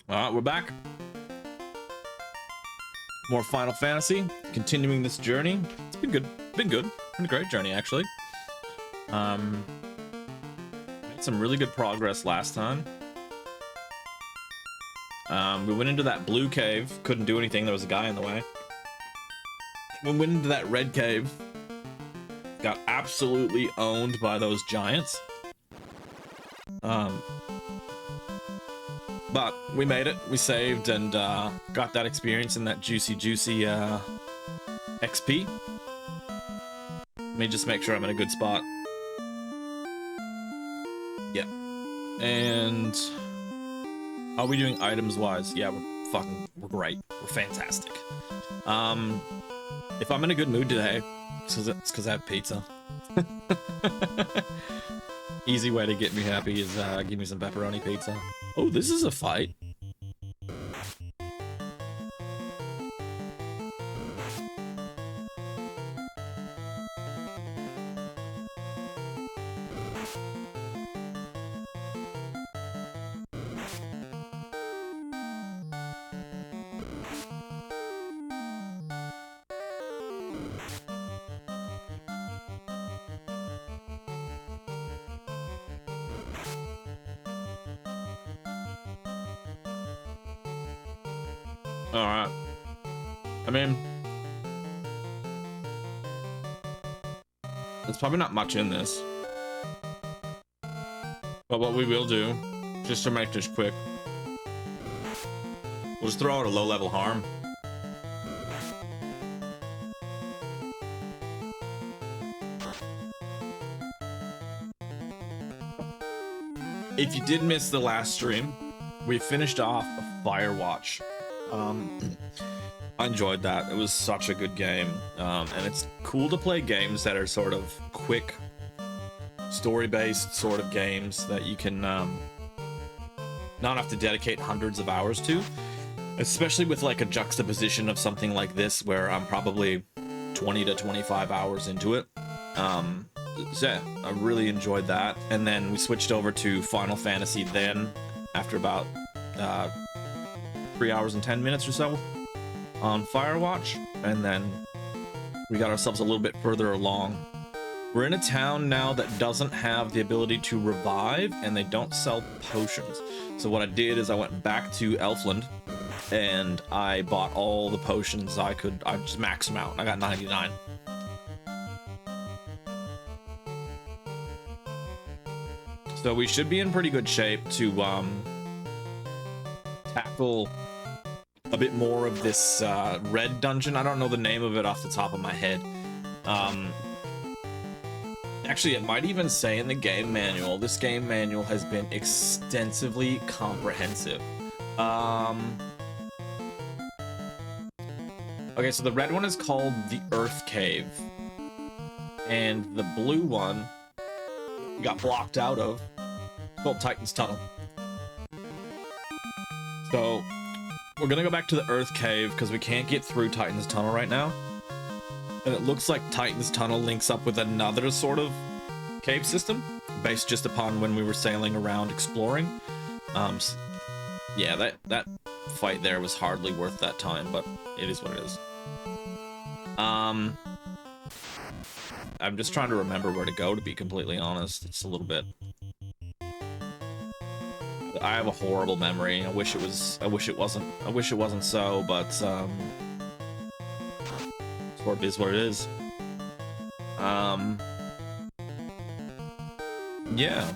All right, we're back. More Final Fantasy, continuing this journey. It's been good, been a great journey actually. Made some really good progress last time. We went into that blue cave, couldn't do anything, there was a guy in the way. We went into that red cave, got absolutely owned by those giants. But we made it, we saved, and got that experience and that juicy XP. Let me just make sure I'm in a good spot. Yeah. And are we doing items wise? Yeah, we're great. We're fantastic. If I'm in a good mood today, it's because I have pizza. Easy way to get me happy is give me some pepperoni pizza. Oh, this is a fight. Alright. I mean, there's probably not much in this. But what we will do, just to make this quick, we'll just throw out a low-level harm. If you did miss the last stream, we finished off a Firewatch. I enjoyed that. It was such a good game, and it's cool to play games that are sort of quick, story-based sort of games that you can not have to dedicate hundreds of hours to, especially with like a juxtaposition of something like this where I'm probably 20 to 25 hours into it. So yeah, I really enjoyed that. And then we switched over to Final Fantasy then after about 3 hours and 10 minutes or so on Firewatch, and then we got ourselves a little bit further along. We're in a town now that doesn't have the ability to revive, and they don't sell potions. So what I did is I went back to Elfland and I bought all the potions I could. I just maxed them out. I got 99. So we should be in pretty good shape to tackle a bit more of this red dungeon. I don't know the name of it off the top of my head. Actually, it might even say in the game manual. This game manual has been extensively comprehensive. Okay, so the red one is called the Earth Cave, and the blue one we got blocked out of, called Titan's Tunnel. So we're gonna go back to the Earth Cave because we can't get through Titan's Tunnel right now. And it looks like Titan's Tunnel links up with another sort of cave system based just upon when we were sailing around exploring. Yeah, that fight there was hardly worth that time, but it is what it is. I'm just trying to remember where to go, to be completely honest. It's a little bit. I have a horrible memory. I wish it wasn't so, but it is what it is. Yeah.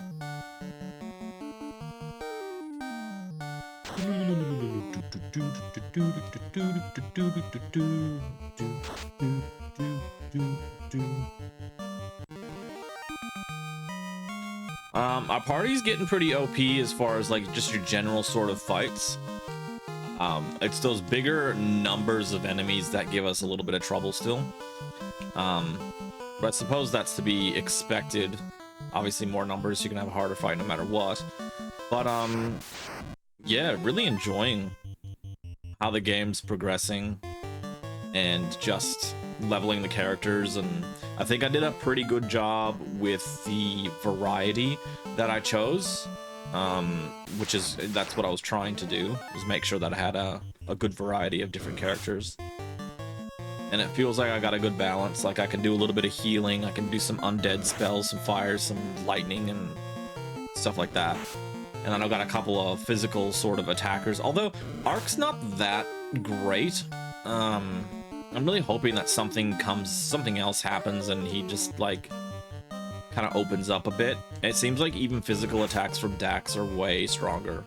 Our party's getting pretty OP as far as like just your general sort of fights. It's those bigger numbers of enemies that give us a little bit of trouble still. But I suppose that's to be expected. Obviously more numbers, you can have a harder fight no matter what. But yeah, really enjoying how the game's progressing and just leveling the characters, and I think I did a pretty good job with the variety that I chose. That's what I was trying to do, was make sure that I had a good variety of different characters. And it feels like I got a good balance. Like I can do a little bit of healing, I can do some undead spells, some fires, some lightning, and stuff like that. And then I've got a couple of physical sort of attackers. Although Ark's not that great. I'm really hoping that something else happens, and he just like kind of opens up a bit. It seems like even physical attacks from Dax are way stronger.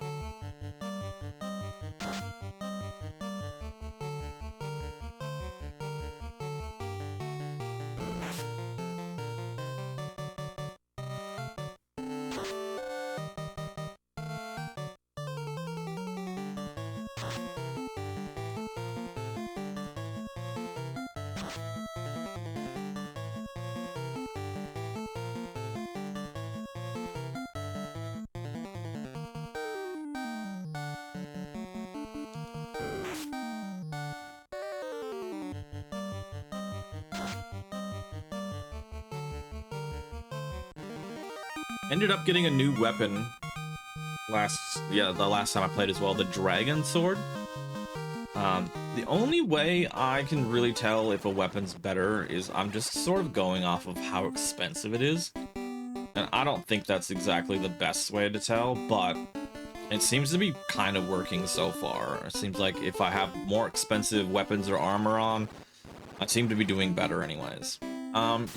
Ended up getting a new weapon the last time I played as well, the Dragon Sword. The only way I can really tell if a weapon's better is I'm just sort of going off of how expensive it is. And I don't think that's exactly the best way to tell, but it seems to be kind of working so far. It seems like if I have more expensive weapons or armor on, I seem to be doing better anyways.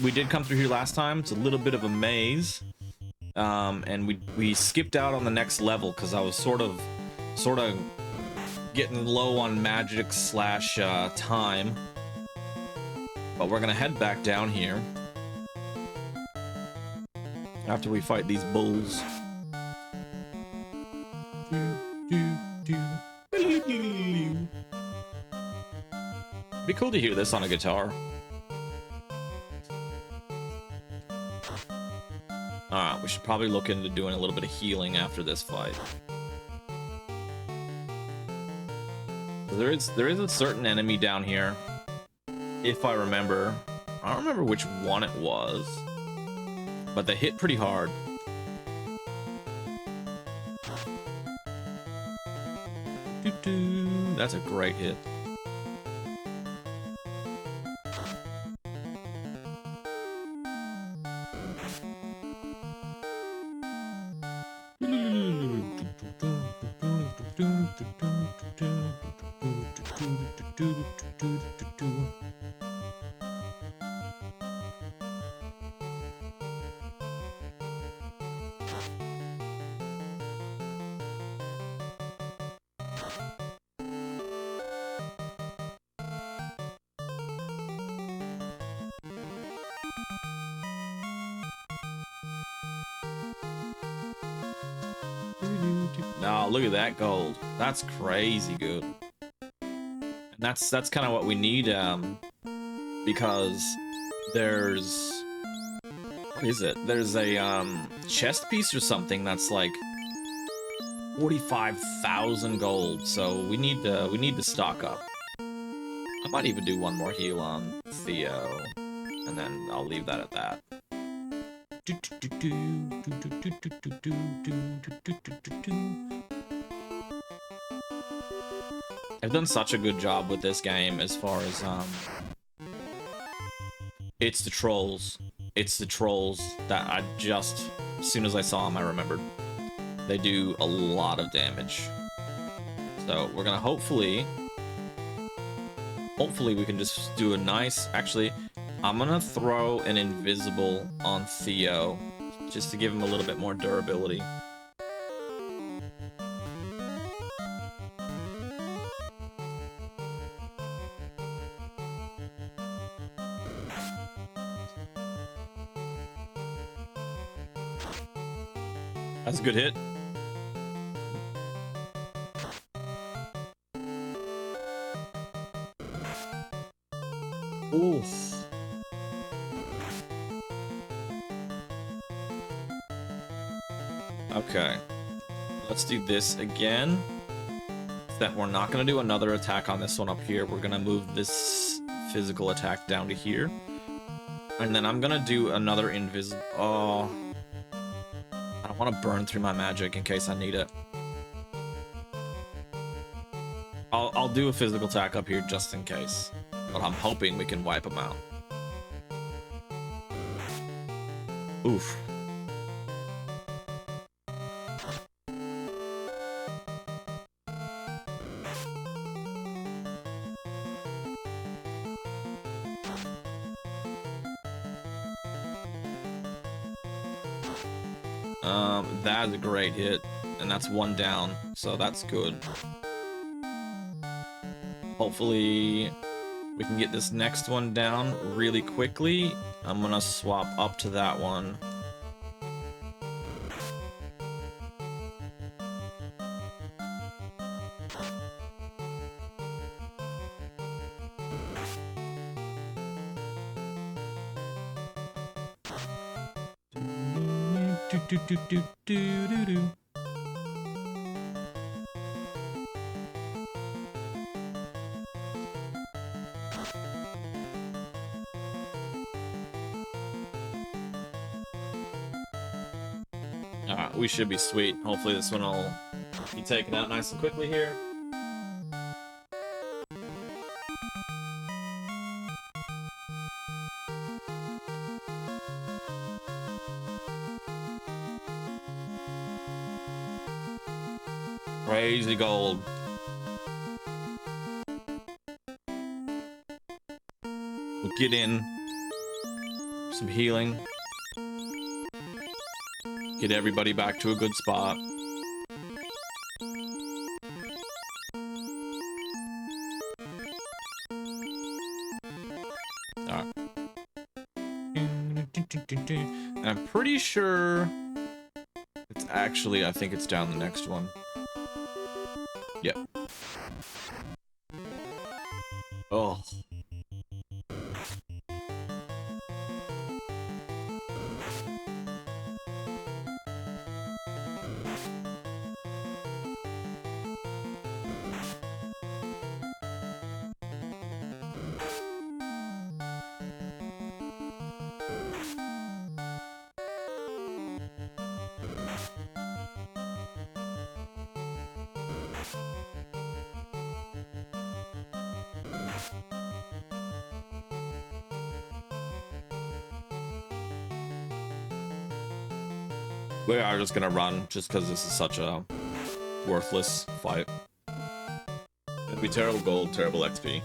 We did come through here last time. It's a little bit of a maze. And we skipped out on the next level because I was sort of getting low on magic slash time. But we're gonna head back down here after we fight these bulls. Be cool to hear this on a guitar. We should probably look into doing a little bit of healing after this fight. There is a certain enemy down here, if I remember. I don't remember which one it was, but they hit pretty hard. That's a great hit. Oh, look at that gold. That's crazy good. And that's kind of what we need, because there's... What is it? There's a chest piece or something that's like 45,000 gold, so we need to stock up. I might even do one more heal on Theo, and then I'll leave that at that. I've done such a good job with this game as far as it's the trolls. It's the trolls that I just, as soon as I saw them, I remembered. They do a lot of damage. So we're gonna hopefully we can just do a nice, actually, I'm gonna throw an invisible on Theo, just to give him a little bit more durability. That's a good hit. Oof. Okay, let's do this again. That we're not going to do another attack on this one up here. We're going to move this physical attack down to here. And then I'm going to do another invisible... Oh. I don't want to burn through my magic in case I need it. I'll do a physical attack up here just in case, but I'm hoping we can wipe them out. Oof. That's a great hit, and that's one down, so that's good. Hopefully we can get this next one down really quickly. I'm gonna swap up to that one. Alright, we should be sweet. Hopefully this one will be taken out nice and quickly here. Crazy gold. We'll get in some healing. Get everybody back to a good spot. Alright. And I'm pretty sure it's actually, I think it's down the next one. Yep. Oh. We are just gonna run, just because this is such a worthless fight. It'd be terrible gold, terrible XP.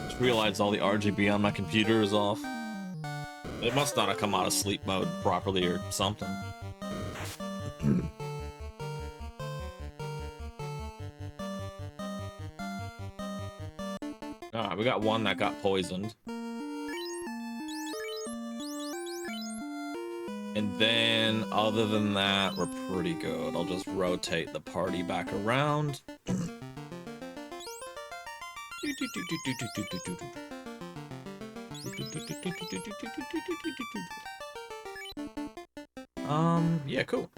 Just realized all the RGB on my computer is off. It must not have come out of sleep mode properly or something. Alright, we got one that got poisoned. And then, other than that, we're pretty good. I'll just rotate the party back around. Yeah, cool.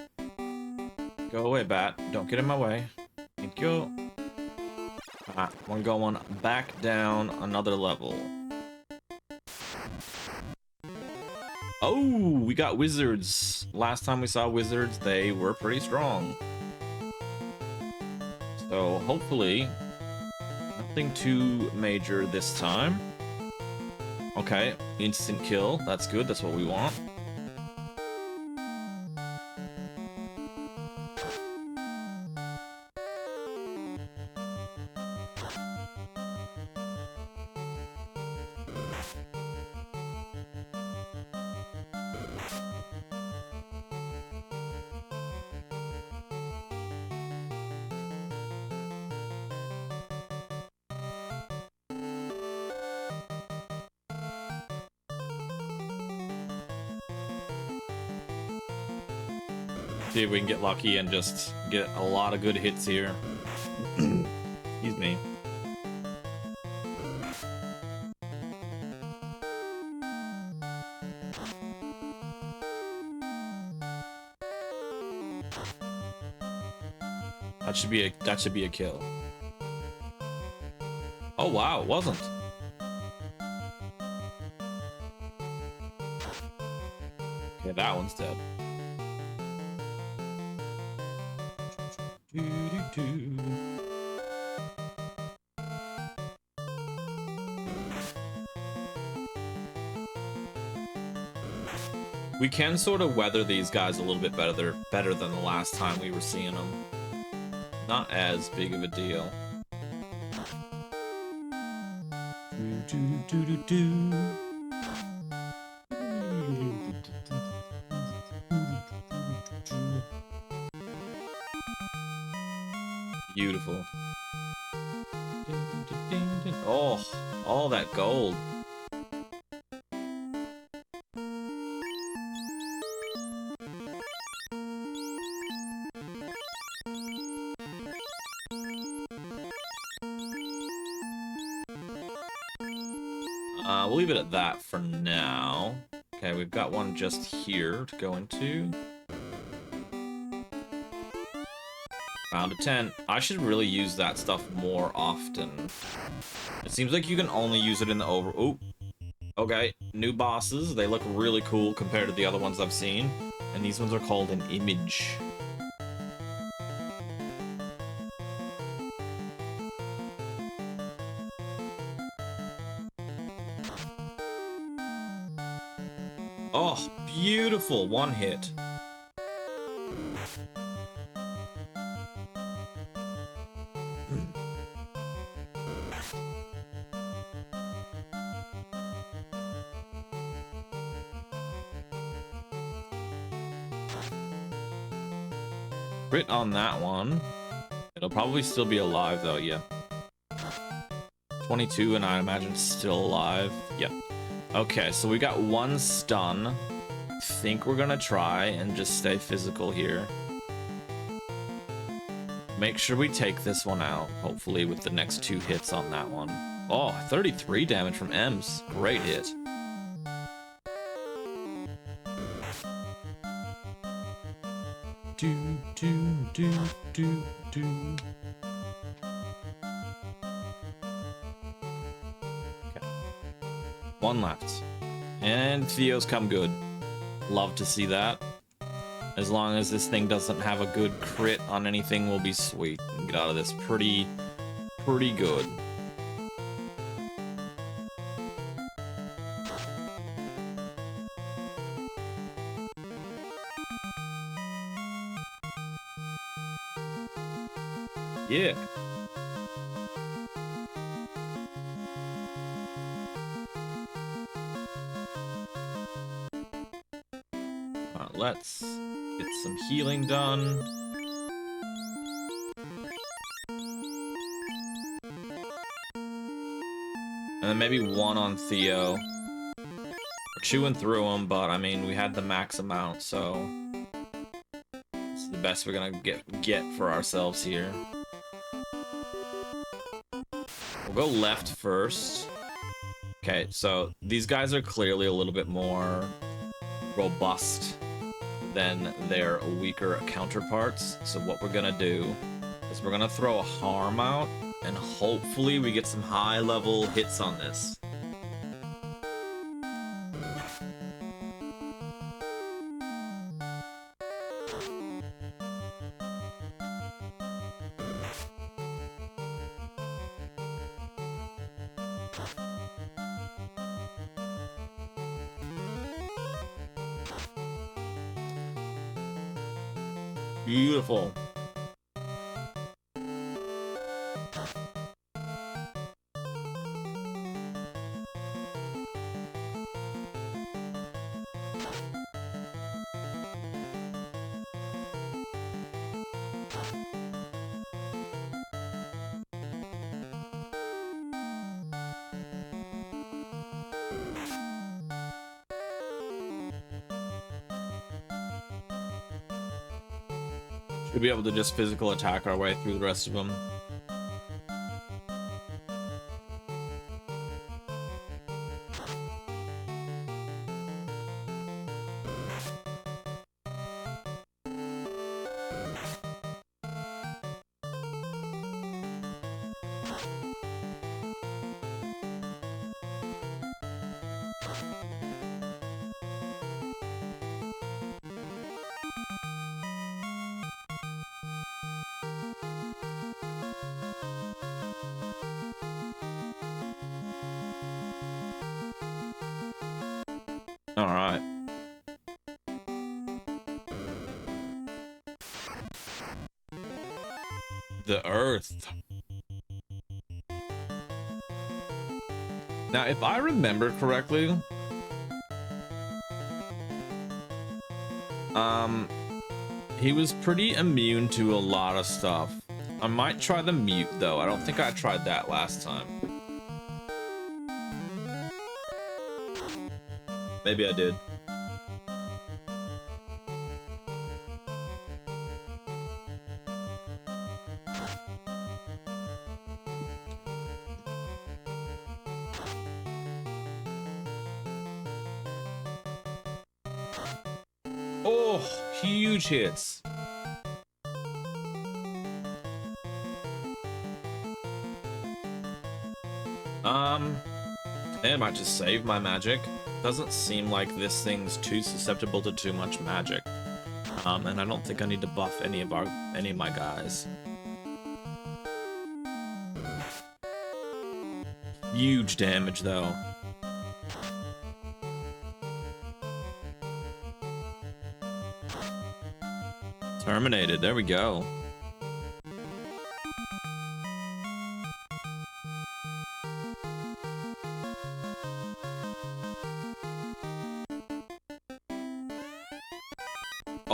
Go away, bat. Don't get in my way. Thank you. We're going back down another level. Oh, we got wizards. Last time we saw wizards, they were pretty strong. So hopefully, nothing too major this time. Okay, instant kill. That's good. That's what we want. See if we can get lucky and just get a lot of good hits here. Excuse me. That should be a kill. Oh wow, it wasn't. Okay, that one's dead. We can sort of weather these guys a little bit better than the last time we were seeing them. Not as big of a deal. Beautiful. Oh, all that gold. We'll leave it at that for now. Okay, we've got one just here to go into. Found a tent. I should really use that stuff more often. It seems like you can only use it in the over... Ooh. Okay, new bosses. They look really cool compared to the other ones I've seen. And these ones are called an image. Oh, beautiful. One hit. Crit on that one. It'll probably still be alive though, yeah. 22 and I imagine still alive. Yep. Okay, so we got one stun. Think we're gonna try and just stay physical here. Make sure we take this one out, hopefully with the next 2 hits on that one. Oh, 33 damage from Ems. Great hit. Okay. One left. And Theo's come good. Love to see that. As long as this thing doesn't have a good crit on anything, we'll be sweet and get out of this pretty good. Yeah. Let's get some healing done. And then maybe one on Theo. We're chewing through them, but I mean, we had the max amount, so it's the best we're gonna get for ourselves here. We'll go left first. Okay, so these guys are clearly a little bit more robust than their weaker counterparts. So what we're gonna do is we're gonna throw a harm out, and hopefully we get some high-level hits on this. Beautiful. Should be able to just physical attack our way through the rest of them. All right. The Earth. Now, if I remember correctly, he was pretty immune to a lot of stuff. I might try the mute, though. I don't think I tried that last time. Maybe I did. Oh, huge hits. I might just save my magic. Doesn't seem like this thing's too susceptible to too much magic. And I don't think I need to buff any of my guys. Huge damage though. Terminated, there we go.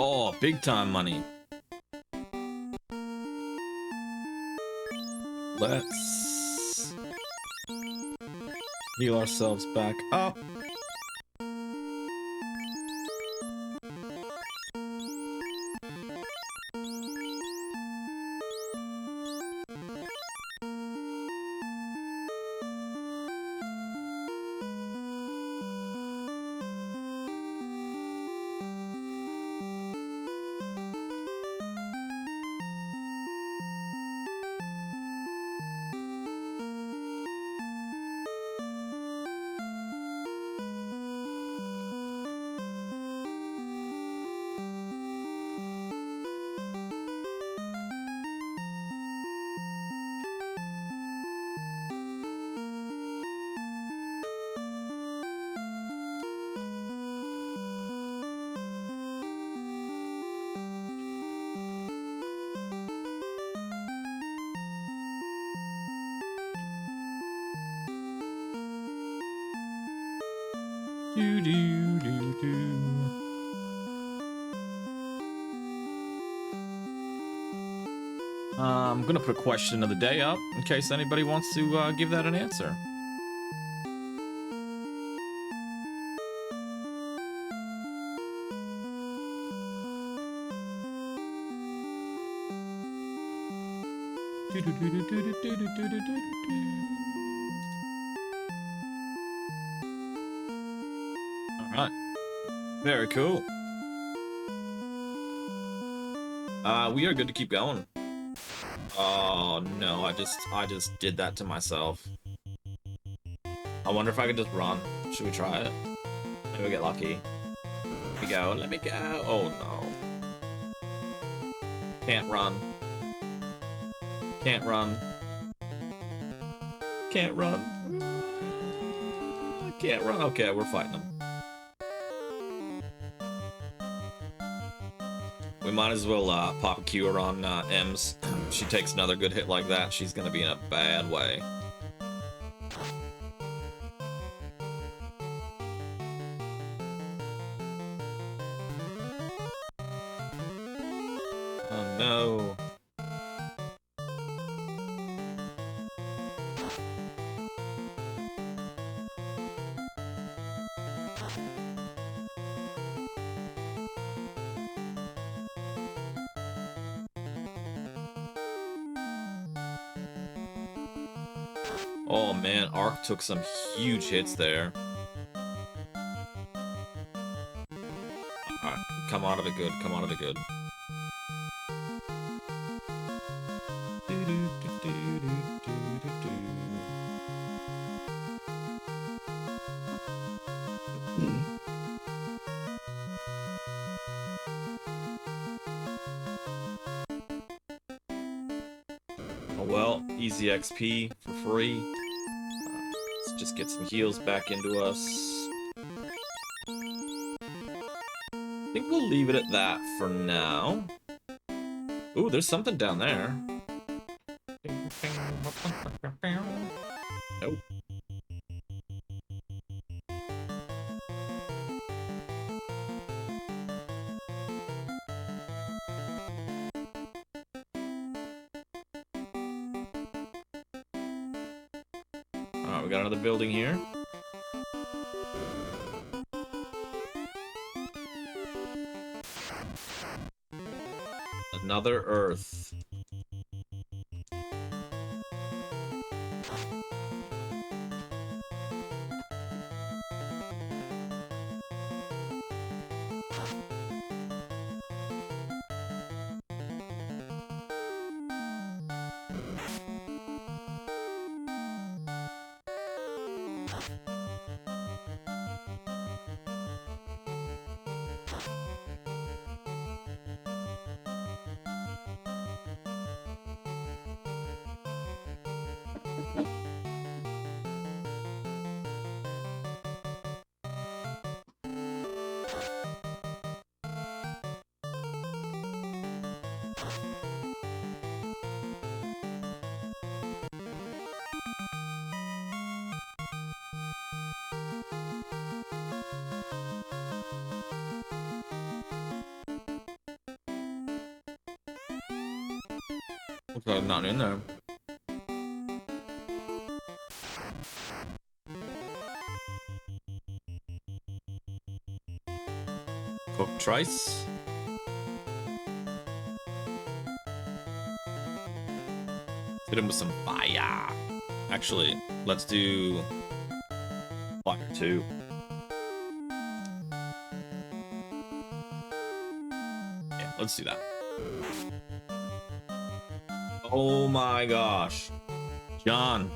Oh, big time money. Let's heal ourselves back up. I'm gonna put a question of the day up in case anybody wants to give that an answer. All right, very cool. We are good to keep going. Oh no, I just did that to myself. I wonder if I could just run. Should we try it? Maybe we'll get lucky. Let me go, let me go. Oh no. Can't run. Can't run. Can't run. Can't run. Okay, we're fighting them. We might as well pop a cure on Ems. If she takes another good hit like that, she's gonna be in a bad way. Oh no. Oh man, Ark took some huge hits there. Alright, come out of it good, come out of it good. Oh well, easy XP for free. Let's just get some heals back into us. I think we'll leave it at that for now. Ooh, there's something down there. Nope. Alright, we got another building here. Another Earth. Looks like not in there. Cooked rice. Hit him with some fire. Actually, let's do fire too. Yeah, let's do that. Oh my gosh. John.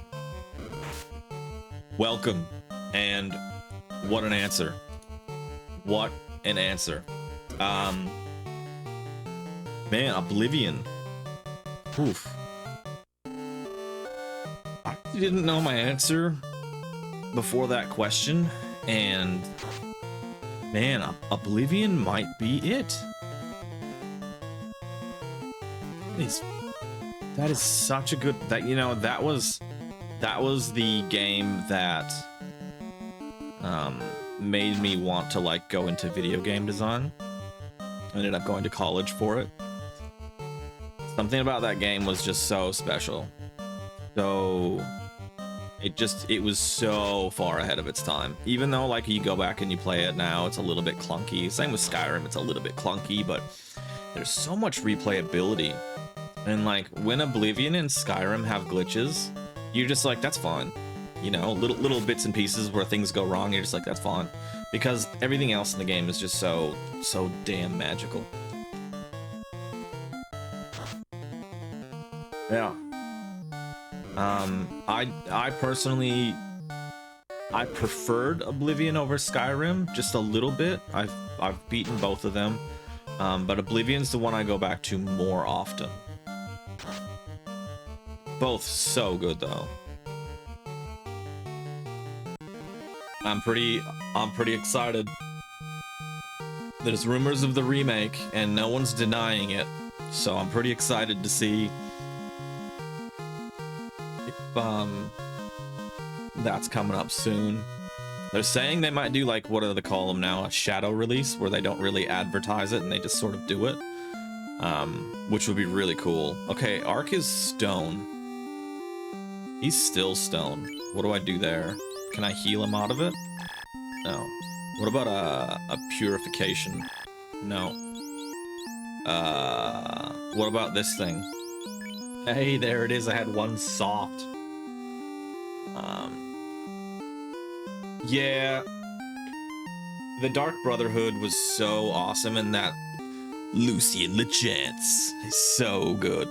Welcome. And what an answer. What an answer. Man, Oblivion. Oof. I didn't know my answer before that question, and man, Oblivion might be it. That is such a good, that, you know, that was the game that made me want to like go into video game design. I ended up going to college for it. Something about that game was just so special. So it was so far ahead of its time. Even though like you go back and you play it now, it's a little bit clunky. Same with Skyrim, it's a little bit clunky, but there's so much replayability. And like when Oblivion and Skyrim have glitches, you're just like, that's fine. You know, little bits and pieces where things go wrong, you're just like, that's fine. Because everything else in the game is just so damn magical. Yeah. I personally, I preferred Oblivion over Skyrim just a little bit. I've beaten both of them, but Oblivion's the one I go back to more often. Both so good though. I'm pretty excited. There's rumors of the remake and no one's denying it, so I'm pretty excited to see if that's coming up soon. They're saying they might do like, what do they call them now, a shadow release, where they don't really advertise it and they just sort of do it, which would be really cool. Okay, Ark is stone. He's still stone. What do I do there? Can I heal him out of it? No. What about a purification? No. What about this thing? Hey, there it is. I had one soft. Yeah. The Dark Brotherhood was so awesome, and that Lucian LeChance is so good.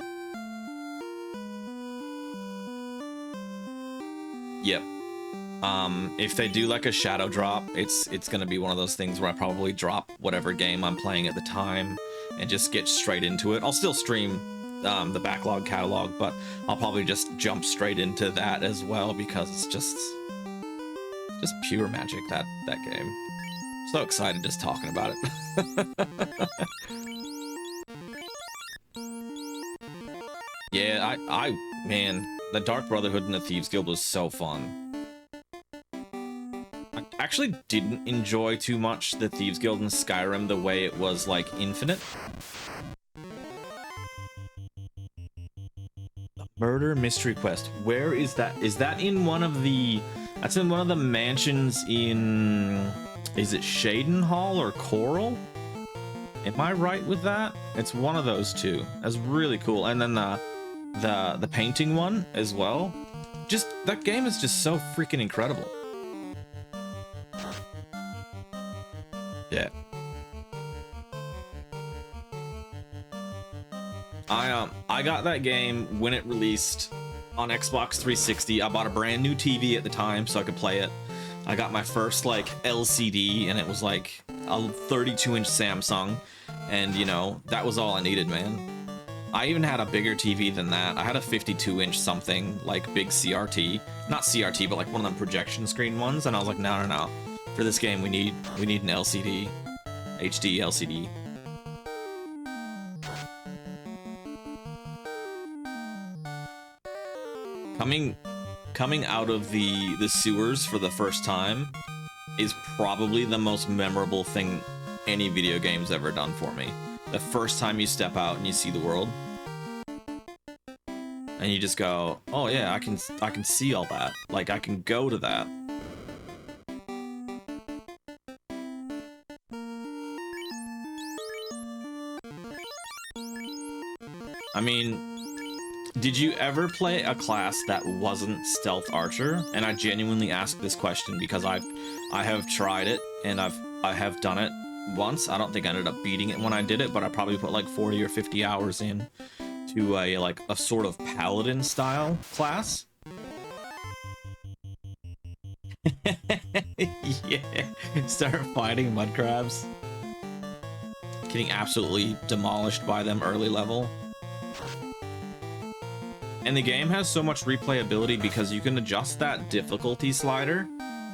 Yep. If they do like a shadow drop, it's gonna be one of those things where I probably drop whatever game I'm playing at the time and just get straight into it. I'll still stream the Backlog catalog, but I'll probably just jump straight into that as well, because it's just pure magic, that game. So excited just talking about it. Yeah, man, the Dark Brotherhood and the Thieves Guild was so fun. I actually didn't enjoy too much the Thieves Guild in Skyrim the way it was, like, infinite. Murder Mystery Quest. Where is that? Is that in one of the... That's in one of the mansions in... Is it Shaden Hall or Coral? Am I right with that? It's one of those two. That's really cool. And then the painting one as well. Just, that game is just so freaking incredible. Yeah. I got that game when it released on Xbox 360. I bought a brand new TV at the time so I could play it. I got my first like LCD and it was like a 32-inch Samsung, and you know, that was all I needed, man. I even had a bigger TV than that. I had a 52-inch something, like big CRT. Not CRT, but like one of them projection screen ones, and I was like, no. For this game we need an LCD. HD LCD. Coming out of the sewers for the first time is probably the most memorable thing any video game's ever done for me. The first time you step out and you see the world, and you just go, oh yeah, I can see all that. Like, I can go to that. I mean, did you ever play a class that wasn't Stealth Archer? And I genuinely ask this question because I have tried it, and I have done it once. I don't think I ended up beating it when I did it, but I probably put like 40 or 50 hours in to a sort of paladin style class. Yeah, start fighting mud crabs. Getting absolutely demolished by them early level. And the game has so much replayability because you can adjust that difficulty slider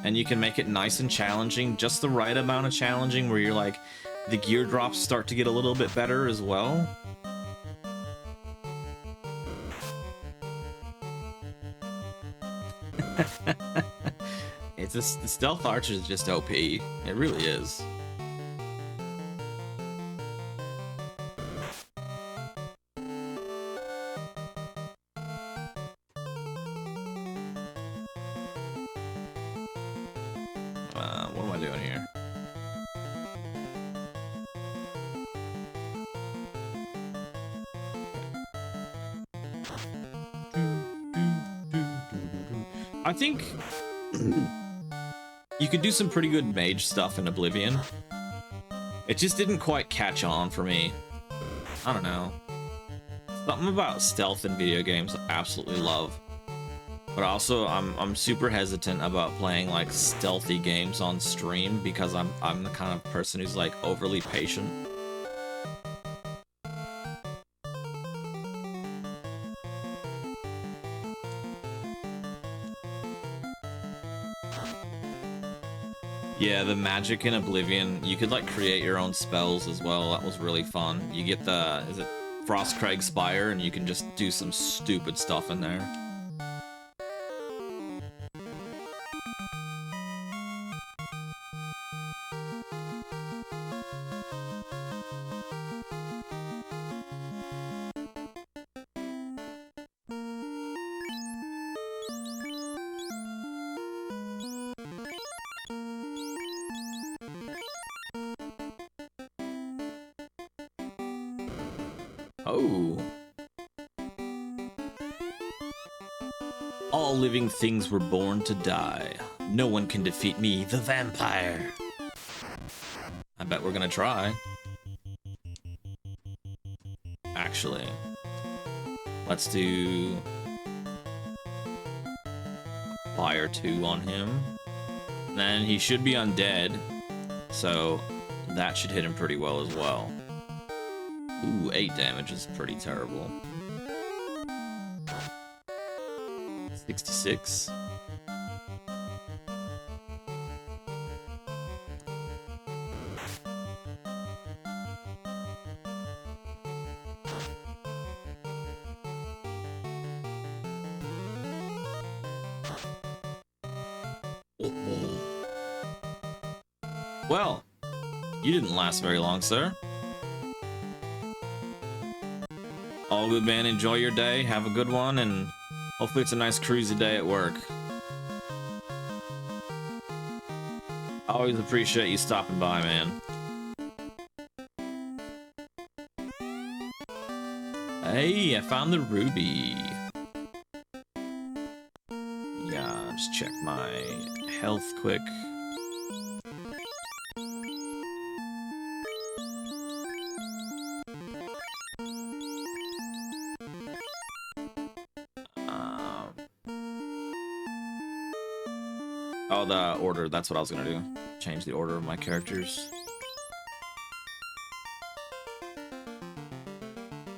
and you can make it nice and challenging, just the right amount of challenging where you're like, the gear drops start to get a little bit better as well. The Stealth Archer is just OP. It really is. What am I doing here? I think you could do some pretty good mage stuff in Oblivion. It just didn't quite catch on for me. I don't know. Something about stealth in video games I absolutely love. But also, I'm super hesitant about playing like stealthy games on stream because I'm the kind of person who's like overly patient. Yeah, the magic in Oblivion, you could like create your own spells as well. That was really fun. You get the, is it Frostcrag Spire, and you can just do some stupid stuff in there. Oh. All living things were born to die. No one can defeat me, the vampire. I bet we're gonna try. Actually, let's do Fire 2 on him. Then he should be undead, so that should hit him pretty well as well. Ooh, 8 damage is pretty terrible. 66. Well, you didn't last very long, sir. All good, man. Enjoy your day. Have a good one, and hopefully it's a nice cruisy day at work. I always appreciate you stopping by, man. Hey, I found the ruby. Yeah, just check my health quick. Oh, the order. That's what I was gonna do. Change the order of my characters.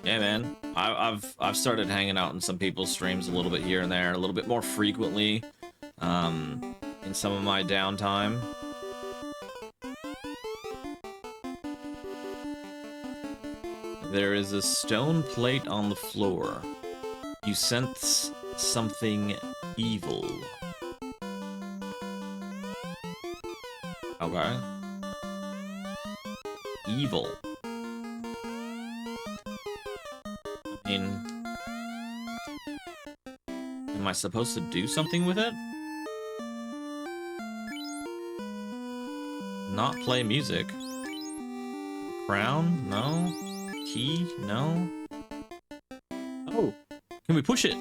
Yeah, man. I've started hanging out in some people's streams a little bit here and there, a little bit more frequently, in some of my downtime. There is a stone plate on the floor. You sense something evil. Okay. Evil. I mean, am I supposed to do something with it? Not play music. Crown? No. Key? No. Oh, can we push it?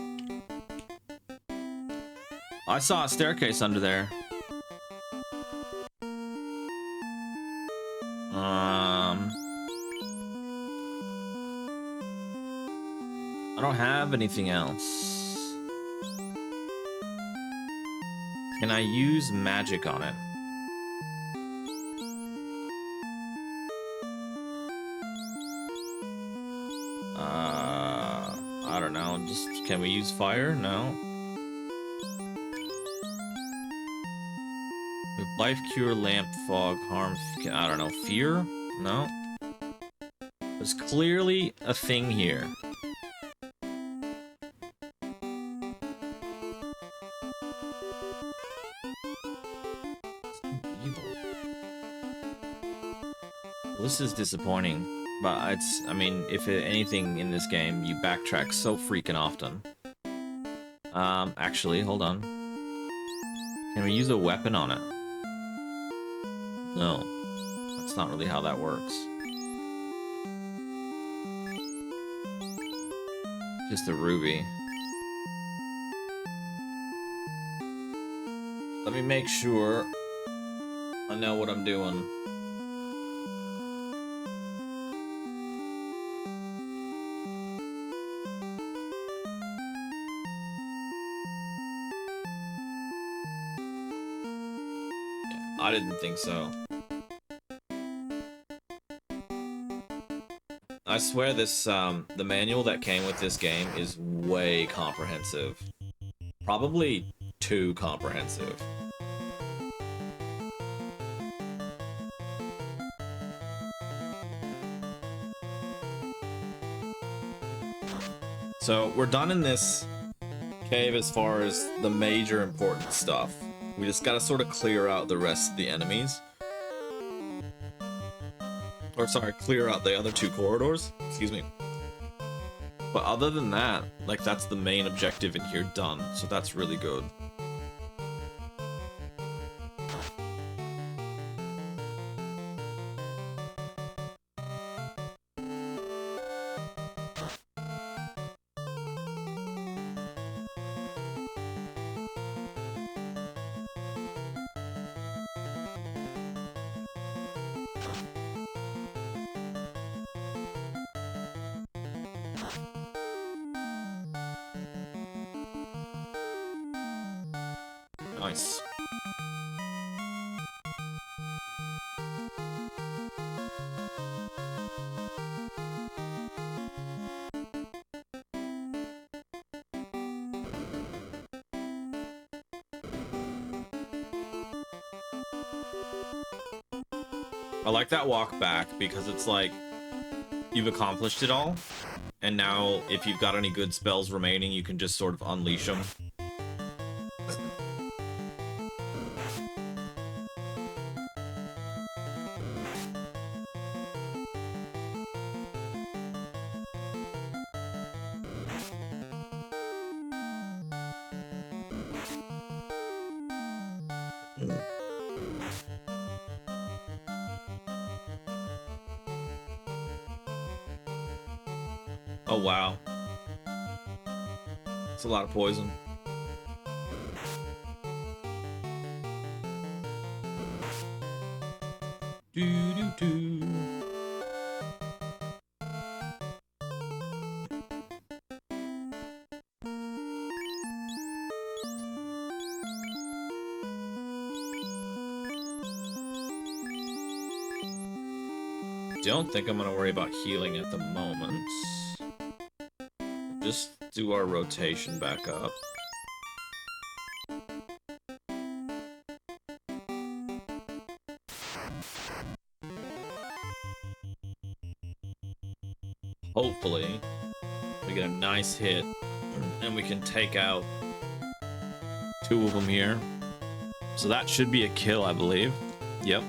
I saw a staircase under there. I don't have anything else. Can I use magic on it? I don't know. Just, can we use fire? No. Life cure, lamp, fog, harm, I don't know, fear? No. There's clearly a thing here. Well, this is disappointing, but it's, I mean, if anything in this game, you backtrack so freaking often. Actually, hold on. Can we use a weapon on it? No, that's not really how that works. Just a ruby. Let me make sure I know what I'm doing. I didn't think so. I swear this, the manual that came with this game is way comprehensive. Probably too comprehensive. So, we're done in this cave as far as the major important stuff. We just gotta sort of clear out the rest of the enemies. Or sorry, clear out the other two corridors. Excuse me. But other than that, like, that's the main objective in here done. So that's really good. Nice. I like that walk back because it's like you've accomplished it all, and now if you've got any good spells remaining, you can just sort of unleash them. Oh wow. It's a lot of poison. Do. Don't think I'm gonna worry about healing at the moment. Just do our rotation back up. Hopefully, we get a nice hit, and we can take out 2 of them here. So that should be a kill, I believe. Yep.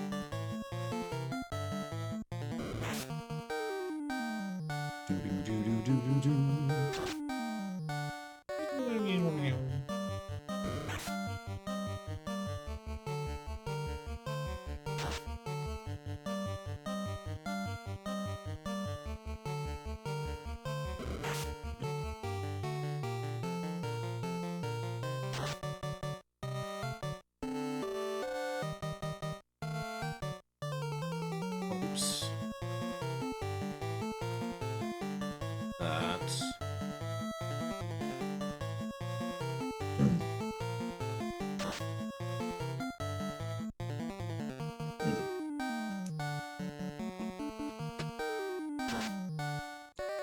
Oops. That.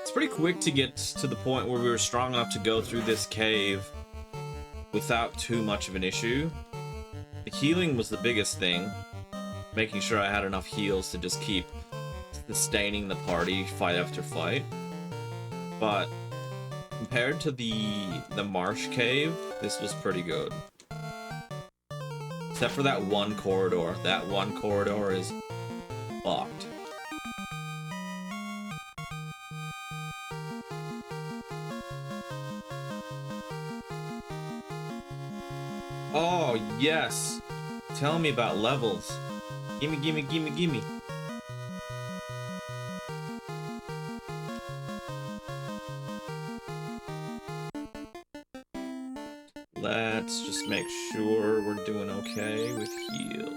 It's pretty quick to get to the point where we were strong enough to go through this cave without too much of an issue. The healing was the biggest thing, making sure I had enough heals to just keep sustaining the party fight after fight. But compared to the marsh cave, this was pretty good. Except for that one corridor. That one corridor is fucked. Oh, yes. Tell me about levels. Gimme, gimme, gimme, gimme. Let's just make sure we're doing okay with heals.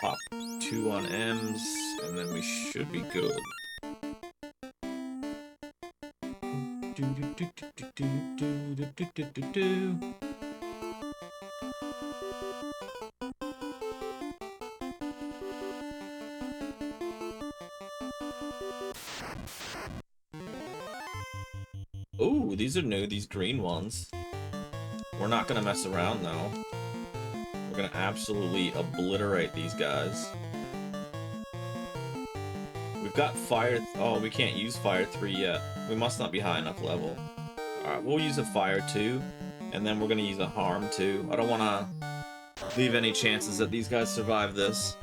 Pop 2 on M's, and then we should be good. Ooh, these are new, these green ones. We're not gonna mess around though. We're gonna absolutely obliterate these guys. We've got fire. Oh, we can't use fire 3 yet. We must not be high enough level. Alright, we'll use a fire 2, and then we're gonna use a harm 2. I don't wanna leave any chances that these guys survive this.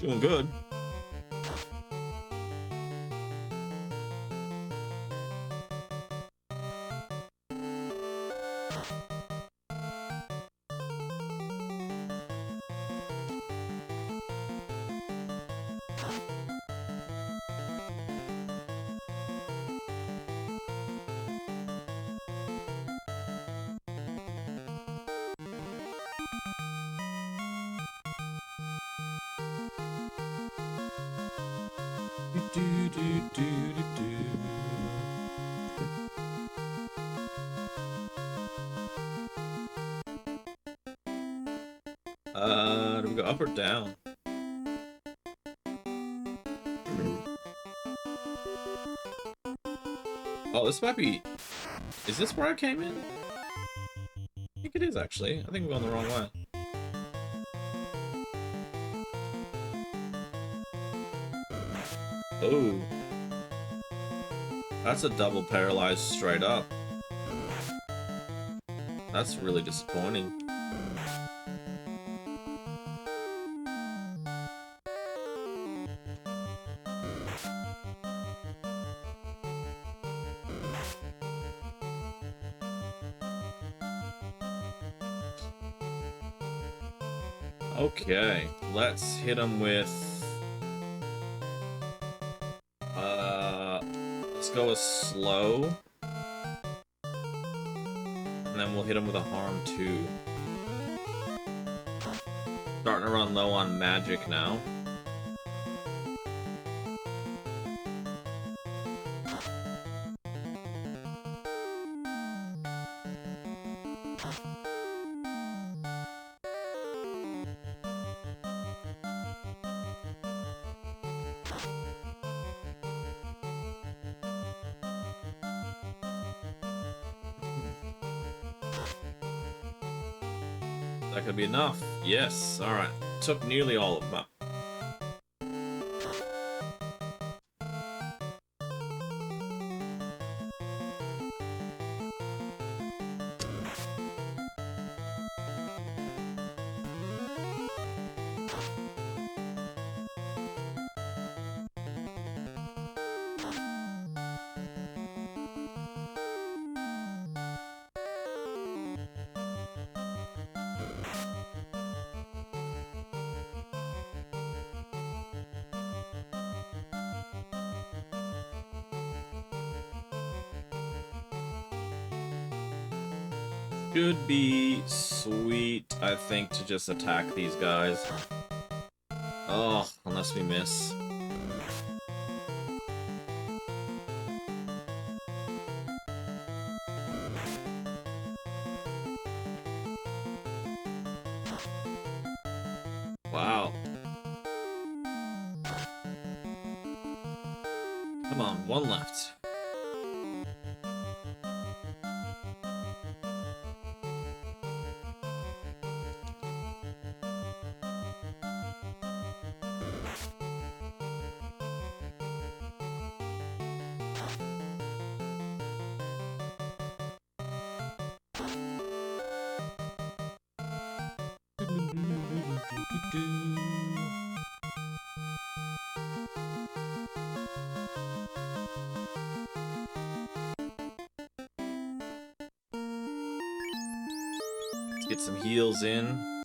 Doing good. Do we go up or down? Oh, this might be... Is this where I came in? I think it is, actually. I think I'm going the wrong way. Oh. That's a double paralyzed straight up. That's really disappointing. Okay, let's hit him with... let's go with slow. And then we'll hit him with a harm too. Starting to run low on magic now. That could be enough. Yes, alright. Took nearly all of them up. Should be sweet, I think, to just attack these guys. Oh, unless we miss. Wow. Come on, one left. Let's get some heals in.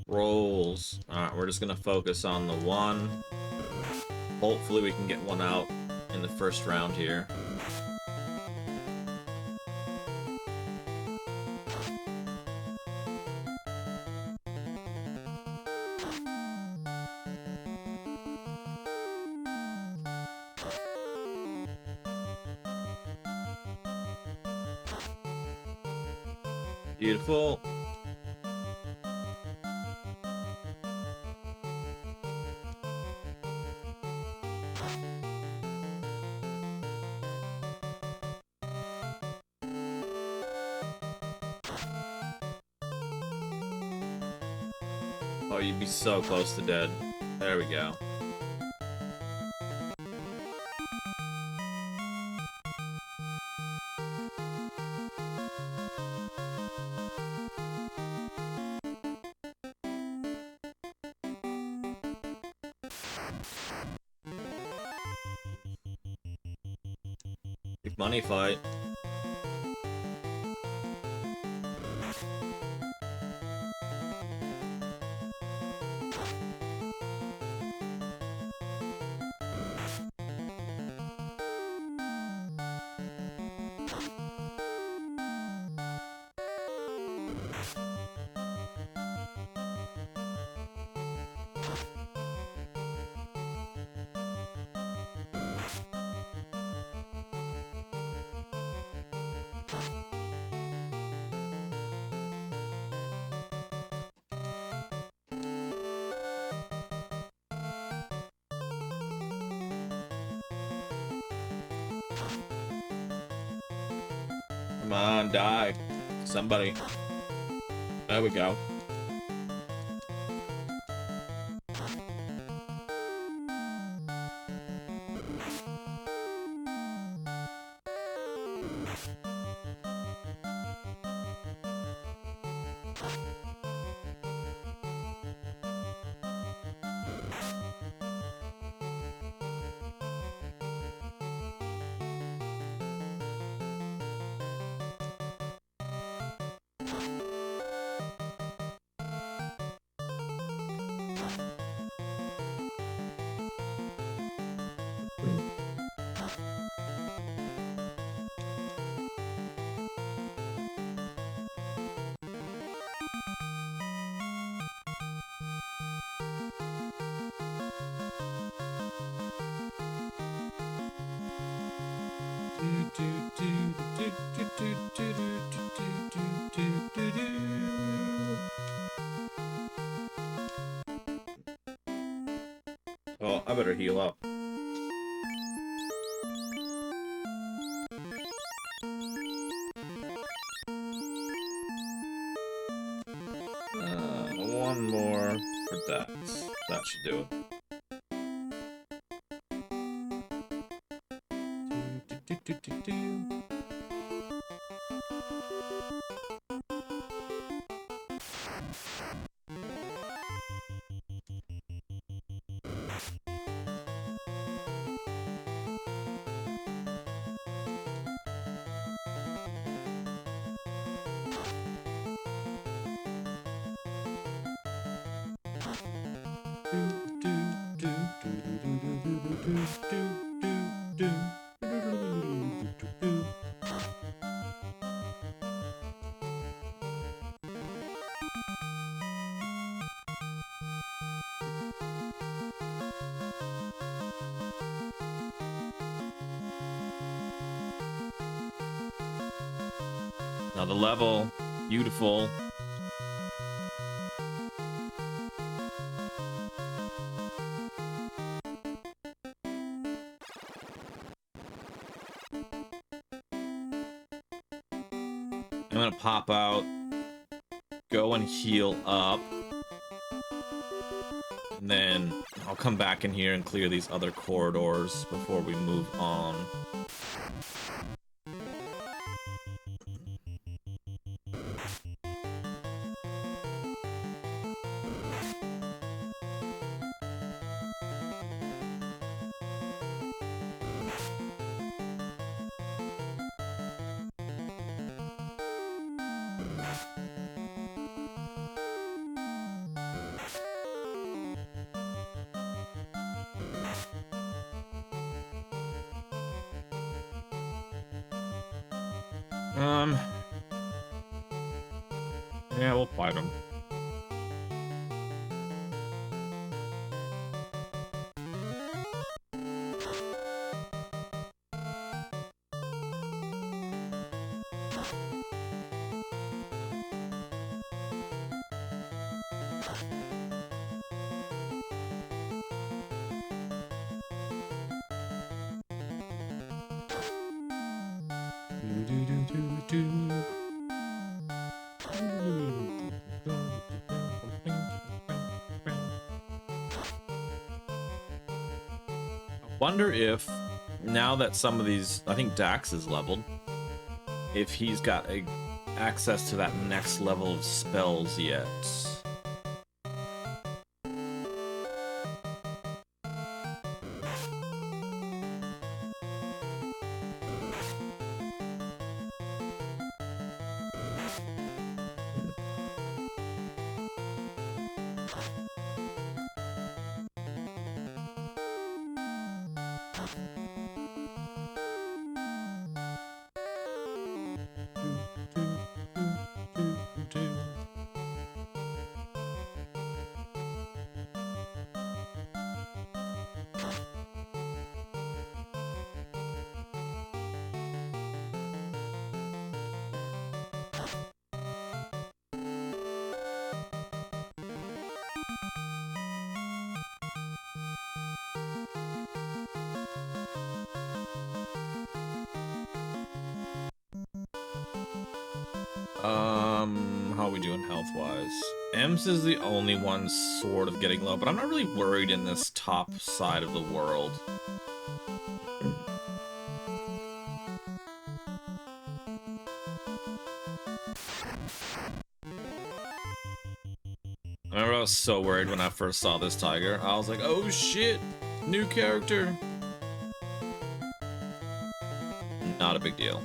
Rolls. Alright, we're just gonna focus on the one. Hopefully we can get one out in the first round here. Beautiful. Oh, you'd be so close to dead. There we go. Big money fight. Come on, die. Somebody. There we go. Oh, I better heal up. One more for that. That should do it. Another level. Beautiful. I'm gonna pop out, go and heal up, and then I'll come back in here and clear these other corridors before we move on. Yeah, we'll fight him. Wonder if, now that some of these, I think Dax is leveled, if he's got access to that next level of spells yet. How are we doing health-wise? Ems is the only one sort of getting low, but I'm not really worried in this top side of the world. I remember I was so worried when I first saw this tiger. I was like, oh shit, new character. Not a big deal.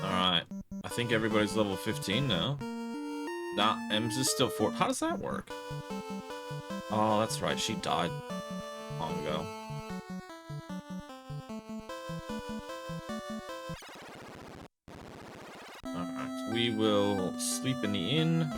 Alright. I think everybody's level 15 now. Nah, Ems is still 4. How does that work? Oh, that's right. She died long ago. Alright. We will sleep in the inn.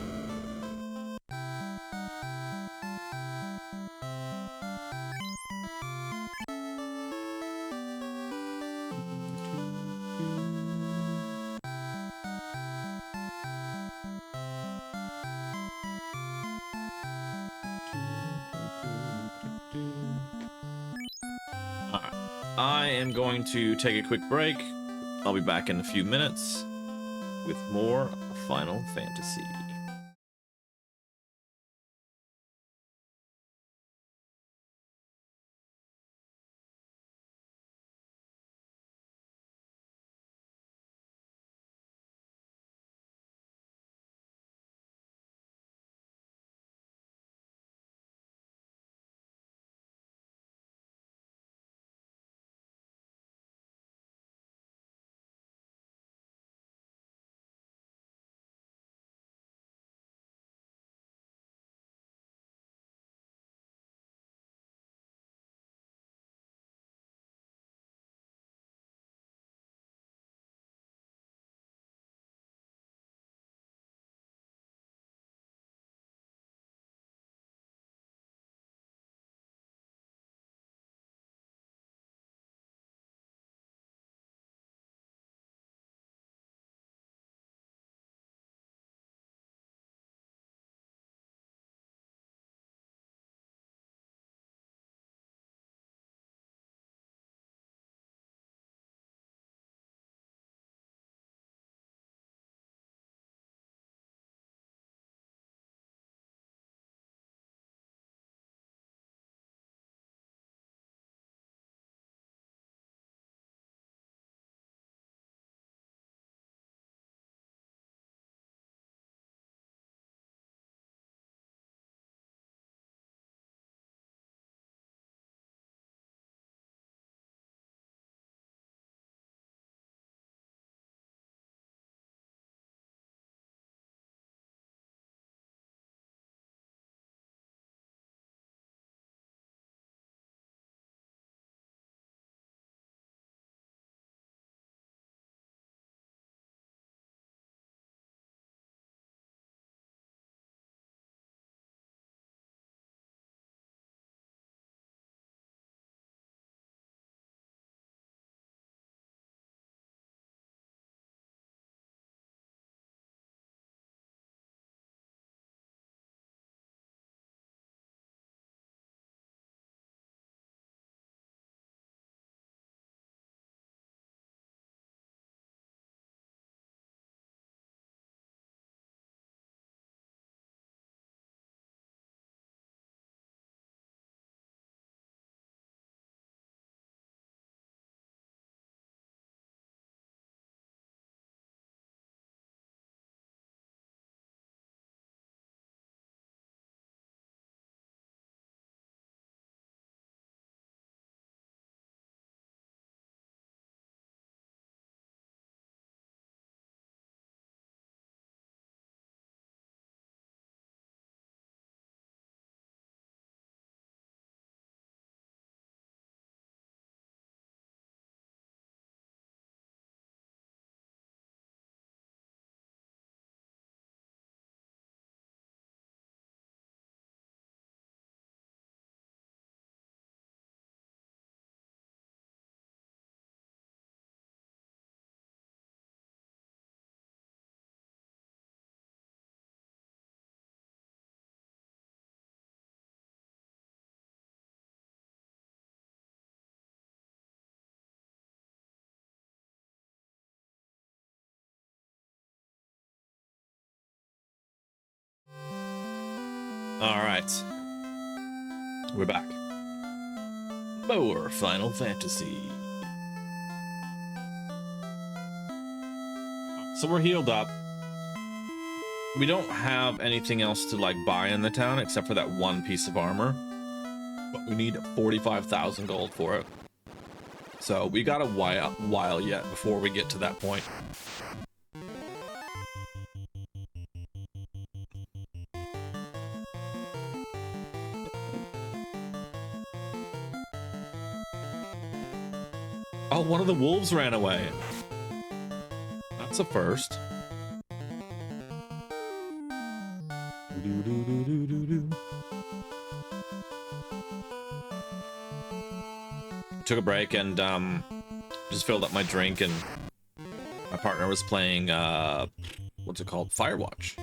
Alright. I am going to take a quick break. I'll be back in a few minutes with more Final Fantasy. Alright. We're back. More Final Fantasy. So we're healed up. We don't have anything else to like buy in the town except for that one piece of armor. But we need 45,000 gold for it. So we got a while yet before we get to that point. Oh, one of the wolves ran away. That's a first. Took a break and just filled up my drink, and my partner was playing what's it called? Firewatch.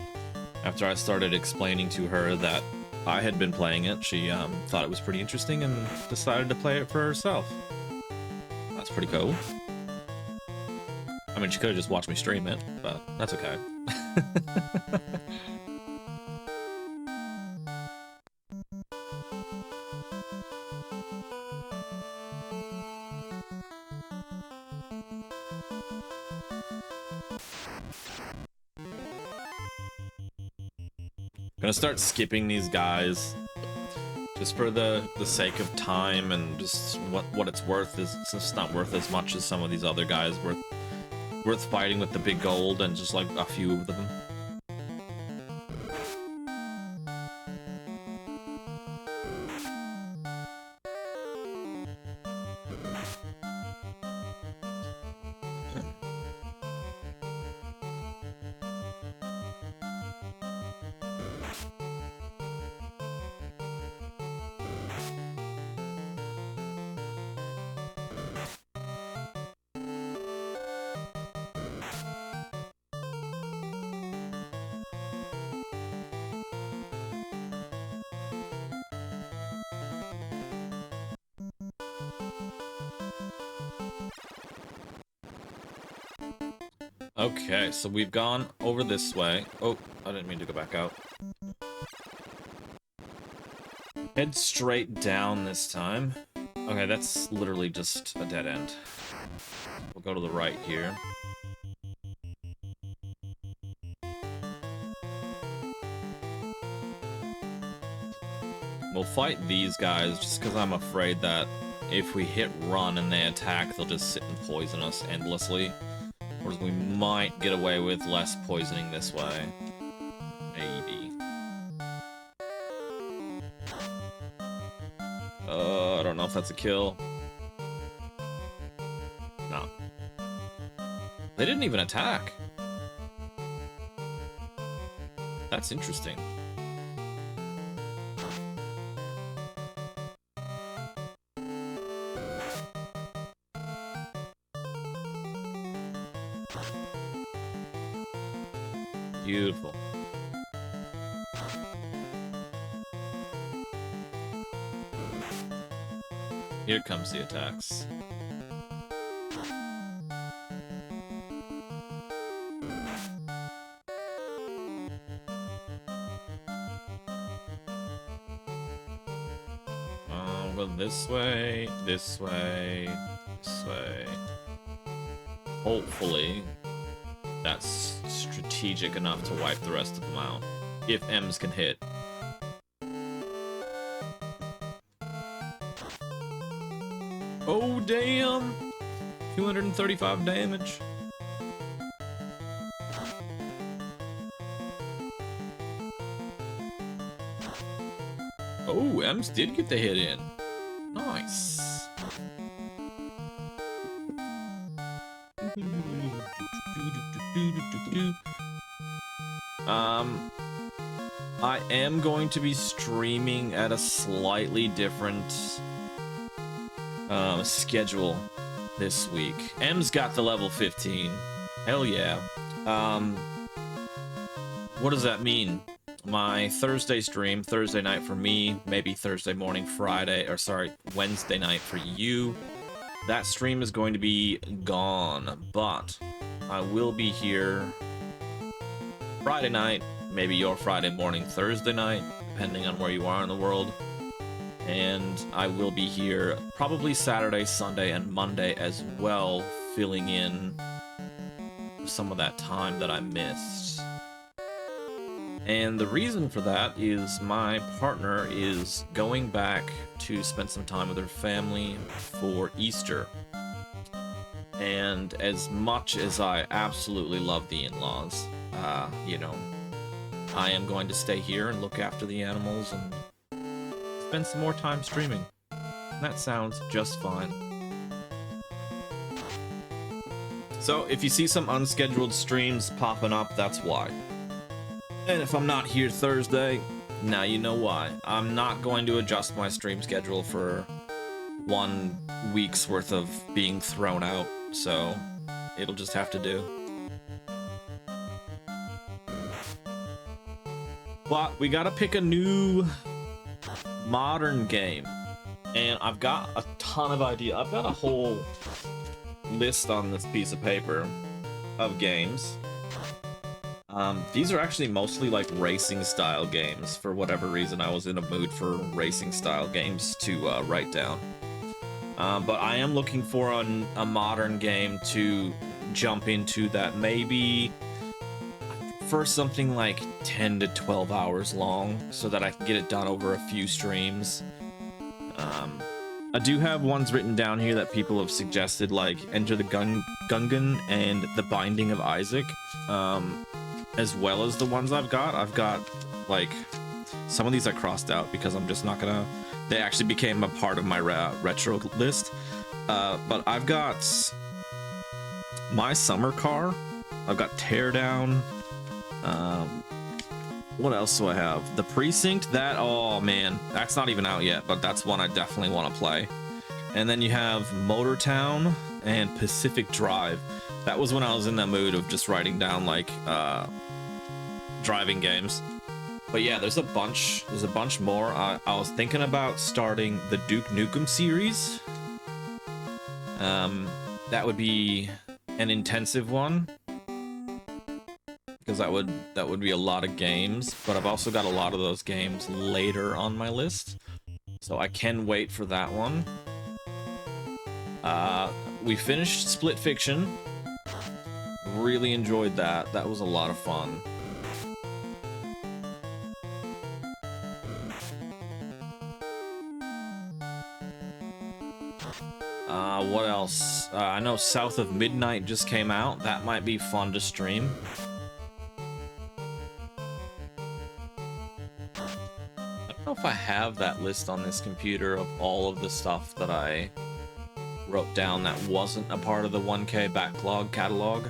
After I started explaining to her that I had been playing it, she thought it was pretty interesting and decided to play it for herself. That's pretty cool. I mean, she could have just watched me stream it, but that's okay. Gonna start skipping these guys just for the sake of time and just what it's worth. Is it's just not worth as much as some of these other guys worth fighting with the big gold and just like a few of them. Okay, so we've gone over this way. Oh, I didn't mean to go back out. Head straight down this time. Okay, that's literally just a dead end. We'll go to the right here. We'll fight these guys just because I'm afraid that if we hit run and they attack, they'll just sit and poison us endlessly. Whereas we might get away with less poisoning this way. Maybe. I don't know if that's a kill. No. They didn't even attack. That's interesting. Beautiful. Here comes the attacks. Well, this way, this way, this way. Hopefully, that's strategic enough to wipe the rest of them out. If M's can hit. Oh, damn! 235 damage. Oh, M's did get the hit in. Nice. I am going to be streaming at a slightly different schedule this week. M's got the level 15. Hell yeah. What does that mean? My Thursday stream, Thursday night for me, maybe Thursday morning, Friday, or sorry, Wednesday night for you. That stream is going to be gone, but I will be here Friday night maybe your Friday morning, Thursday night, depending on where you are in the world. And I will be here probably Saturday, Sunday, and Monday as well, filling in some of that time that I missed. And the reason for that is my partner is going back to spend some time with her family for Easter. And as much as I absolutely love the in-laws, you know, I am going to stay here and look after the animals and spend some more time streaming. That sounds just fine. So if you see some unscheduled streams popping up, that's why. And if I'm not here Thursday, now you know why. I'm not going to adjust my stream schedule for 1 week's worth of being thrown out, so it'll just have to do. But we gotta pick a new modern game, and I've got a ton of ideas. I've got a whole list on this piece of paper of games. These are actually mostly like racing style games. For whatever reason, I was in a mood for racing style games to write down. But I am looking for a modern game to jump into that maybe for something like 10 to 12 hours long, so that I can get it done over a few streams. I do have ones written down here that people have suggested, like Enter the Gungan and The Binding of Isaac, as well as the ones I've got. I've got, like, some of these I crossed out because I'm just not gonna... They actually became a part of my retro list. But I've got My Summer Car. I've got Teardown. What else do I have? The Precinct, that, oh man, that's not even out yet, but that's one I definitely want to play. And then you have Motor Town and Pacific Drive. That was when I was in that mood of just writing down, like, driving games. But yeah, there's a bunch more. I was thinking about starting the Duke Nukem series. That would be an intensive one, because that would be a lot of games, but I've also got a lot of those games later on my list, so I can wait for that one. We finished Split Fiction. Really enjoyed that. That was a lot of fun. What else? I know South of Midnight just came out. That might be fun to stream. I don't know if I have that list on this computer of all of the stuff that I wrote down that wasn't a part of the 1K backlog catalog.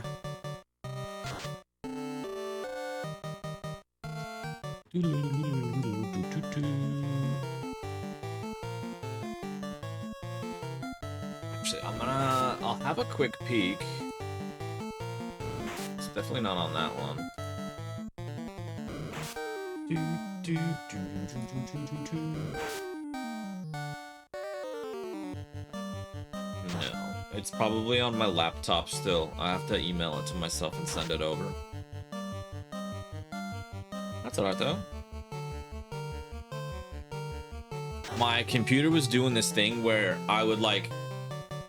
Actually, I'll have a quick peek. It's definitely not on that one. No, it's probably on my laptop still. I have to email it to myself and send it over. That's alright though. My computer was doing this thing where I would like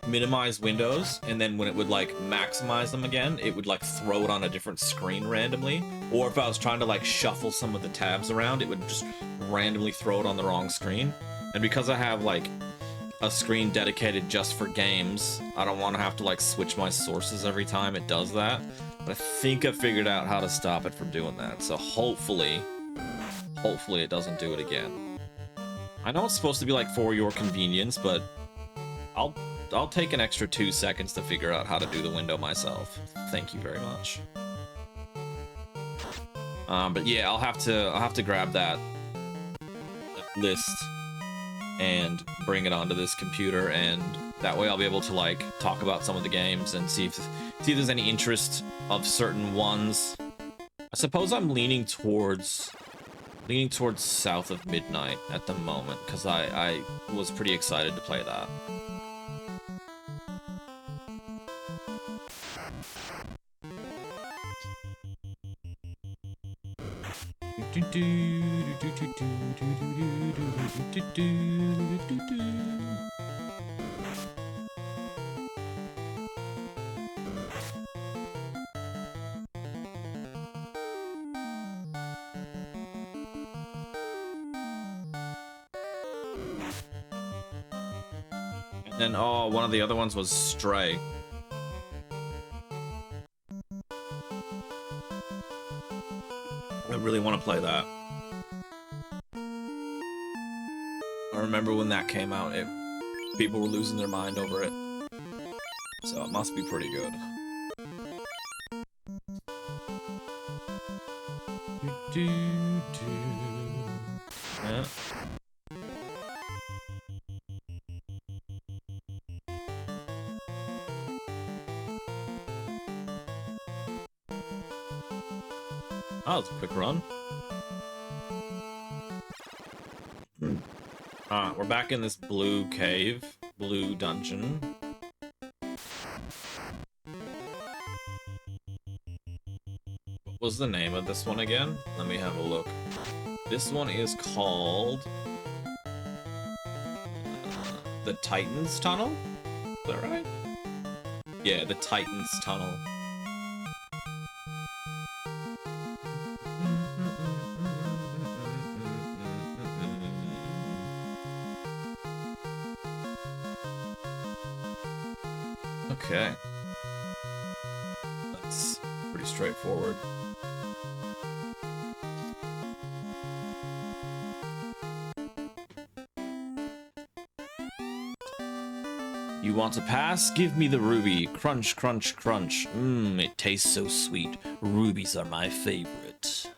minimize windows, and then when it would like maximize them again, it would like throw it on a different screen randomly. Or if I was trying to like shuffle some of the tabs around, it would just randomly throw it on the wrong screen. And because I have like a screen dedicated just for games, I don't want to have to like switch my sources every time it does that. But I think I figured out how to stop it from doing that. So hopefully it doesn't do it again. I know it's supposed to be like for your convenience, but I'll take an extra 2 seconds to figure out how to do the window myself. Thank you very much. But yeah, I'll have to grab that list and bring it onto this computer, and that way I'll be able to like talk about some of the games and see if there's any interest of certain ones. I suppose I'm leaning towards South of Midnight at the moment, because I was pretty excited to play that. And then, oh, one of the other ones was Stray. I really want to play that. I remember when that came out, people were losing their mind over it. So it must be pretty good. Yeah. Oh, it's a quick run. We're back in this blue cave, blue dungeon. What was the name of this one again? Let me have a look. This one is called the Titans Tunnel? Is that right? Yeah, the Titans Tunnel. Okay. That's pretty straightforward. You want to pass? Give me the ruby. Crunch, crunch, crunch. Mmm, it tastes so sweet. Rubies are my favorite.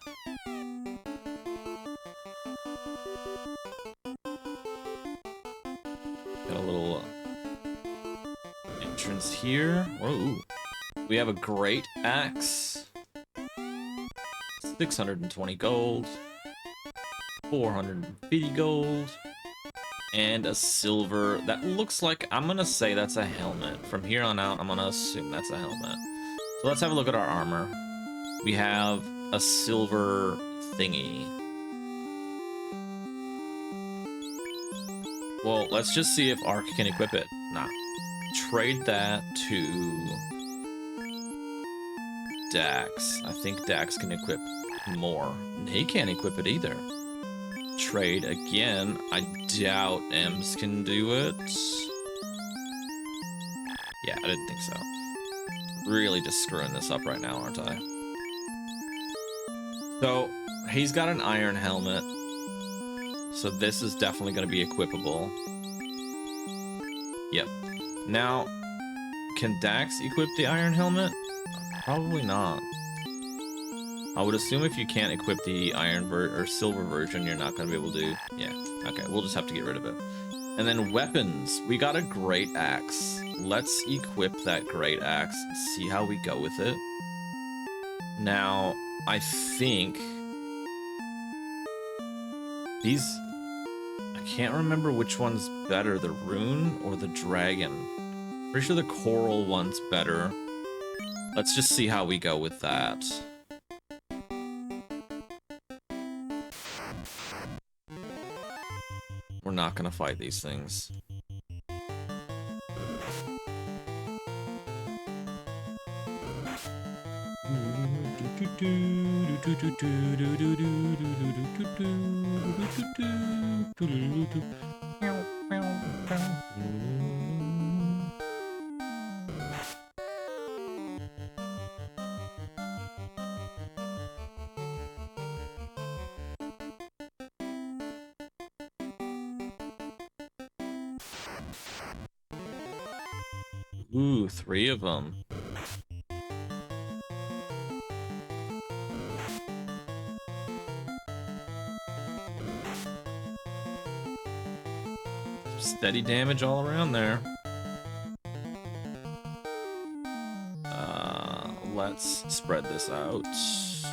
Got a little entrance here. Whoa. We have a great axe. 620 gold. 450 gold. And a silver, that looks like, I'm gonna say that's a helmet. From here on out, I'm gonna assume that's a helmet. So let's have a look at our armor. We have a silver thingy. Well, let's just see if Ark can equip it. Nah. Trade that to Dax. I think Dax can equip more. He can't equip it either. Trade again. I doubt Ems can do it. Yeah, I didn't think so. Really just screwing this up right now, aren't I? So, he's got an iron helmet. So this is definitely going to be equipable. Yep. Now, can Dax equip the iron helmet? Probably not. I would assume if you can't equip the iron or silver version, you're not going to be able to... Yeah, okay, we'll just have to get rid of it. And then weapons. We got a great axe. Let's equip that great axe and see how we go with it. Now, I think... these... I can't remember which one's better, the rune or the dragon. Pretty sure the coral one's better. Let's just see how we go with that. We're not gonna fight these things. Ooh, 3 of them. Steady damage all around there. Let's spread this out. See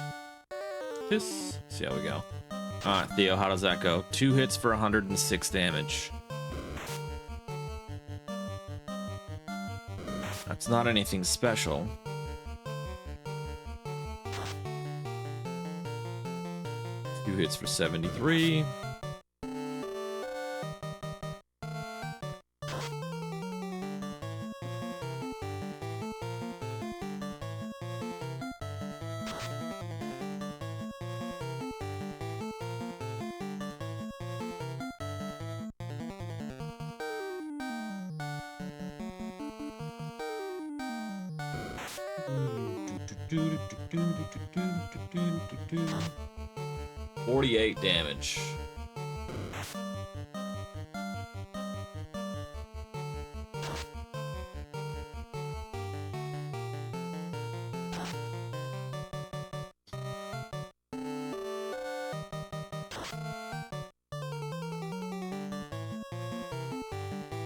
how we go. Alright, Theo, how does that go? 2 hits for 106 damage. That's not anything special. 2 hits for 73. $48 damage.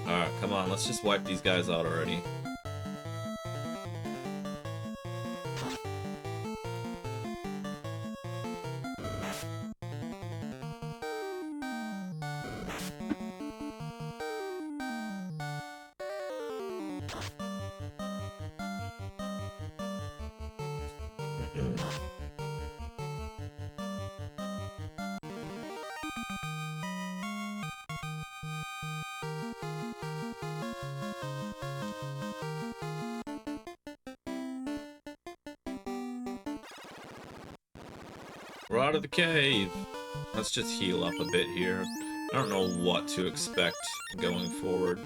Alright, come on, let's just wipe these guys out already. We're out of the cave. Let's just heal up a bit here. I don't know what to expect going forward.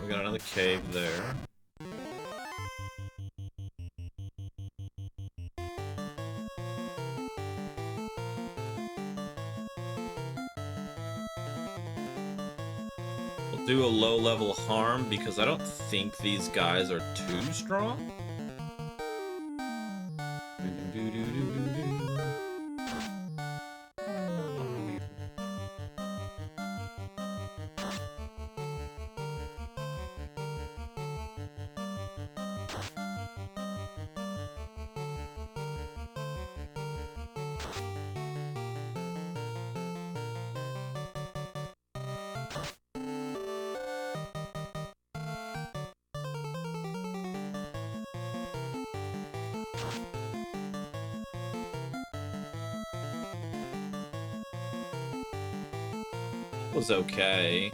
We got another cave there. We'll do a low-level harm because I don't think these guys are too strong. Was okay.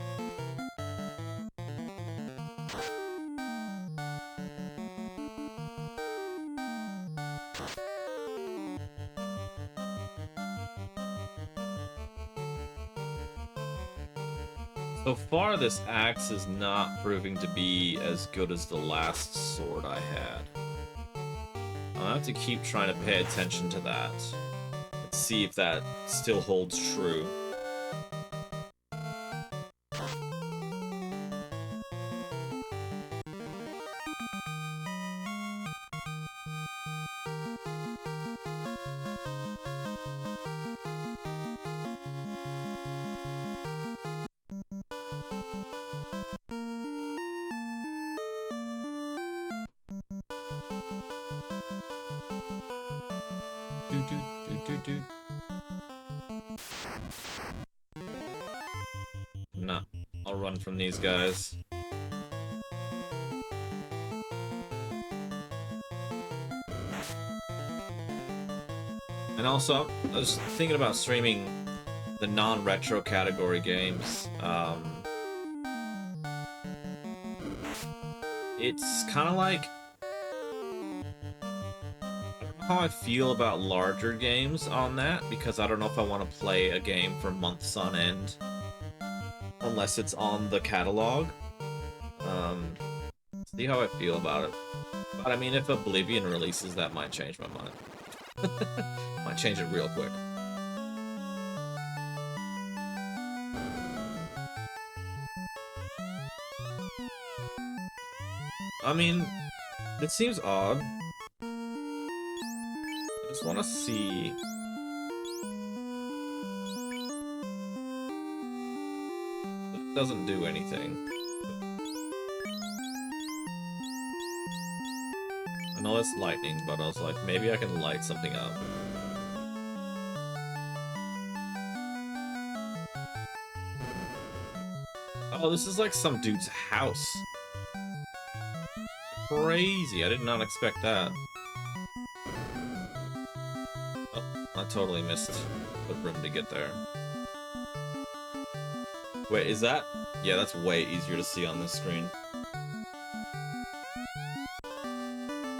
So far, this axe is not proving to be as good as the last sword I had. I'll have to keep trying to pay attention to that. Let's see if that still holds true. Nah, I'll run from these guys. And also, I was thinking about streaming the non-retro category games. It's kind of like, I don't know how I feel about larger games on that, because I don't know if I want to play a game for months on end unless it's on the catalog. See how I feel about it. But I mean, if Oblivion releases, that might change my mind. Might change it real quick. I mean, it seems odd. I just want to see. It doesn't do anything. I know it's lightning, but I was like, maybe I can light something up. Oh, this is like some dude's house. Crazy. I did not expect that. Oh, I totally missed the room to get there. Wait, is that? Yeah, that's way easier to see on this screen.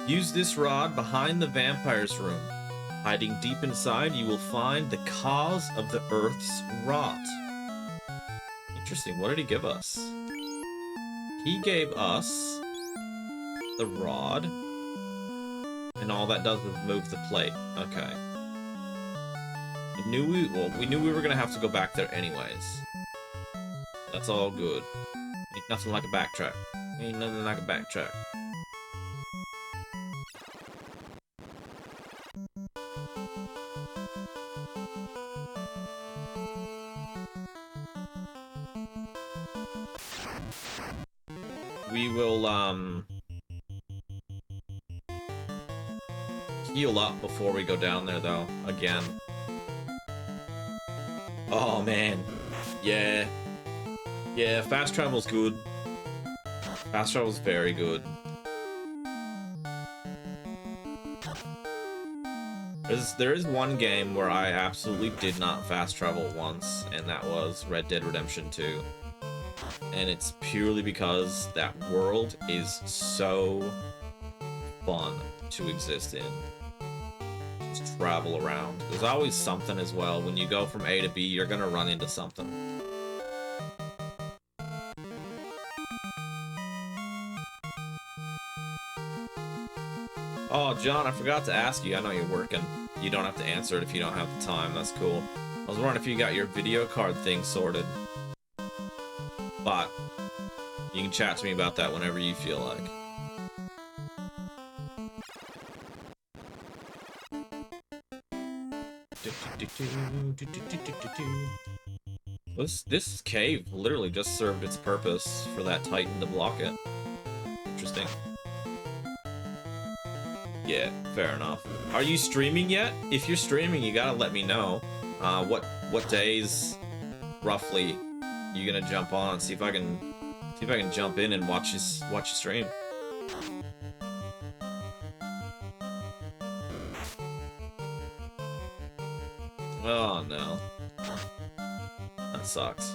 Use this rod behind the vampire's room. Hiding deep inside, you will find the cause of the Earth's rot. Interesting. What did he give us? He gave us the rod, and all that does is move the plate. Okay. We knew we were gonna have to go back there anyways. That's all good. Ain't nothing like a backtrack. Ain't nothing like a backtrack. We will, heal up before we go down there, though, again. Oh, man. Yeah. Yeah, fast travel's good. Fast travel's very good. There is one game where I absolutely did not fast travel once, and that was Red Dead Redemption 2. And it's purely because that world is so fun to exist in. Just travel around. There's always something as well. When you go from A to B, you're gonna run into something. Oh, John, I forgot to ask you. I know you're working. You don't have to answer it if you don't have the time. That's cool. I was wondering if you got your video card thing sorted. But you can chat to me about that whenever you feel like. This cave literally just served its purpose for that Titan to block it. Interesting. Yeah, fair enough. Are you streaming yet? If you're streaming, you gotta let me know. What days roughly you gonna jump on and see if I can jump in and watch you stream. Oh no. That sucks.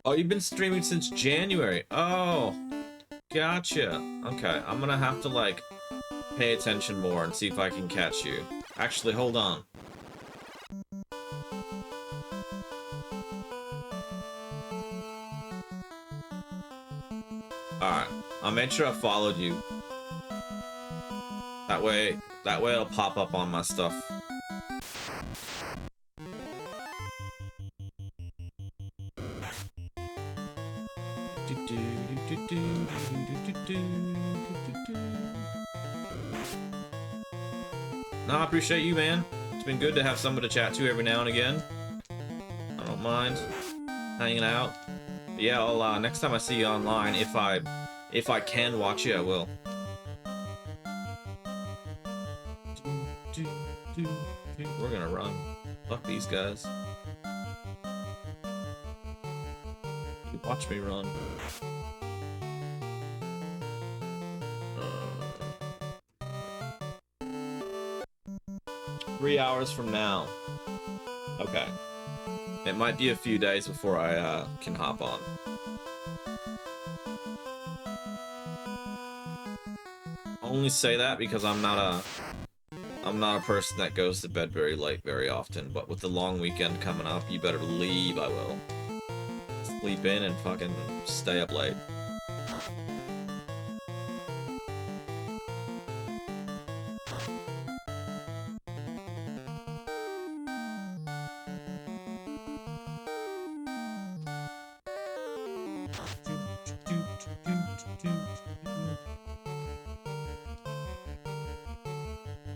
Oh, you've been streaming since January. Oh, gotcha. Okay, I'm gonna have to, like, pay attention more and see if I can catch you. Actually, hold on. Alright, I'll make sure I followed you. That way it'll pop up on my stuff. No, I appreciate you, man. It's been good to have someone to chat to every now and again. I don't mind hanging out. But yeah, I'll next time I see you online, if I can watch you, I will. We're gonna run. Fuck these guys. You watch me run. 3 hours from now. Okay. It might be a few days before I can hop on. I only say that because I'm not a person that goes to bed very late very often, but with the long weekend coming up, you better believe I will. Sleep in and fucking stay up late.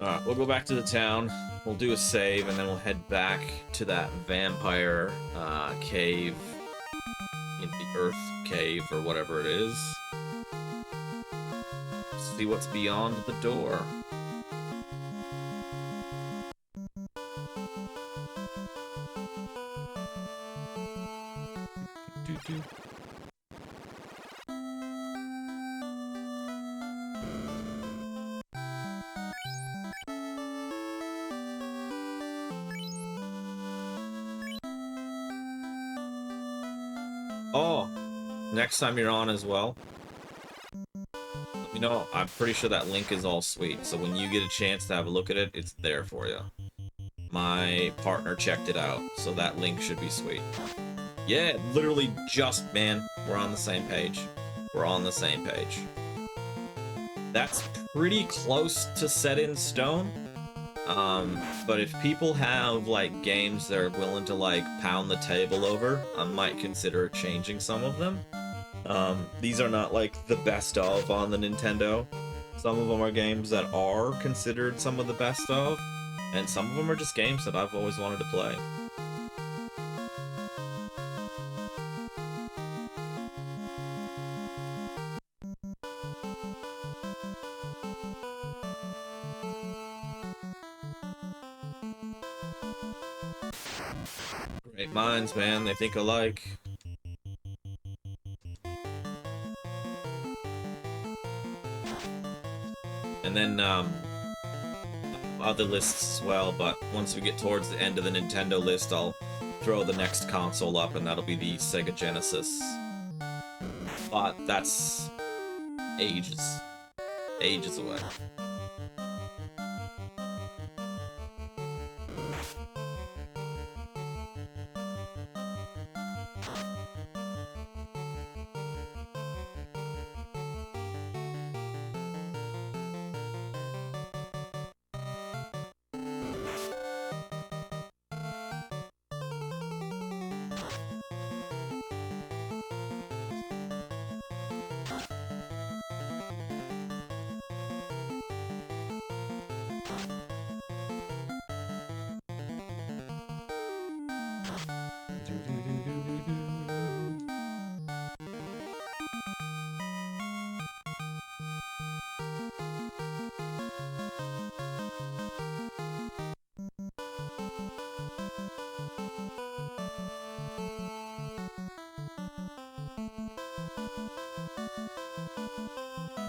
Alright, we'll go back to the town. we'll do a save, and then we'll head back to that vampire cave, in the Earth Cave, or whatever it is. See what's beyond the door. Oh, next time you're on as well, let me know. I'm pretty sure that link is all sweet, so when you get a chance to have a look at it, it's there for you. My partner checked it out, so that link should be sweet. Yeah, literally just, man, we're on the same page. We're on the same page. That's pretty close to set in stone. But if people have, like, games they're willing to, like, pound the table over, I might consider changing some of them. These are not, like, the best of on the Nintendo. Some of them are games that are considered some of the best of, and some of them are just games that I've always wanted to play. Great minds, man, they think alike. And then, other lists as well, but once we get towards the end of the Nintendo list, I'll throw the next console up, and that'll be the Sega Genesis. But that's ages away.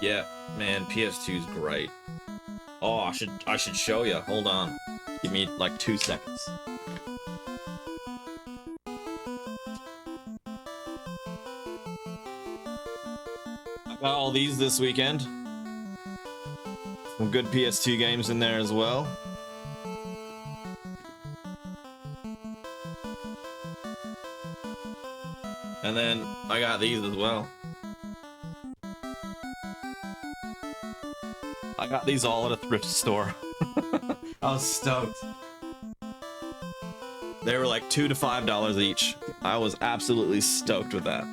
Yeah, man, PS2's great. Oh, I should show you. Hold on. Give me like 2 seconds. I got all these this weekend. Some good PS2 games in there as well. And then I got these as well. I got these all at a thrift store. I was stoked. They were like $2 to $5 each. I was absolutely stoked with that.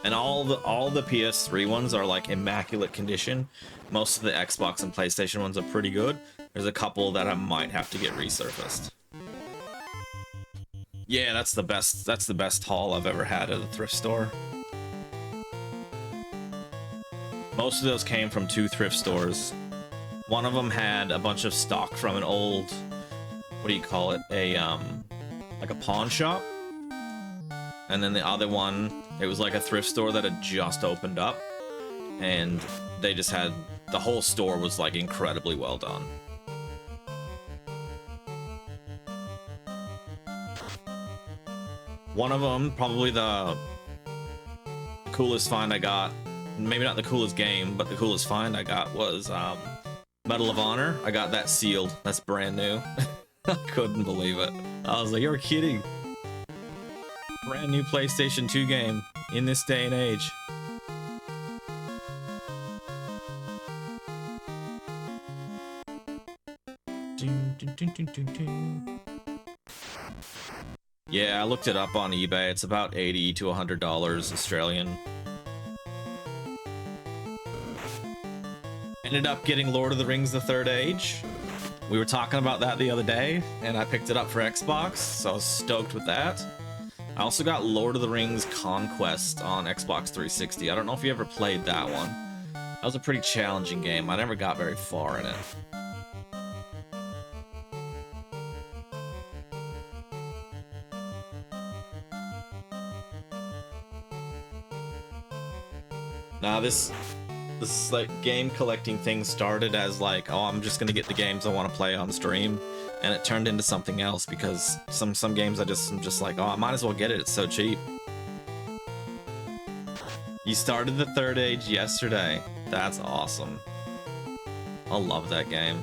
And all the PS3 ones are like immaculate condition. Most of the Xbox and PlayStation ones are pretty good. There's a couple that I might have to get resurfaced. Yeah, that's the best haul I've ever had at a thrift store. Most of those came from 2 thrift stores. One of them had a bunch of stock from an old, what do you call it? Like a pawn shop. And then the other one, it was like a thrift store that had just opened up. And they just had, the whole store was like incredibly well done. One of them, probably the coolest find I got, maybe not the coolest game, but the coolest find I got was Medal of Honor. I got that sealed. That's brand new. I couldn't believe it. I was like, you're kidding. Brand new PlayStation 2 game in this day and age. Yeah, I looked it up on eBay. It's about $80 to $100 Australian. Ended up getting Lord of the Rings: The Third Age. We were talking about that the other day, and I picked it up for Xbox, so I was stoked with that. I also got Lord of the Rings Conquest on Xbox 360. I don't know if you ever played that one. That was a pretty challenging game. I never got very far in it. Now this like game collecting thing started as like, oh, I'm just gonna get the games I want to play on stream, and it turned into something else because some games I'm just like, oh, I might as well get it. It's so cheap. You started the Third Age yesterday. That's awesome. I love that game.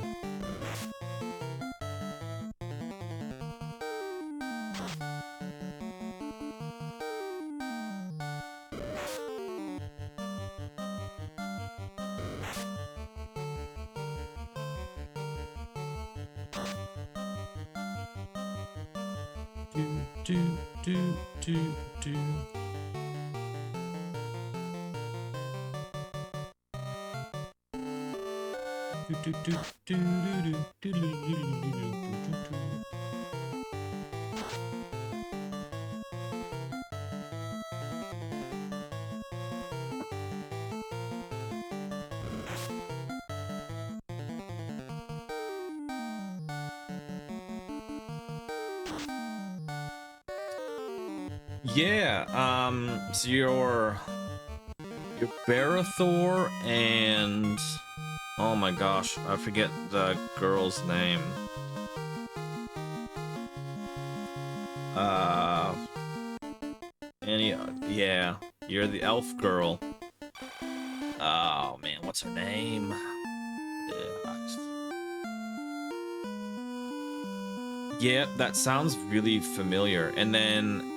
Yeah, so you're Barathor and oh my gosh, I forget the girl's name. Yeah, you're the elf girl. Oh man, what's her name? Yeah, that sounds really familiar. And then,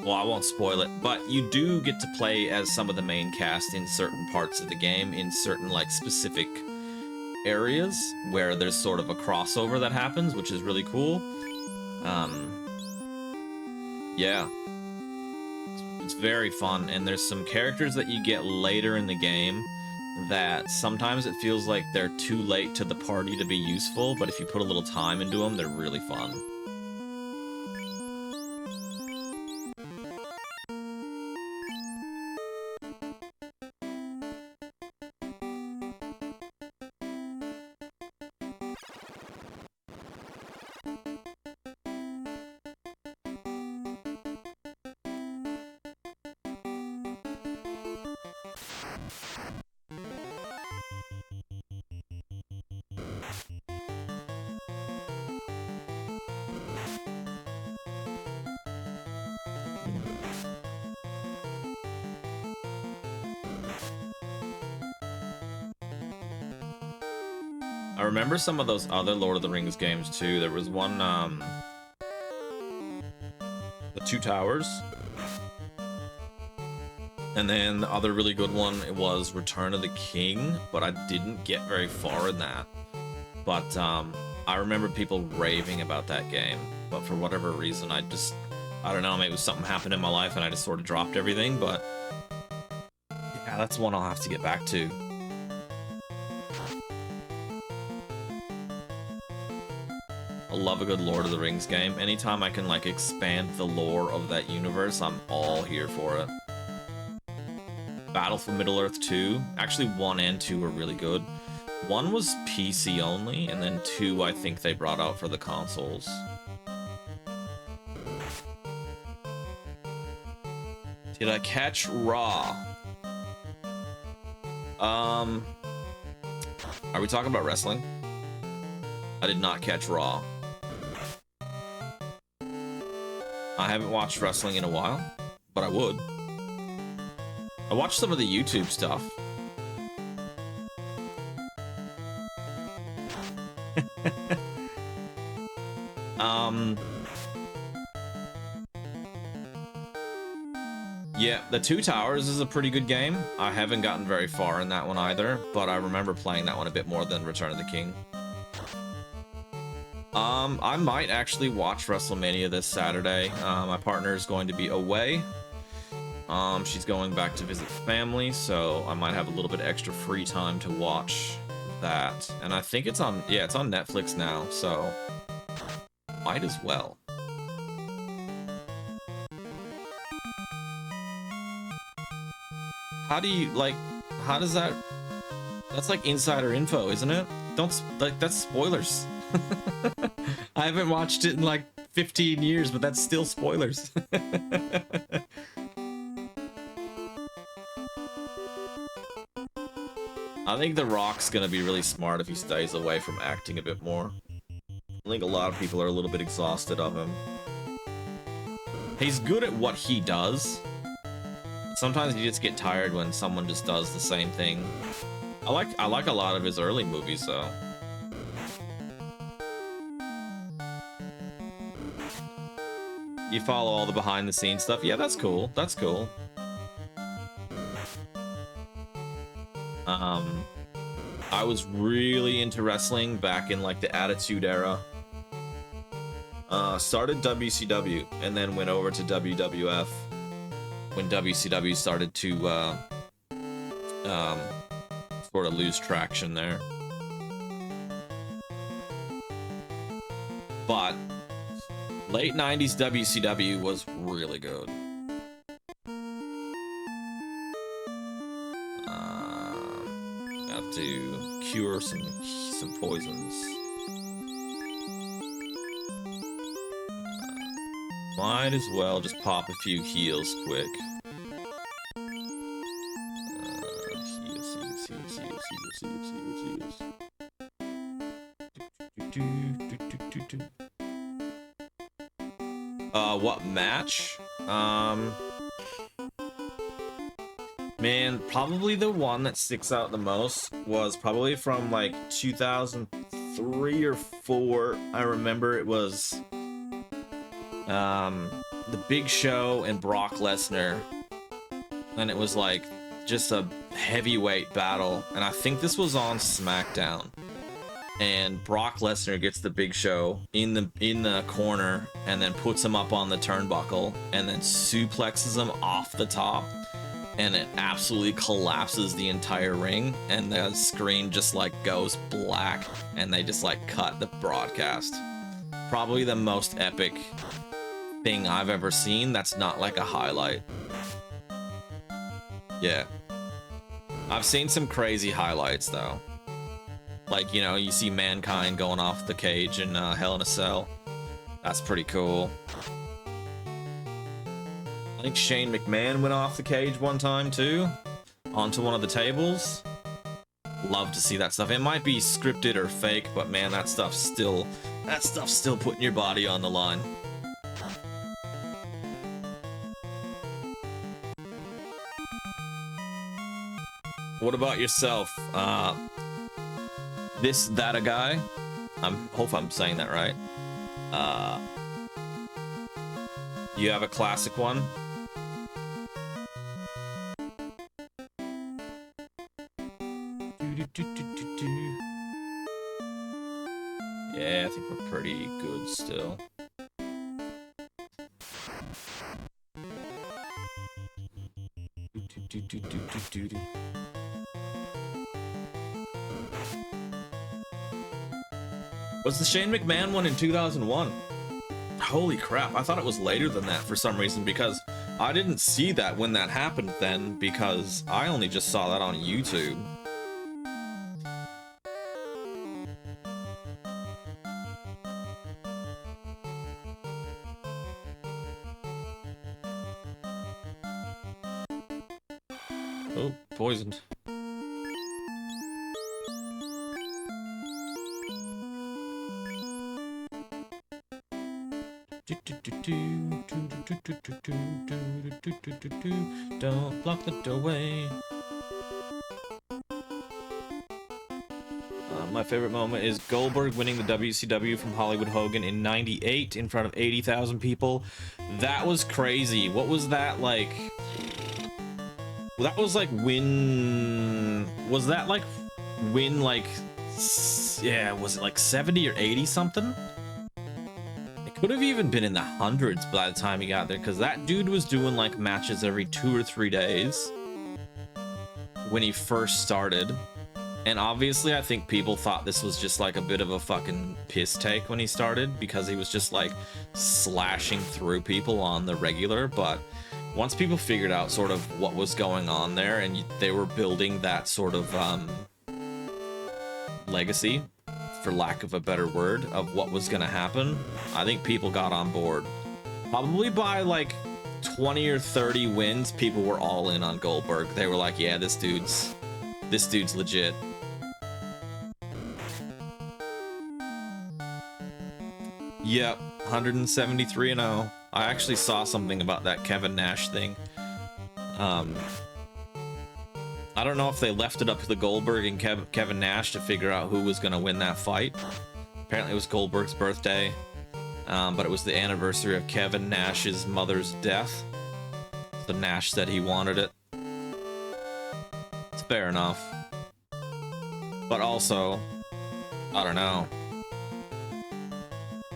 well, I won't spoil it, but you do get to play as some of the main cast in certain parts of the game, in certain like specific areas where there's sort of a crossover that happens, which is really cool. Yeah, it's very fun, and there's some characters that you get later in the game that sometimes it feels like they're too late to the party to be useful, but if you put a little time into them, they're really fun. I remember some of those other Lord of the Rings games too. There was one, the Two Towers. And then the other really good one, it was Return of the King, but I didn't get very far in that. But I remember people raving about that game, but for whatever reason, I don't know, maybe something happened in my life and I just sort of dropped everything, but yeah, that's one I'll have to get back to. I love a good Lord of the Rings game. Anytime I can like expand the lore of that universe, I'm all here for it. Battle for Middle-earth 2, actually 1 and 2 were really good. 1 was PC only, and then 2 I think they brought out for the consoles. Did I catch Raw? Are we talking about wrestling? I did not catch Raw. I haven't watched wrestling in a while, but I would. I watched some of the YouTube stuff. Yeah, the Two Towers is a pretty good game. I haven't gotten very far in that one either, but I remember playing that one a bit more than Return of the King. I might actually watch WrestleMania this Saturday. My partner is going to be away. She's going back to visit family, so I might have a little bit extra free time to watch that. And I think it's on, yeah, it's on Netflix now, so might as well. How do you, like, how does that, that's like insider info, isn't it? Don't, like, that's spoilers. I haven't watched it in like 15 years, but that's still spoilers. I think The Rock's gonna be really smart if he stays away from acting a bit more. I think a lot of people are a little bit exhausted of him. He's good at what he does. Sometimes you just get tired when someone just does the same thing. I like a lot of his early movies though. You follow all the behind the scenes stuff. Yeah, that's cool. That's cool. I was really into wrestling back in like the Attitude Era. Started WCW and then went over to WWF when WCW started to sort of lose traction there. But late 90s WCW was really good. Have to cure some poisons. Might as well just pop a few heals quick. Heals. What match? Man, probably the one that sticks out the most was probably from like 2003 or 4. I remember it was The Big Show and Brock Lesnar, and it was like just a heavyweight battle, and I think this was on SmackDown. And Brock Lesnar gets the Big Show in the corner and then puts him up on the turnbuckle and then suplexes him off the top, and it absolutely collapses the entire ring, and the screen just like goes black and they just like cut the broadcast. Probably the most epic thing I've ever seen that's not like a highlight. Yeah. I've seen some crazy highlights though. Like, you know, you see Mankind going off the cage in Hell in a Cell. That's pretty cool. I think Shane McMahon went off the cage one time too, onto one of the tables. Love to see that stuff. It might be scripted or fake, but man, that stuff's still putting your body on the line. What about yourself? That a guy? Hope I'm saying that right. You have a classic one? Yeah, I think we're pretty good still. Was the Shane McMahon one in 2001? Holy crap, I thought it was later than that for some reason, because I didn't see that when that happened then, because I only just saw that on YouTube. Oh, poisoned. Don't block the doorway. My favorite moment is Goldberg winning the WCW from Hollywood Hogan in '98 in front of 80,000 people. That was crazy. What was that like? That was like win. Was that like win like? Yeah, was it like 70 or 80 something? Could have even been in the hundreds by the time he got there, because that dude was doing like matches every 2 or 3 days when he first started. And obviously, I think people thought this was just like a bit of a fucking piss take when he started, because he was just like slashing through people on the regular. But once people figured out sort of what was going on there, and they were building that sort of legacy, for lack of a better word, of what was going to happen, I think people got on board. Probably by like 20 or 30 wins, people were all in on Goldberg. They were like, yeah, this dude's legit. Yep, 173-0. I actually saw something about that Kevin Nash thing. I don't know if they left it up to the Goldberg and Kevin Nash to figure out who was going to win that fight. Apparently it was Goldberg's birthday, but it was the anniversary of Kevin Nash's mother's death. So Nash said he wanted it. It's fair enough. But also, I don't know.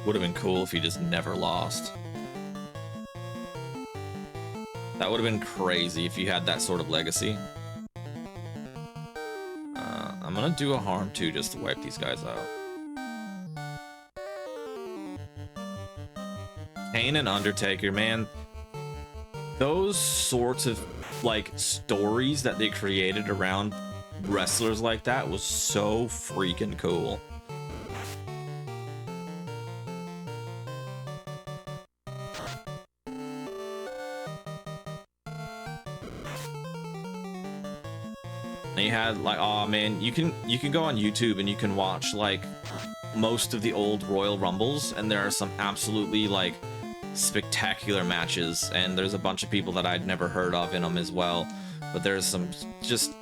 Would have been cool if he just never lost. That would have been crazy if you had that sort of legacy. I'm gonna do a harm too, just to wipe these guys out. Kane and Undertaker, man. Those sorts of like stories that they created around wrestlers like that was so freaking cool. And you had like, oh man, you can go on YouTube and you can watch like most of the old Royal Rumbles, and there are some absolutely like spectacular matches, and there's a bunch of people that I'd never heard of in them as well, but there's some just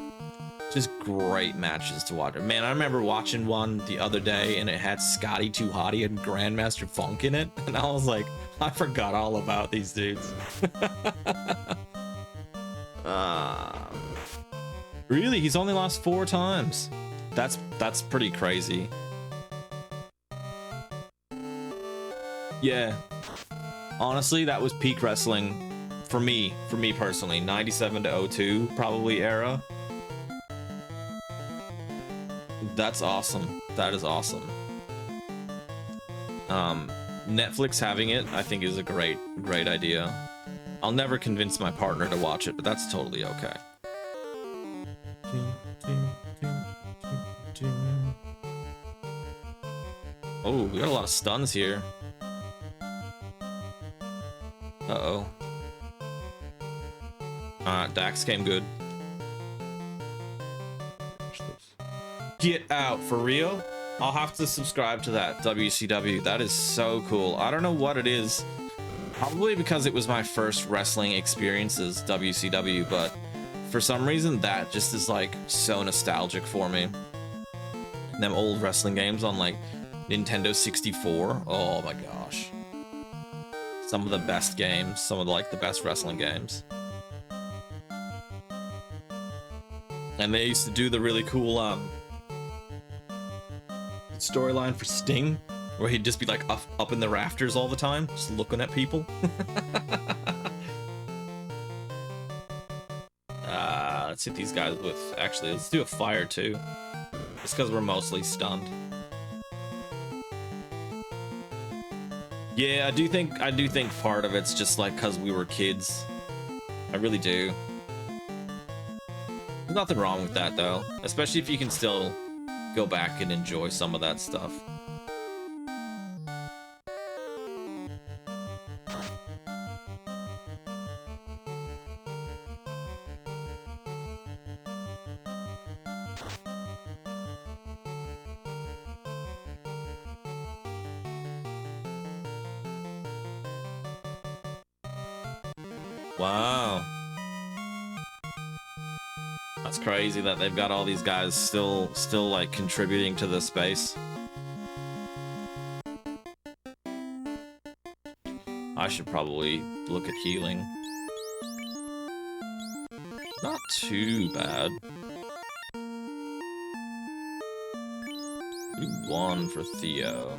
great matches to watch. Man, I remember watching one the other day and it had Scotty 2 Hotty and Grandmaster Funk in it, and I was like, I forgot all about these dudes. Really? He's only lost 4 times. That's pretty crazy. Yeah. Honestly, that was peak wrestling for me personally. 97 to 02 probably era. That's awesome. That is awesome. Netflix having it, I think, is a great idea. I'll never convince my partner to watch it, but that's totally okay. Oh, we got a lot of stuns here. Uh-oh. Dax came good. Get out, for real? I'll have to subscribe to that, WCW. That is so cool. I don't know what it is. Probably because it was my first wrestling experiences, WCW, but for some reason that just is like so nostalgic for me. Them old wrestling games on like Nintendo 64. Oh my gosh. Some of the best games, some of like the best wrestling games. And they used to do the really cool storyline for Sting, where he'd just be like up in the rafters all the time, just looking at people. Let's hit these guys with, actually, let's do a fire too, just because we're mostly stunned. Yeah, I do think part of it's just like because we were kids. I really do. There's nothing wrong with that though, especially if you can still go back and enjoy some of that stuff. Wow. That's crazy that they've got all these guys still like contributing to this space. I should probably look at healing. Not too bad. Do 1 for Theo.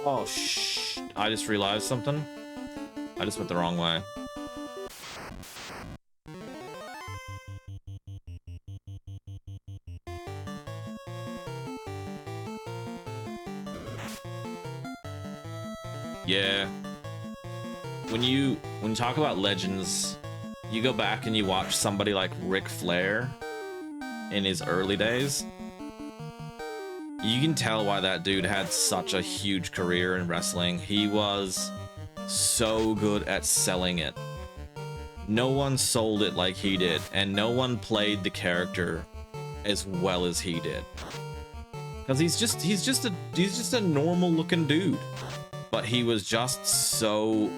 Oh, shh. I just realized something. I just went the wrong way. Yeah. When you talk about legends, you go back and you watch somebody like Ric Flair in his early days. You can tell why that dude had such a huge career in wrestling. He was so good at selling it. No one sold it like he did, and no one played the character as well as he did. Because he's just a normal looking dude, but he was just so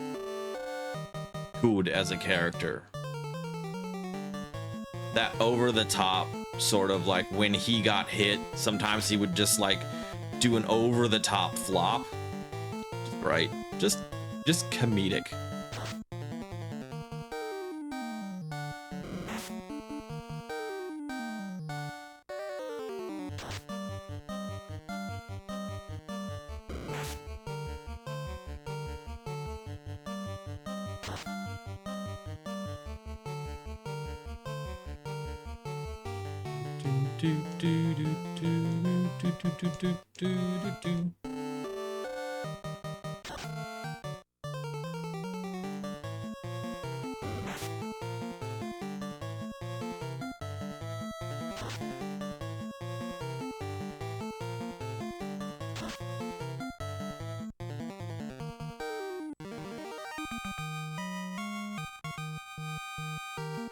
good as a character. That over the top sort of like when he got hit, sometimes he would just like do an over the top flop. Right? Just comedic.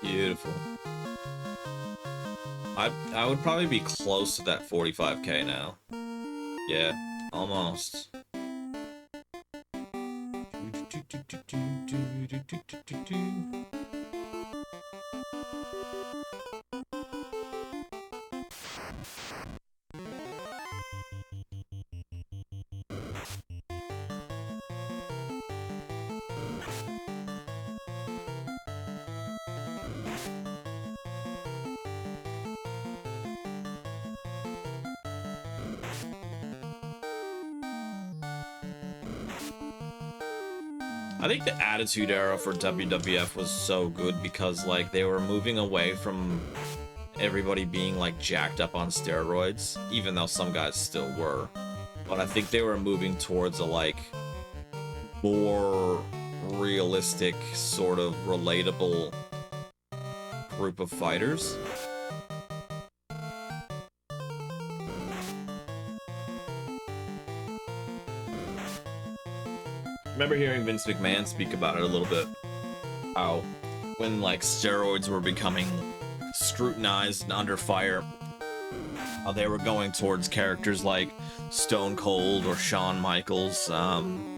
Beautiful. I would probably be close to that 45k now. Yeah, almost. I think the Attitude Era for WWF was so good because like they were moving away from everybody being like jacked up on steroids, even though some guys still were. But I think they were moving towards a like more realistic, sort of relatable group of fighters. I remember hearing Vince McMahon speak about it a little bit. How when like steroids were becoming scrutinized and under fire, how they were going towards characters like Stone Cold or Shawn Michaels, to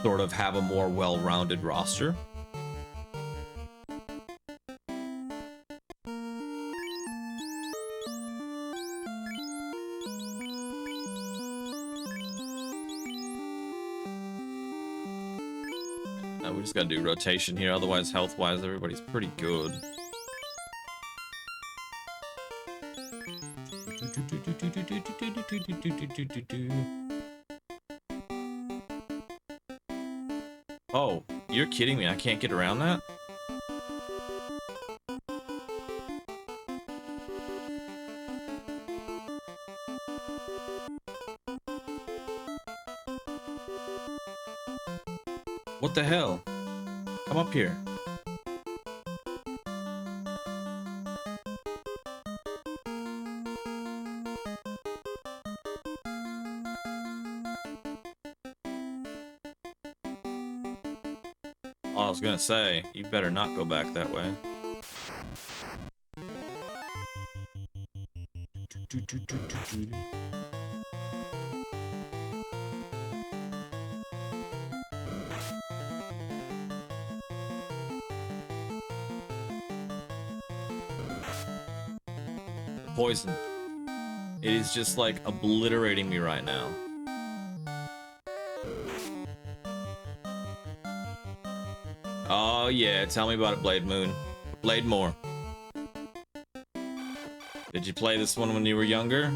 sort of have a more well-rounded roster. We just gotta do rotation here, otherwise health-wise everybody's pretty good. Oh, you're kidding me, I can't get around that? What the hell? Come up here. Oh, I was gonna say, you better not go back that way. Poison. It is just like obliterating me right now. Oh yeah, tell me about it, Blade Moon. Blade More. Did you play this one when you were younger?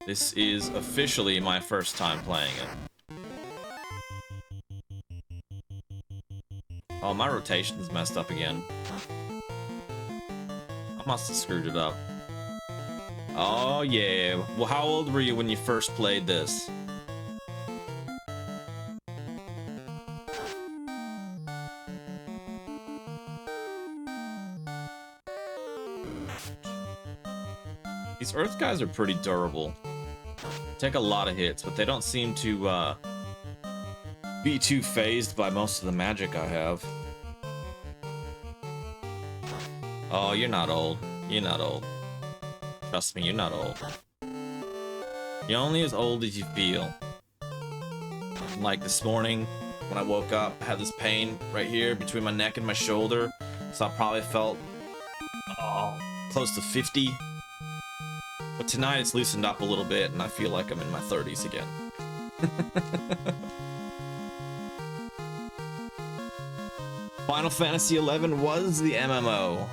This is officially my first time playing it. Oh, my rotation's messed up again. I must have screwed it up. Oh, yeah. Well, how old were you when you first played this? These Earth guys are pretty durable. Take a lot of hits, but they don't seem to be too phased by most of the magic I have. Oh, you're not old. You're not old. Trust me, you're not old. You're only as old as you feel. Like this morning, when I woke up, I had this pain right here between my neck and my shoulder. So I probably felt, close to 50. But tonight it's loosened up a little bit, and I feel like I'm in my 30s again. Final Fantasy XI was the MMO.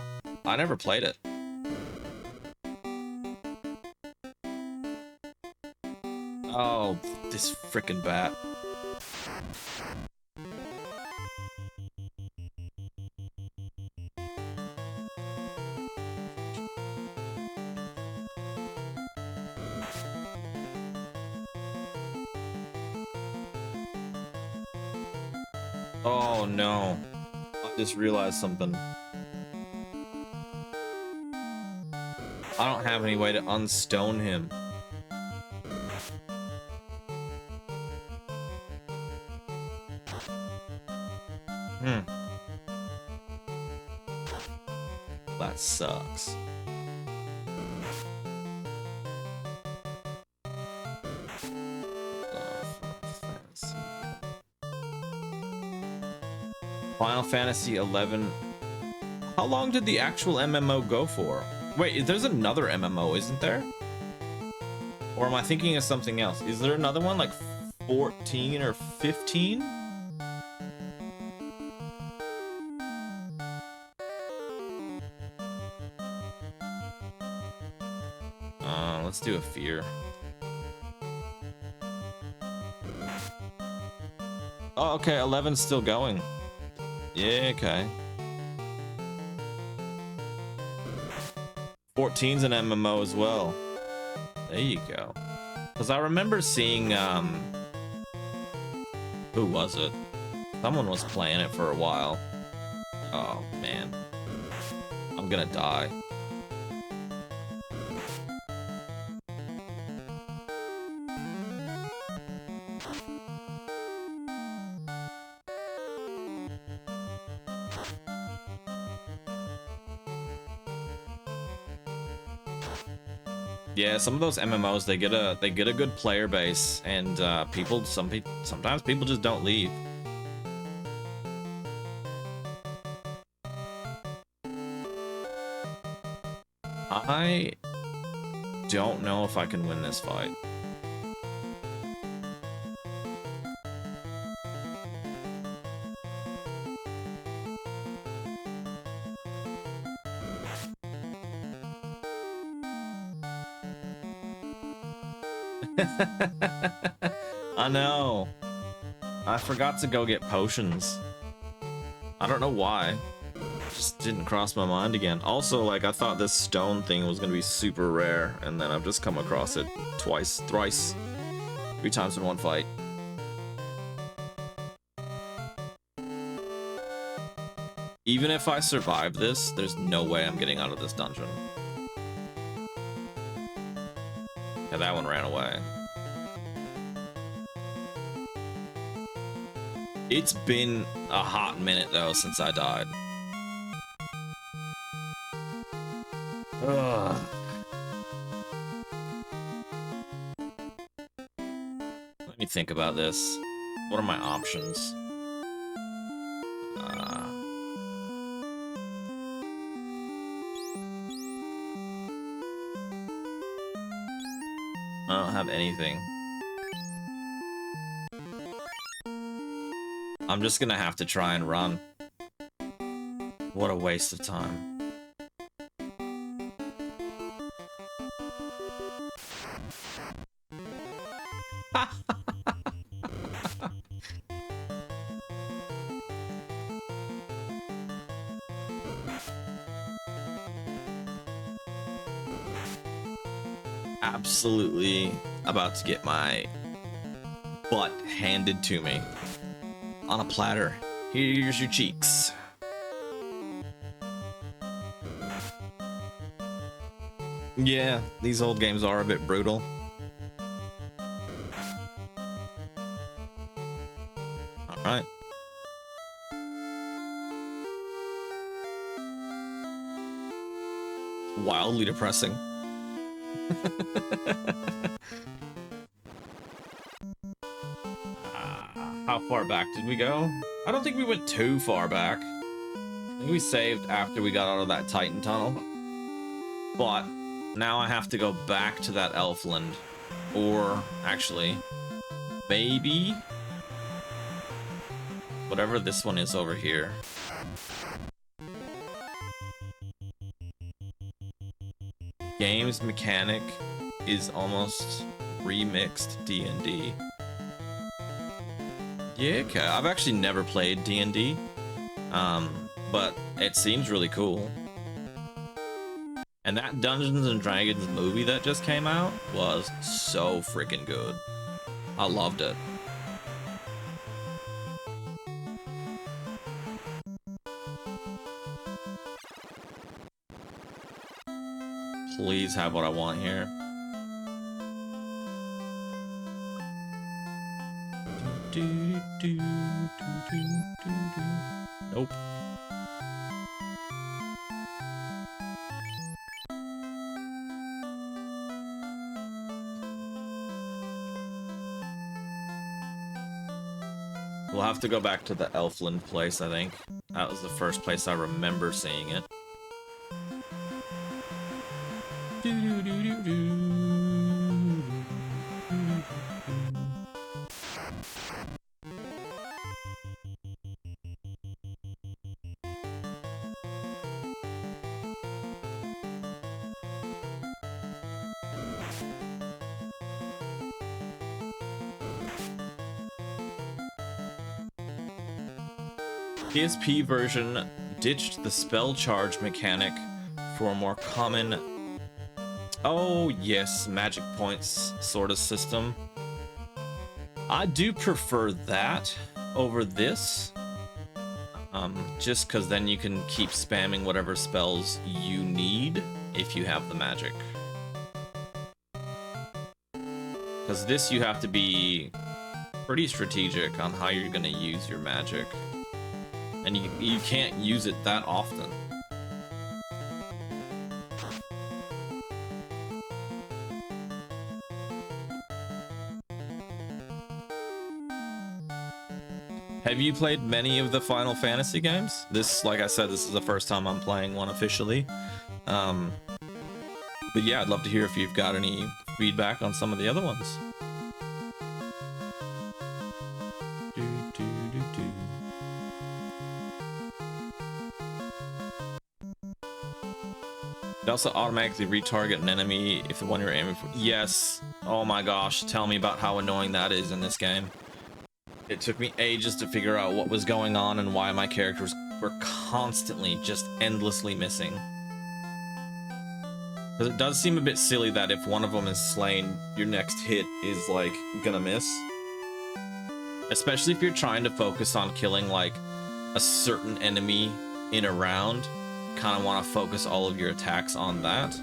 I never played it. Oh, this frickin' bat. Oh no. I just realized something. I don't have any way to unstone him. That sucks. Final Fantasy XI. How long did the actual MMO go for? Wait, there's another MMO, isn't there? Or am I thinking of something else? Is there another one like 14 or 15? Let's do a fear. Oh, okay, 11's still going. Yeah, okay. 14's an MMO as well. There you go. Because I remember seeing, who was it? Someone was playing it for a while. Oh, man. I'm gonna die. Yeah, some of those MMOs, they get a good player base, and sometimes people just don't leave. I don't know if I can win this fight. I know. I forgot to go get potions. I don't know why. Just didn't cross my mind again. Also, like, I thought this stone thing was gonna be super rare, and then I've just come across it twice, thrice, 3 times in one fight. Even if I survive this, there's no way I'm getting out of this dungeon. Yeah, that one ran away. It's been a hot minute, though, since I died. Ugh. Let me think about this. What are my options? I don't have anything. I'm just gonna have to try and run. What a waste of time. absolutely about to get my butt handed to me on a platter. Here's your cheeks. Yeah, these old games are a bit brutal. All right. Wildly depressing. How far back did we go? I don't think we went too far back. I think we saved after we got out of that Titan tunnel. But now I have to go back to that Elfland. Or, actually, maybe whatever this one is over here. Games mechanic is almost remixed D&D. Yeah, okay. I've actually never played D&D, but it seems really cool. And that Dungeons and Dragons movie that just came out was so freaking good. I loved it. Please have what I want here. Nope. We'll have to go back to the Elfland place, I think. That was the first place I remember seeing it. PSP version ditched the spell charge mechanic for a more common, oh yes, magic points sort of system. I do prefer that over this, just because then you can keep spamming whatever spells you need if you have the magic. Because this you have to be pretty strategic on how you're going to use your magic. And you can't use it that often. Have you played many of the Final Fantasy games? This, like I said, this is the first time I'm playing one officially. But yeah, I'd love to hear if you've got any feedback on some of the other ones. It also automatically retarget an enemy if the one you're aiming for. Yes. Oh my gosh, tell me about how annoying that is in this game. It took me ages to figure out what was going on and why my characters were constantly just endlessly missing. Because it does seem a bit silly that if one of them is slain, your next hit is like gonna miss. Especially if you're trying to focus on killing like a certain enemy in a round. Kind of want to focus all of your attacks on that.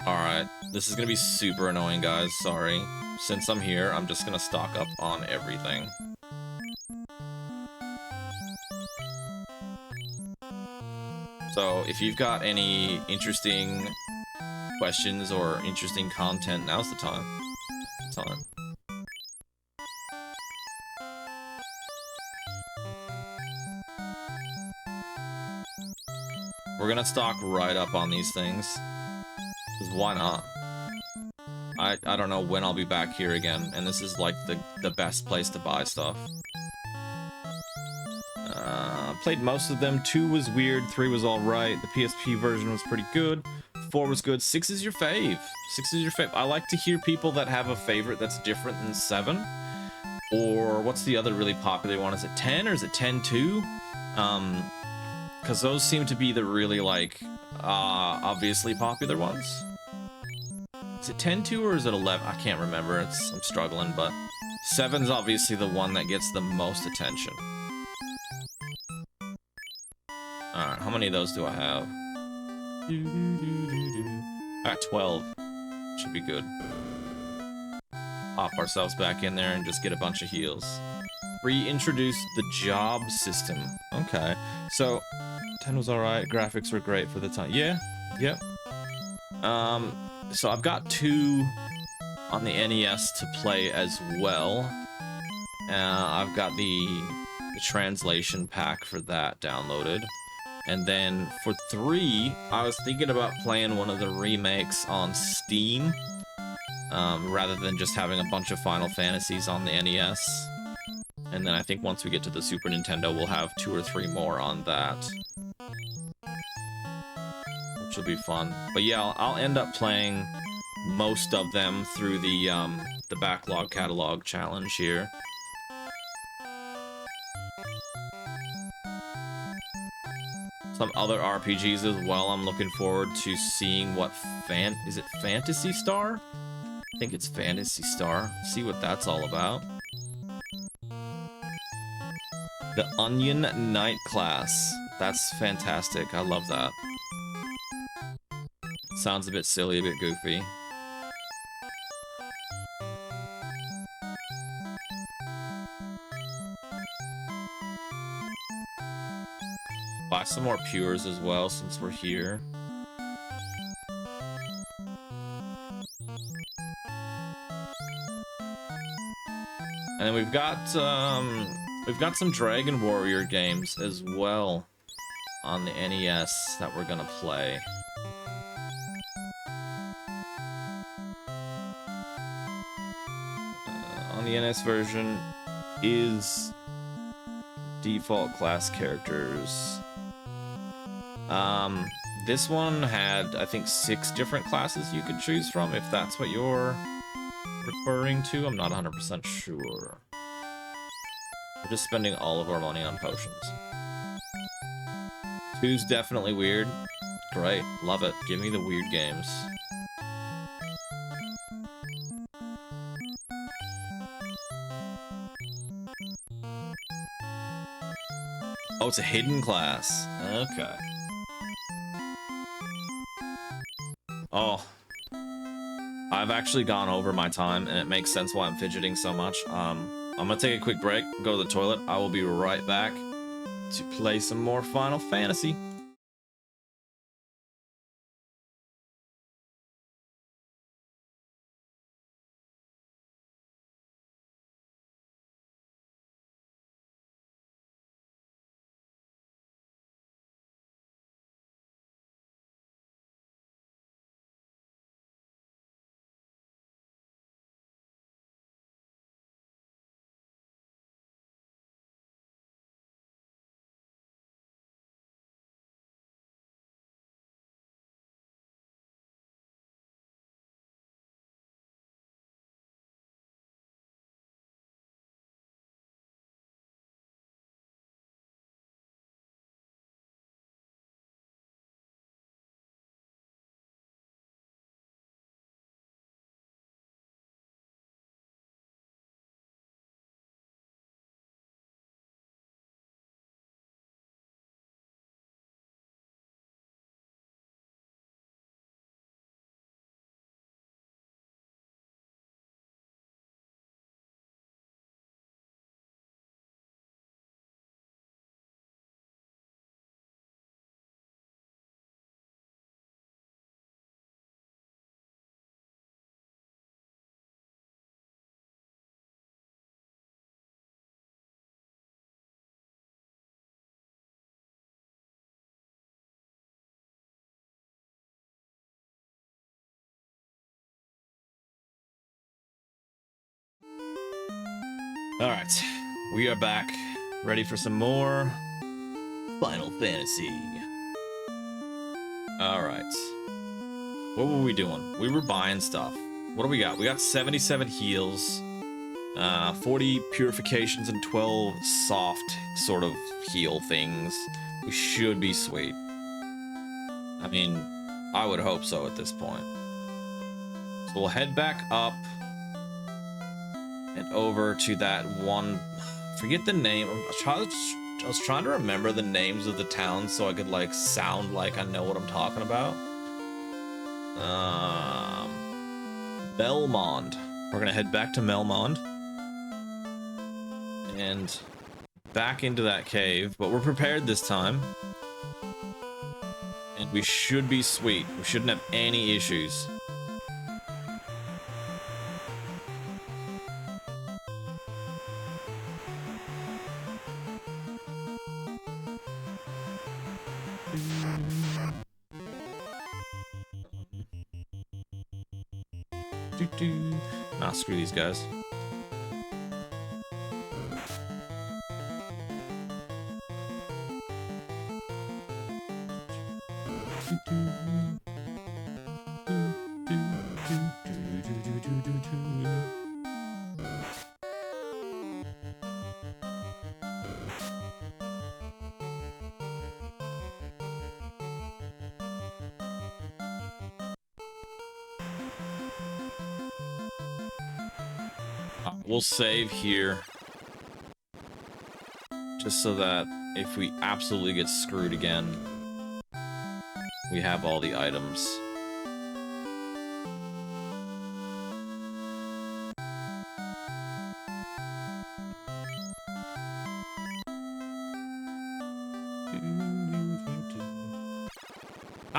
Alright, this is gonna be super annoying, guys, sorry. Since I'm here, I'm just gonna stock up on everything. So, if you've got any interesting questions or interesting content, now's the time. We're gonna stock right up on these things. 'Cause why not? I don't know when I'll be back here again, and this is like the best place to buy stuff. Played most of them. 2 was weird, 3 was alright, the PSP version was pretty good, 4 was good, 6 is your fave. 6 is your fave. I like to hear people that have a favorite that's different than 7. Or what's the other really popular one? Is it 10 or is it 10-2? Because those seem to be the really, like, obviously popular ones. Is it 10-2 or is it 11? I can't remember. I'm struggling, but 7's obviously the one that gets the most attention. Alright, how many of those do I have? I got 12. Should be good. Pop ourselves back in there and just get a bunch of heals. Reintroduce the job system. Okay. So, 10 was alright. Graphics were great for the time. Yeah. Yep. So I've got 2 on the NES to play as well. I've got the translation pack for that downloaded. And then for 3, I was thinking about playing one of the remakes on Steam, rather than just having a bunch of Final Fantasies on the NES. And then I think once we get to the Super Nintendo, we'll have 2 or 3 more on that, which will be fun. But yeah, I'll end up playing most of them through the Backlog Catalog Challenge here. Some other RPGs as well. I'm looking forward to seeing what is it Phantasy Star? I think it's Phantasy Star. See what that's all about. The Onion Knight class. That's fantastic. I love that. Sounds a bit silly, a bit goofy. Buy some more Pures as well, since we're here. And then we've got some Dragon Warrior games as well on the NES that we're gonna play. On the NES version is default class characters. This one had, I think, 6 different classes you could choose from, if that's what you're referring to. I'm not 100% sure. We're just spending all of our money on potions. 2's definitely weird. Great, love it. Give me the weird games. Oh, it's a hidden class. Okay. Oh. I've actually gone over my time, and it makes sense why I'm fidgeting so much. I'm gonna take a quick break, go to the toilet. I will be right back to play some more Final Fantasy. Alright, we are back, ready for some more Final Fantasy. Alright. What were we doing? We were buying stuff. What do we got? We got 77 heals, 40 purifications, and 12 soft sort of heal things. We should be sweet. I mean, I would hope so at this point. So we'll head back up and over to that one. Forget the name. I was trying to remember the names of the towns so I could like sound like I know what I'm talking about. Belmond. We're gonna head back to Melmond and back into that cave, but we're prepared this time. And we should be sweet. We shouldn't have any issues. Nah, screw these guys. We'll save here, just so that if we absolutely get screwed again, we have all the items.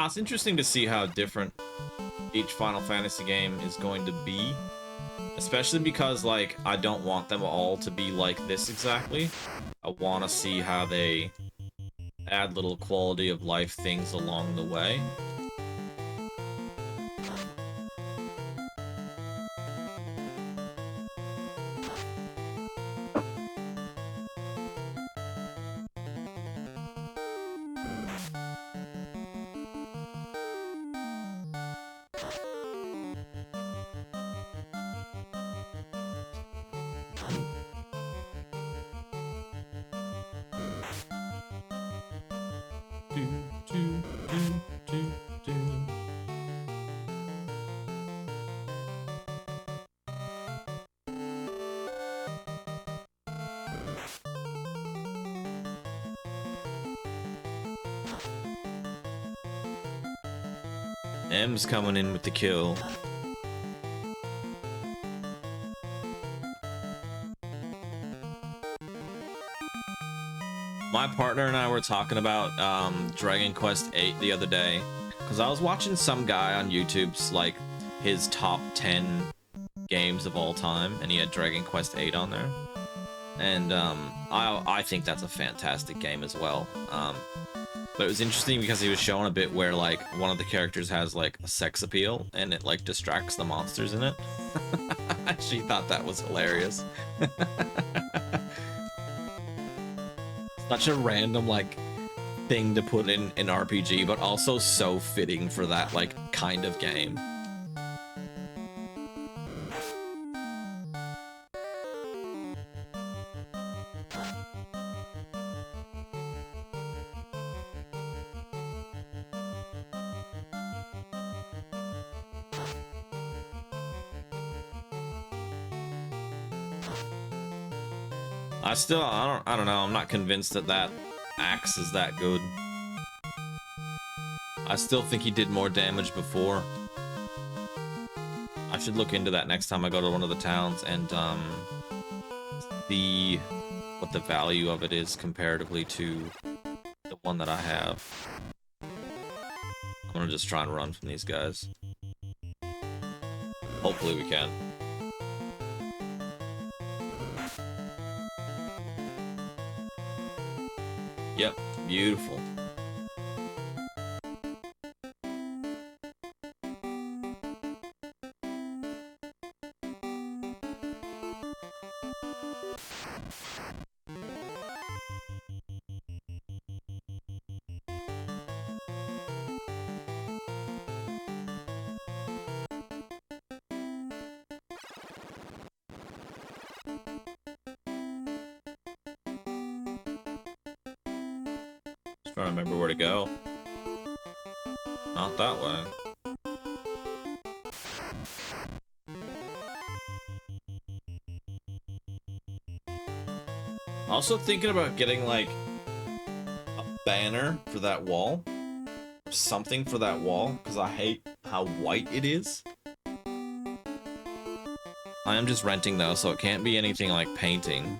It's interesting to see how different each Final Fantasy game is going to be. Especially because, like, I don't want them all to be like this exactly. I want to see how they add little quality of life things along the way. M's coming in with the kill. My partner and I were talking about Dragon Quest VIII the other day, because I was watching some guy on YouTube's like his top 10 games of all time, and he had Dragon Quest VIII on there. And I think that's a fantastic game as well. But it was interesting because he was showing a bit where like one of the characters has like a sex appeal and it like distracts the monsters in it. I actually thought that was hilarious. Such a random like thing to put in an RPG, but also so fitting for that like kind of game. I don't know, I'm not convinced that that axe is that good. I still think he did more damage before. I should look into that next time I go to one of the towns and see what the value of it is comparatively to the one that I have. I'm gonna just try and run from these guys. Hopefully we can. Yep, beautiful. Trying to remember where to go. Not that way. Also thinking about getting like a banner for that wall. Something for that wall, because I hate how white it is. I am just renting though, so it can't be anything like painting.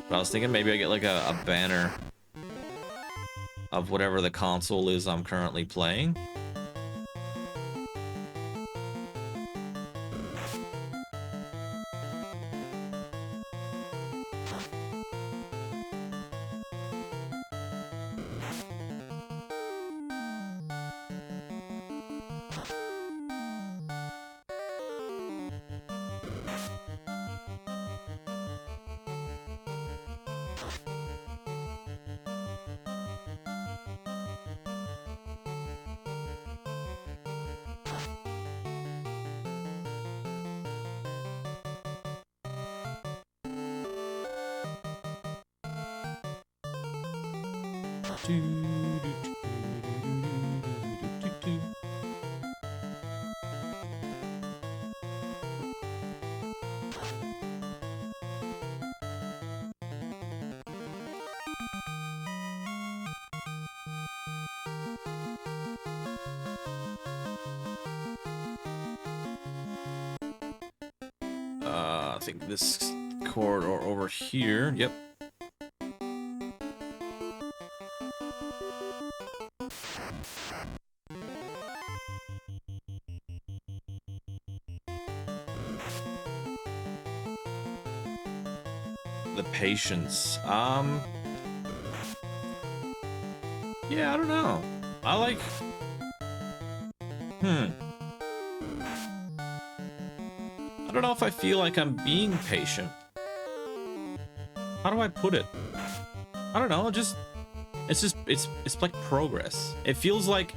But I was thinking maybe I get like a banner of whatever the console is I'm currently playing. I think this corridor over here. Yep. The patience. Yeah, I don't know. I like... I don't know if I feel like I'm being patient. How do I put it? I don't know, it's like progress. It feels like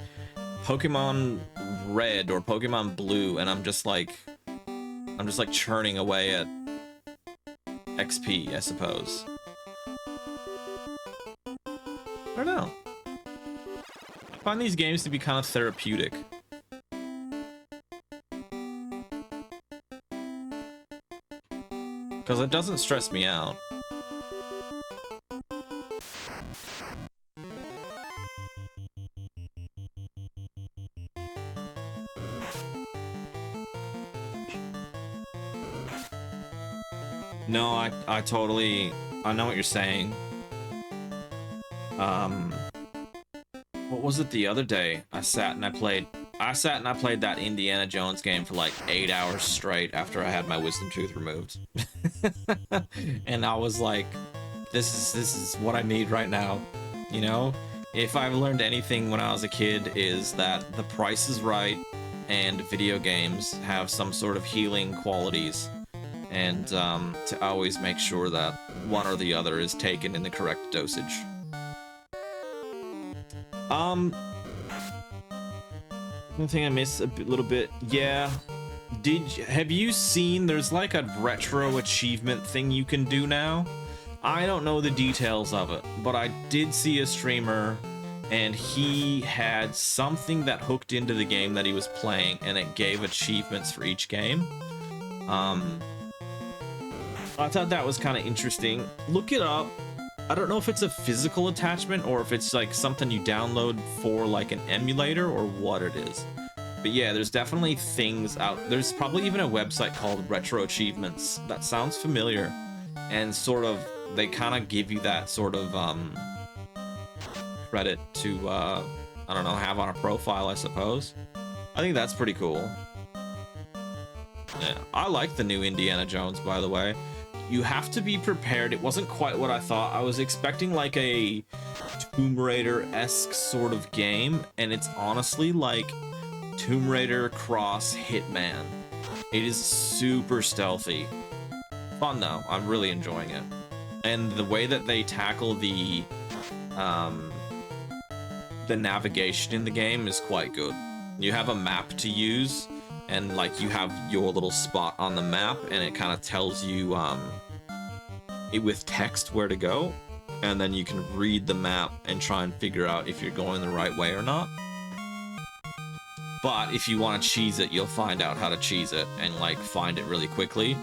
Pokemon Red or Pokemon Blue, and I'm just like churning away at XP, I suppose. I don't know. I find these games to be kind of therapeutic. Because it doesn't stress me out. No, I totally... I know what you're saying. What was it the other day? I sat and I played that Indiana Jones game for like 8 hours straight after I had my wisdom tooth removed. And I was like, this is what I need right now. You know? If I've learned anything when I was a kid, is that the price is right and video games have some sort of healing qualities. And to always make sure that one or the other is taken in the correct dosage. One thing I miss a little bit, yeah. Have you seen, there's like a retro achievement thing you can do now? I don't know the details of it, but I did see a streamer and he had something that hooked into the game that he was playing and it gave achievements for each game. I thought that was kind of interesting. Look it up. I don't know if it's a physical attachment or if it's like something you download for like an emulator or what it is. But yeah, there's definitely things out. There's probably even a website called Retro Achievements. That sounds familiar. And sort of, they kind of give you that sort of credit to, I don't know, have on a profile, I suppose. I think that's pretty cool. Yeah, I like the new Indiana Jones, by the way. You have to be prepared. It wasn't quite what I thought. I was expecting like a Tomb Raider-esque sort of game, and it's honestly like Tomb Raider cross Hitman. It is super stealthy. Fun though. I'm really enjoying it. And the way that they tackle the navigation in the game is quite good. You have a map to use, and like you have your little spot on the map, and it kind of tells you with text where to go, and then you can read the map and try and figure out if you're going the right way or not. But if you want to cheese it, you'll find out how to cheese it and like find it really quickly.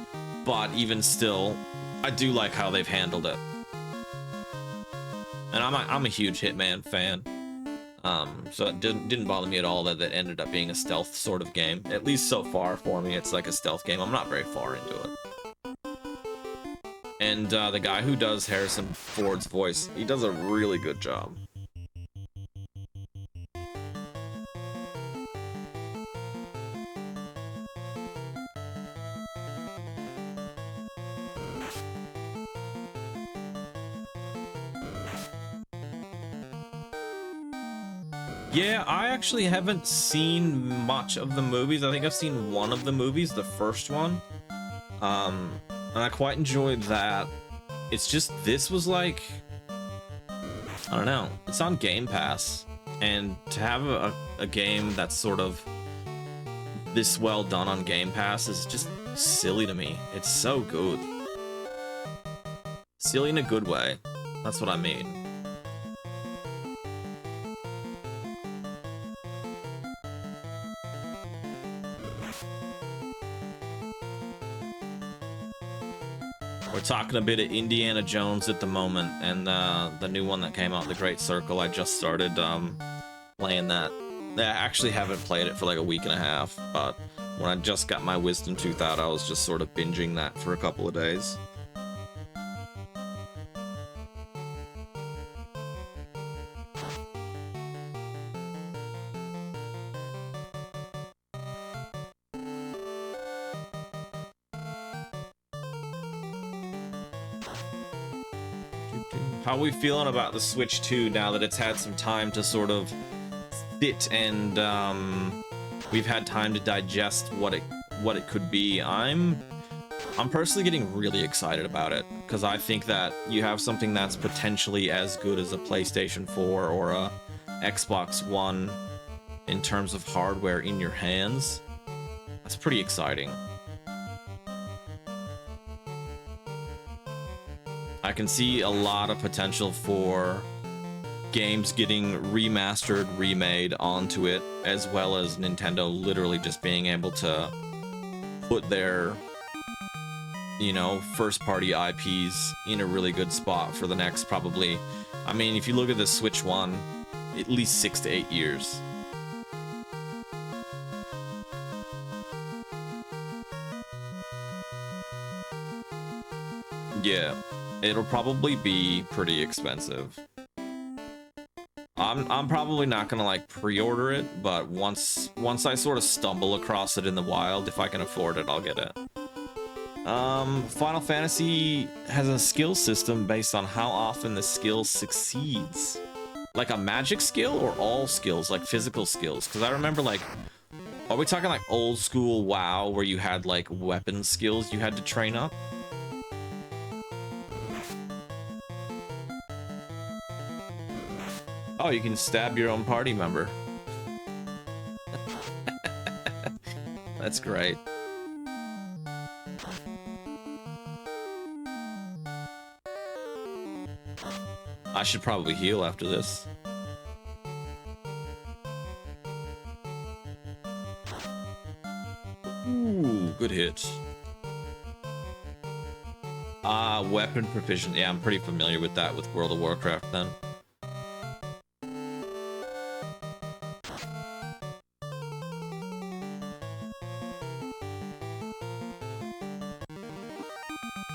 But even still, I do like how they've handled it. And I'm a huge Hitman fan. So it didn't bother me at all that ended up being a stealth sort of game. At least so far for me, it's like a stealth game. I'm not very far into it. And the guy who does Harrison Ford's voice, he does a really good job. Yeah, I actually haven't seen much of the movies. I think I've seen one of the movies, the first one. And I quite enjoyed that. It's just, this was like, I don't know, it's on Game Pass. And to have a game that's sort of this well done on Game Pass is just silly to me. It's so good. Silly in a good way. That's what I mean. We're talking a bit of Indiana Jones at the moment, and the new one that came out, The Great Circle, I just started playing that. I actually haven't played it for like a week and a half, but when I just got my wisdom tooth out, I was just sort of binging that for a couple of days. How are we feeling about the Switch 2 now that it's had some time to sort of sit and we've had time to digest what it could be? I'm personally getting really excited about it because I think that you have something that's potentially as good as a PlayStation 4 or a Xbox One in terms of hardware in your hands. That's pretty exciting. I can see a lot of potential for games getting remastered, remade onto it, as well as Nintendo literally just being able to put their, you know, first-party IPs in a really good spot for the next probably, I mean, if you look at the Switch 1, at least 6 to 8 years. Yeah. It'll probably be pretty expensive. I'm probably not gonna like pre-order it, but once I sort of stumble across it in the wild, if I can afford it, I'll get it. Final Fantasy has a skill system based on how often the skill succeeds. Like a magic skill or all skills, like physical skills? Because I remember like, are we talking like old school WoW where you had like weapon skills you had to train up? Oh, you can stab your own party member. That's great. I should probably heal after this. Ooh, good hit. Weapon proficiency. Yeah, I'm pretty familiar with that with World of Warcraft then.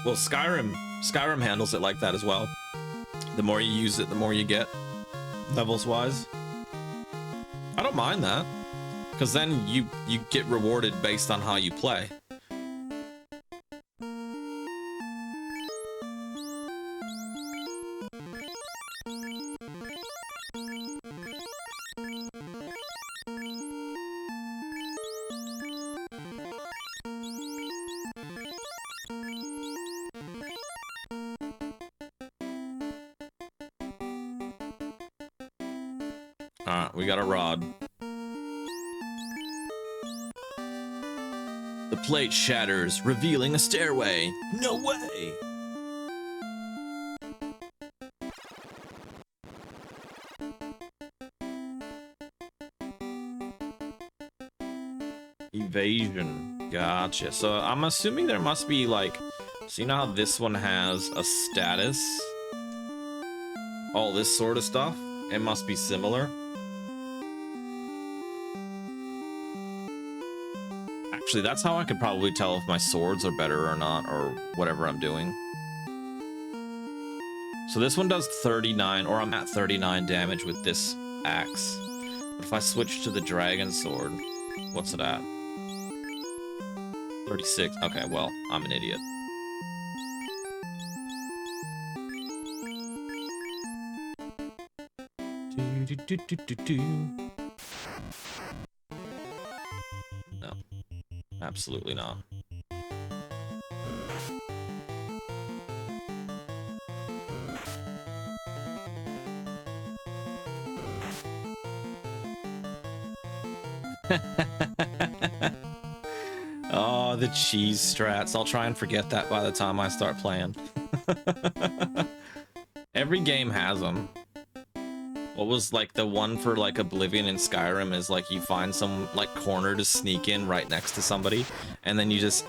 Well, Skyrim handles it like that as well. The more you use it, the more you get, levels-wise. I don't mind that, because then you get rewarded based on how you play. We got a rod. The plate shatters, revealing a stairway. No way! Evasion. Gotcha. So I'm assuming there must be like... So you know how this one has a status? all this sort of stuff. It must be similar. Actually, that's how I could probably tell if my swords are better or not, or whatever I'm doing. So this one does 39, or I'm at 39 damage with this axe. But if I switch to the dragon sword, what's it at? 36. Okay, well, I'm an idiot. No, absolutely not. Oh, the cheese strats. I'll try and forget that by the time I start playing. Every game has them. What was like the one for like Oblivion and Skyrim is like you find some like corner to sneak in right next to somebody, and then you just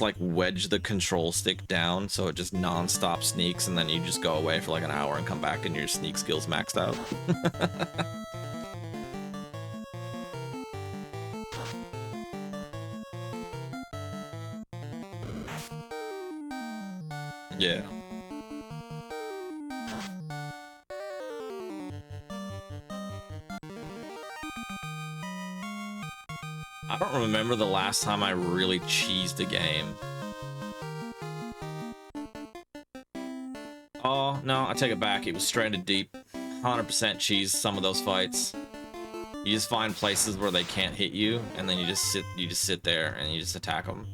like wedge the control stick down so it just non-stop sneaks, and then you just go away for like an hour and come back and your sneak skill's maxed out. Yeah. I don't remember the last time I really cheesed a game. Oh, no, I take it back. It was Stranded Deep. 100% cheese some of those fights. You just find places where they can't hit you, and then you just sit there and you just attack them.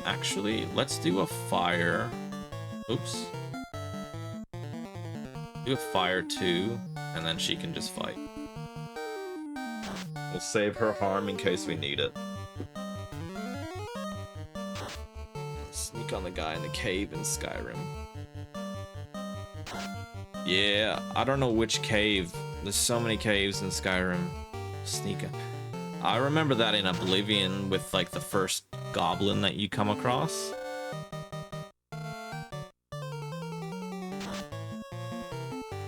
Actually, let's do a fire. Oops. Do a fire too, and then she can just fight. We'll save her harm in case we need it. Sneak on the guy in the cave in Skyrim. Yeah, I don't know which cave. There's so many caves in Skyrim. Sneak in. I remember that in Oblivion with like the first goblin that you come across.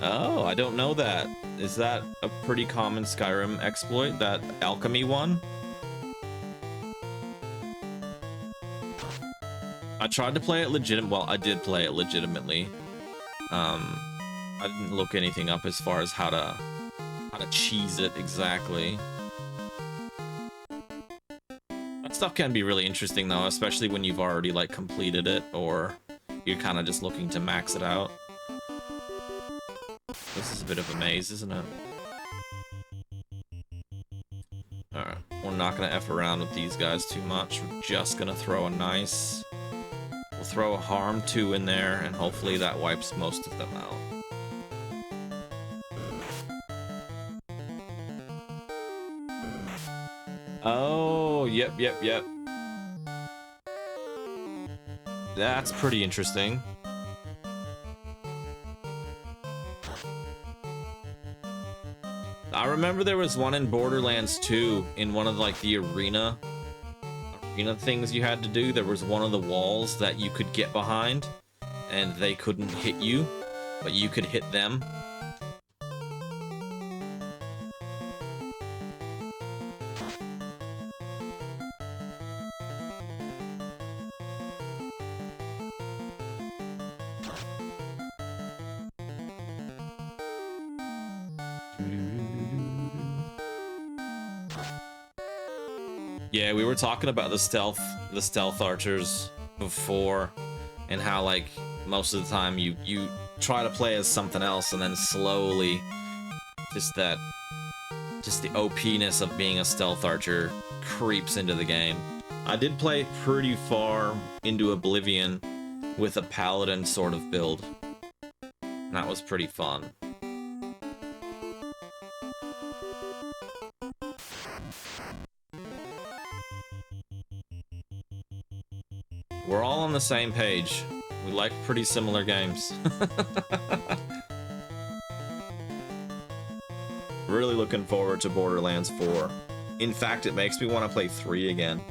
Oh, I don't know that. Is that a pretty common Skyrim exploit, that alchemy one? I tried to play it well, I did play it legitimately. I didn't look anything up as far as how to cheese it exactly. That stuff can be really interesting though, especially when you've already like completed it, or you're kind of just looking to max it out. This is a bit of a maze, isn't it? Alright, we're not gonna F around with these guys too much. We're just gonna throw a nice... We'll throw a harm 2 in there, and hopefully that wipes most of them out. Oh, yep. That's pretty interesting. I remember there was one in Borderlands 2 in one of like the arena things you had to do. There was one of the walls that you could get behind and they couldn't hit you, but you could hit them. Yeah, we were talking about the stealth archers before, and how like most of the time you try to play as something else, and then slowly just the OP-ness of being a stealth archer creeps into the game. I did play pretty far into Oblivion with a paladin sort of build, and that was pretty fun. We're all on the same page. We like pretty similar games. Really looking forward to Borderlands 4. In fact, it makes me want to play 3 again.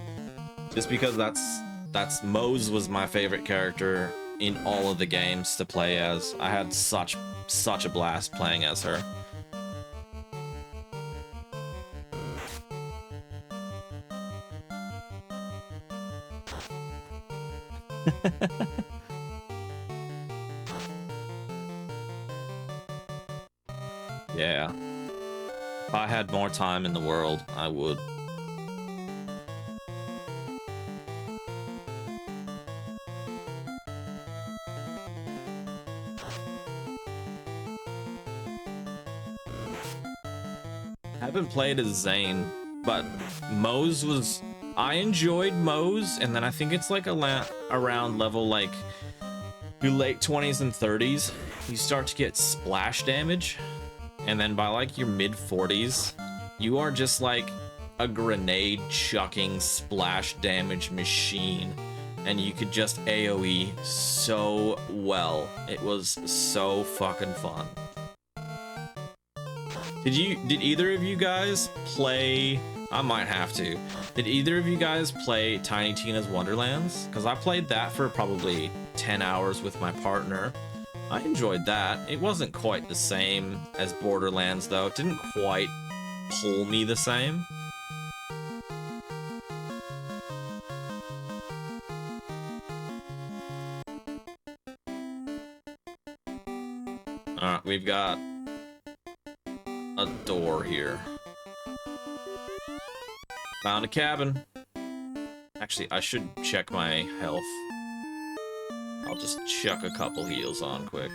Just because that's Mose was my favorite character in all of the games to play as. I had such a blast playing as her. Yeah. If I had more time in the world, I would. I haven't played as Zane, but Mose was... I enjoyed Mose, and then I think it's like around level like your late 20s and 30s, you start to get splash damage, and then by like your mid 40s, you are just like a grenade chucking splash damage machine, and you could just AoE so well. It was so fucking fun. Did either of you guys play... I might have to. Did either of you guys play Tiny Tina's Wonderlands? Because I played that for probably 10 hours with my partner. I enjoyed that. It wasn't quite the same as Borderlands, though. It didn't quite pull me the same. Alright, we've got a door here. Found a cabin. Actually, I should check my health. I'll just chuck a couple heals on quick.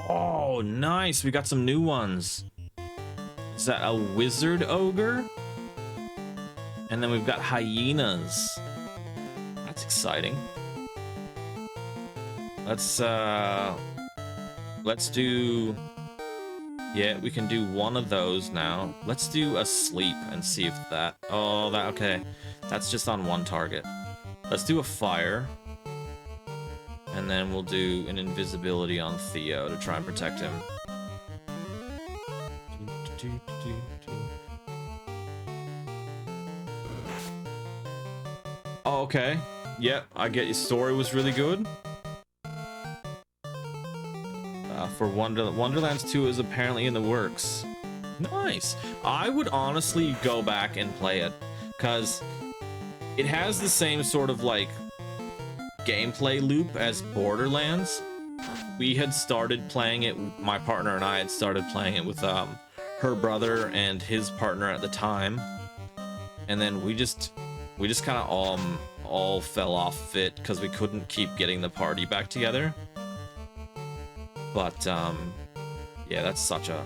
Oh, nice. We got some new ones. Is that a wizard ogre? And then we've got hyenas. That's exciting. Let's do... Yeah, we can do one of those now. Let's do a sleep and see if that... Oh, that... Okay. That's just on one target. Let's do a fire. And then we'll do an invisibility on Theo to try and protect him. Oh, okay. Yep, I get your story was really good. For Wonderlands 2 is apparently in the works. Nice. I would honestly go back and play it, because it has the same sort of like gameplay loop as Borderlands. We had started playing it, my partner and I had started playing it with her brother and his partner at the time, and then we just kind of all fell off it because we couldn't keep getting the party back together. But yeah, that's such a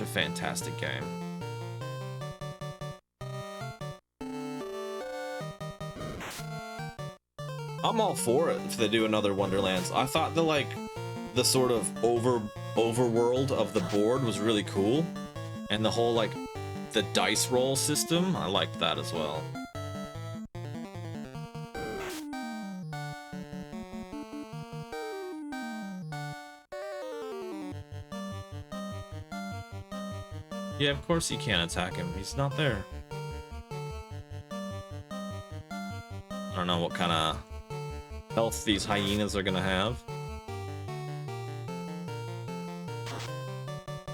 fantastic game. I'm all for it if they do another Wonderlands. I thought the sort of overworld of the board was really cool, and the whole like the dice roll system, I liked that as well. Yeah, of course you can't attack him. He's not there. I don't know what kind of health these hyenas are gonna have.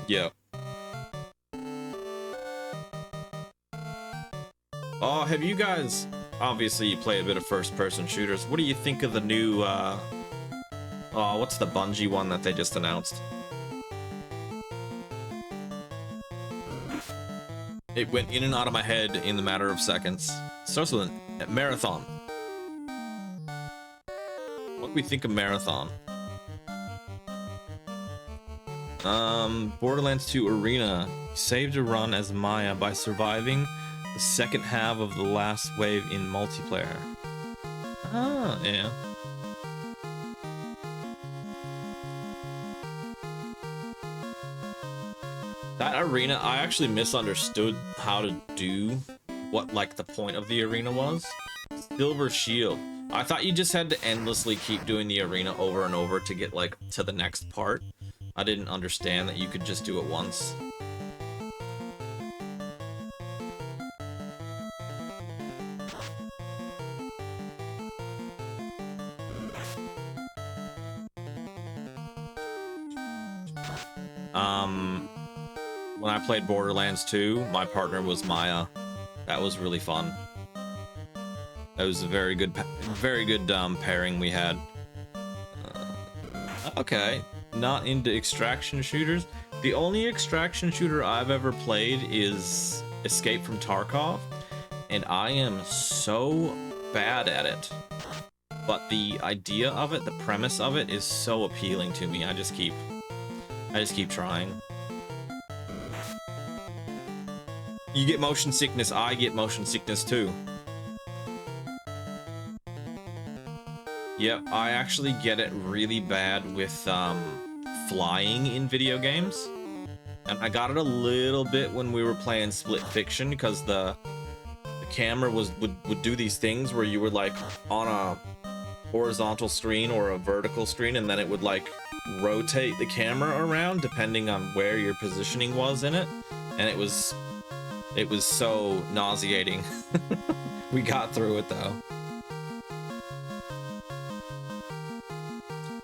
Yep. Oh, have you guys... Obviously, you play a bit of first-person shooters. What do you think of the new, Oh, what's the Bungie one that they just announced? It went in and out of my head in the matter of seconds. Starts with a Marathon. What do we think of Marathon? Borderlands 2 Arena. Saved a run as Maya by surviving the second half of the last wave in multiplayer. Ah, yeah. That arena, I actually misunderstood how to do what, like, the point of the arena was. Silver shield. I thought you just had to endlessly keep doing the arena over and over to get, like, to the next part. I didn't understand that you could just do it once. When I played Borderlands 2, my partner was Maya. That was really fun. That was a very good pairing we had. Okay, not into extraction shooters. The only extraction shooter I've ever played is Escape from Tarkov, and I am so bad at it. But the idea of it, the premise of it, is so appealing to me. I just keep trying. You get motion sickness, I get motion sickness too. Yep, I actually get it really bad with flying in video games. And I got it a little bit when we were playing Split Fiction, because the camera would do these things where you were like on a horizontal screen or a vertical screen, and then it would like rotate the camera around depending on where your positioning was in it, and it was so nauseating. We got through it though.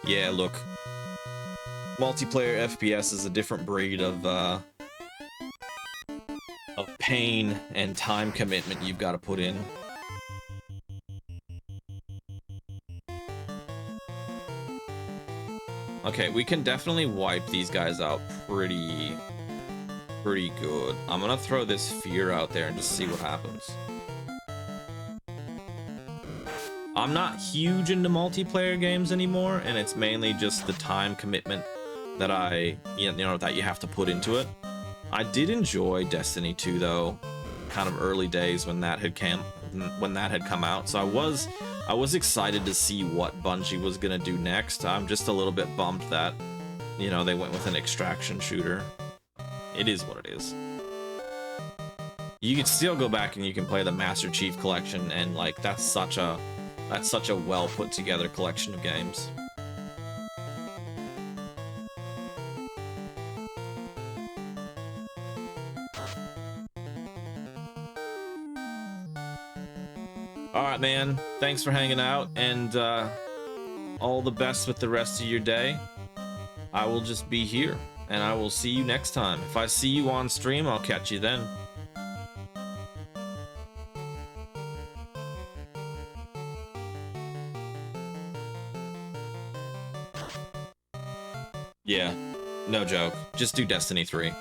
Yeah, look, multiplayer FPS is a different breed of pain and time commitment you've got to put in. Okay, we can definitely wipe these guys out pretty good. I'm gonna throw this fear out there and just see what happens. I'm not huge into multiplayer games anymore, and it's mainly just the time commitment that that you have to put into it. I did enjoy Destiny 2 though, kind of early days when that had come out. So I was excited to see what Bungie was gonna do next. I'm just a little bit bummed that, they went with an extraction shooter. It is what it is. You can still go back and you can play the Master Chief Collection, and like that's such a well put together collection of games. Alright, man. Thanks for hanging out, and all the best with the rest of your day. I will just be here, and I will see you next time. If I see you on stream, I'll catch you then. Yeah, no joke. Just do Destiny 3.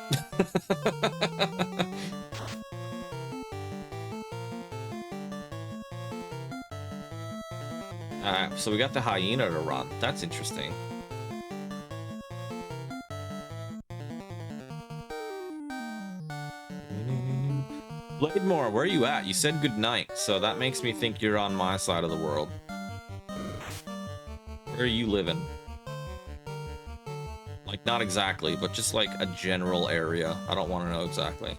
Alright, so we got the hyena to run. That's interesting. Blademoor, where are you at? You said goodnight, so that makes me think you're on my side of the world. Where are you living? Like, not exactly, but just like a general area. I don't want to know exactly.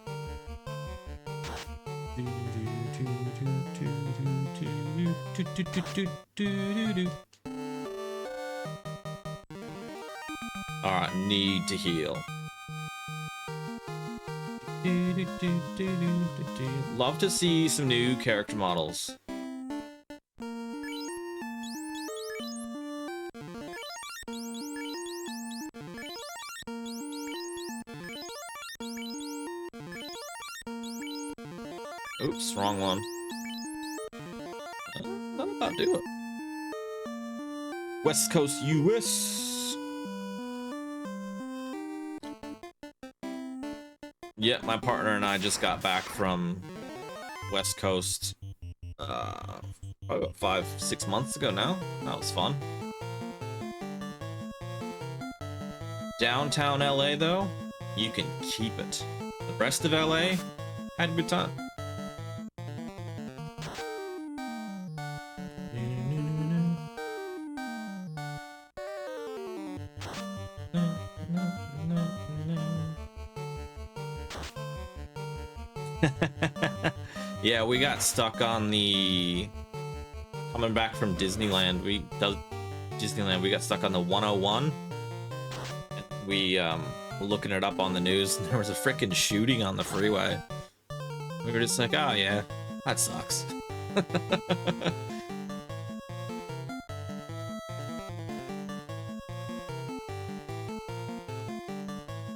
Alright, need to heal. Love to see some new character models. Oops, wrong one. That'll about do it. West Coast US. Yeah, my partner and I just got back from West Coast about 5-6 months ago now. That was fun. Downtown LA though, you can keep it. The rest of LA had a good time. Yeah, we got stuck on the coming back from Disneyland. We got stuck on the 101. We were looking it up on the news, and there was a freaking shooting on the freeway. We were just like, oh yeah, that sucks.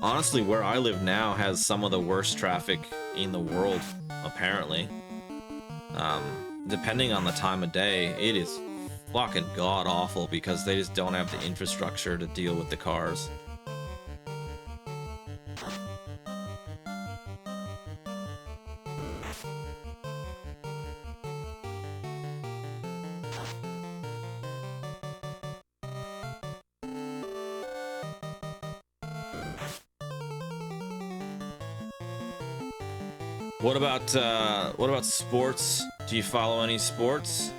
Honestly, where I live now has some of the worst traffic in the world, apparently. Depending on the time of day, it is fucking god-awful because they just don't have the infrastructure to deal with the cars. What about sports? Do you follow any sports?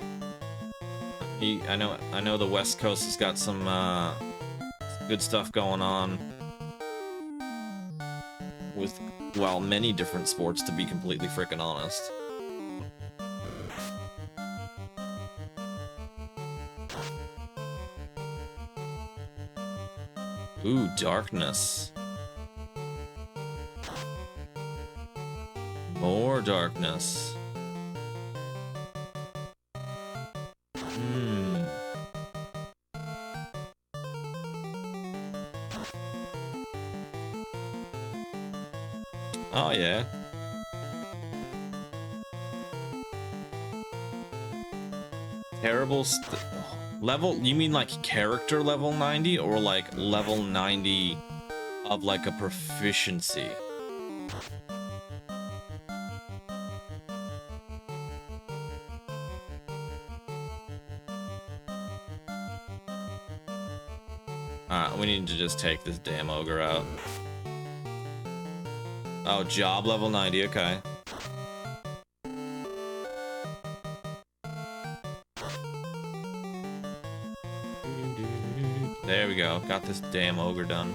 I know the West Coast has got some good stuff going on with, well, many different sports, to be completely frickin' honest. Ooh, darkness. More darkness. Oh, yeah. Terrible level? You mean like character level 90 or like level 90 of like a proficiency? Alright, we need to just take this damn ogre out. Oh, job level 90, okay. There we go, got this damn ogre done.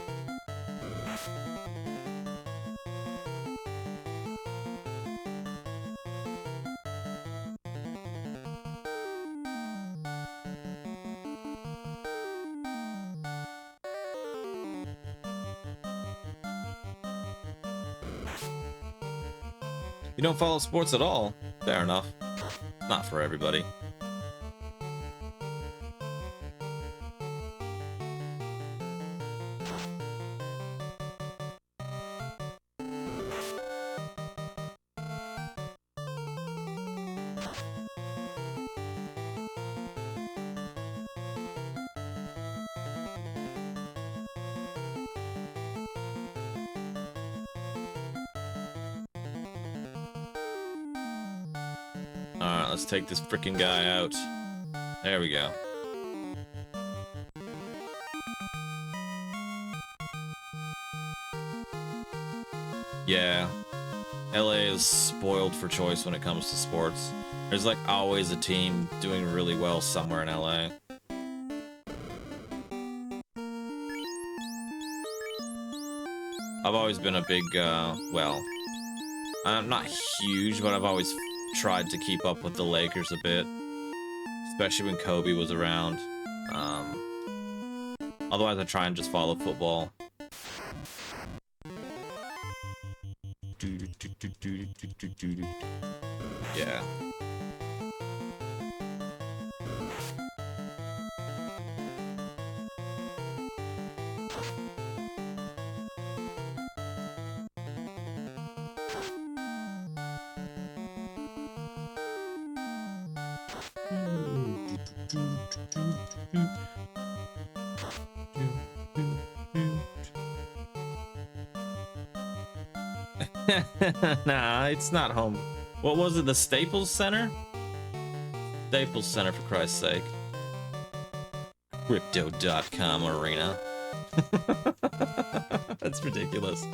You don't follow sports at all? Fair enough. Not for everybody. Alright, let's take this freaking guy out. There we go. Yeah. LA is spoiled for choice when it comes to sports. There's like always a team doing really well somewhere in LA. I've always been a big, well, I'm not huge, but I've always tried to keep up with the Lakers a bit, especially when Kobe was around. Otherwise, I try and just follow football. Yeah. Nah, it's not home. What was it, the Staples Center? Staples Center, for Christ's sake. Crypto.com arena. That's ridiculous.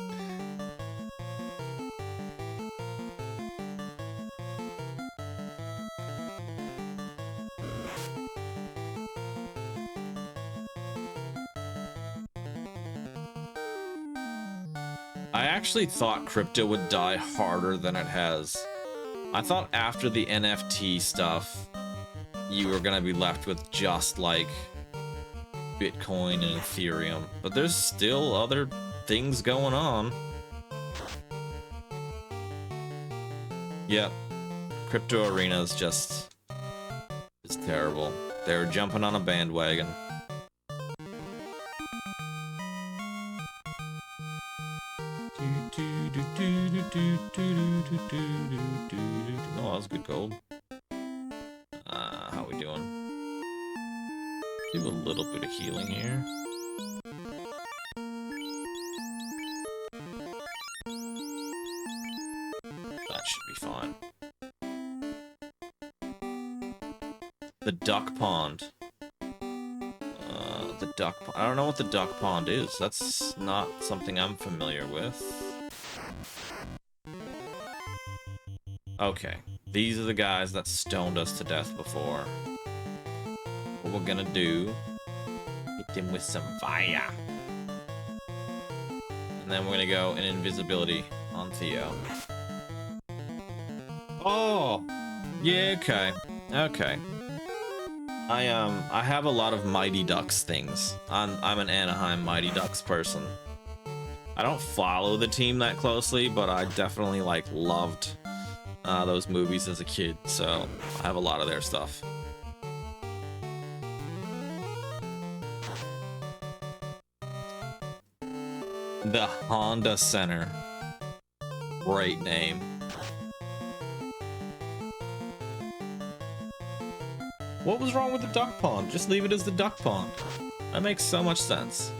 I actually thought crypto would die harder than it has. I thought after the NFT stuff, you were gonna be left with just like Bitcoin and Ethereum, but there's still other things going on. Yep, Crypto Arena is just terrible. They're jumping on a bandwagon. Oh, that was good gold. How we doing? Do a little bit of healing here. That should be fine. The duck pond. The duck. I don't know what the duck pond is. That's not something I'm familiar with. Okay, these are the guys that stoned us to death before. What we're gonna do, hit them with some fire. And then we're gonna go in invisibility on Theo. Oh! Yeah, okay. Okay. I have a lot of Mighty Ducks things. I'm an Anaheim Mighty Ducks person. I don't follow the team that closely, but I definitely, like, loved those movies as a kid, so I have a lot of their stuff. The Honda Center. Great name. What was wrong with the duck pond? Just leave it as the duck pond. That makes so much sense.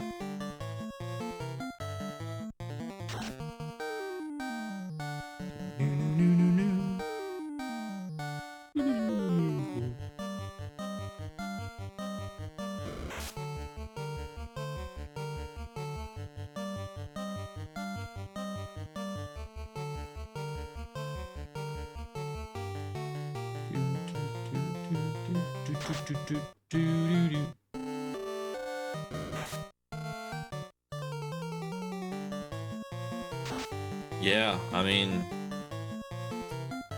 Yeah, I mean,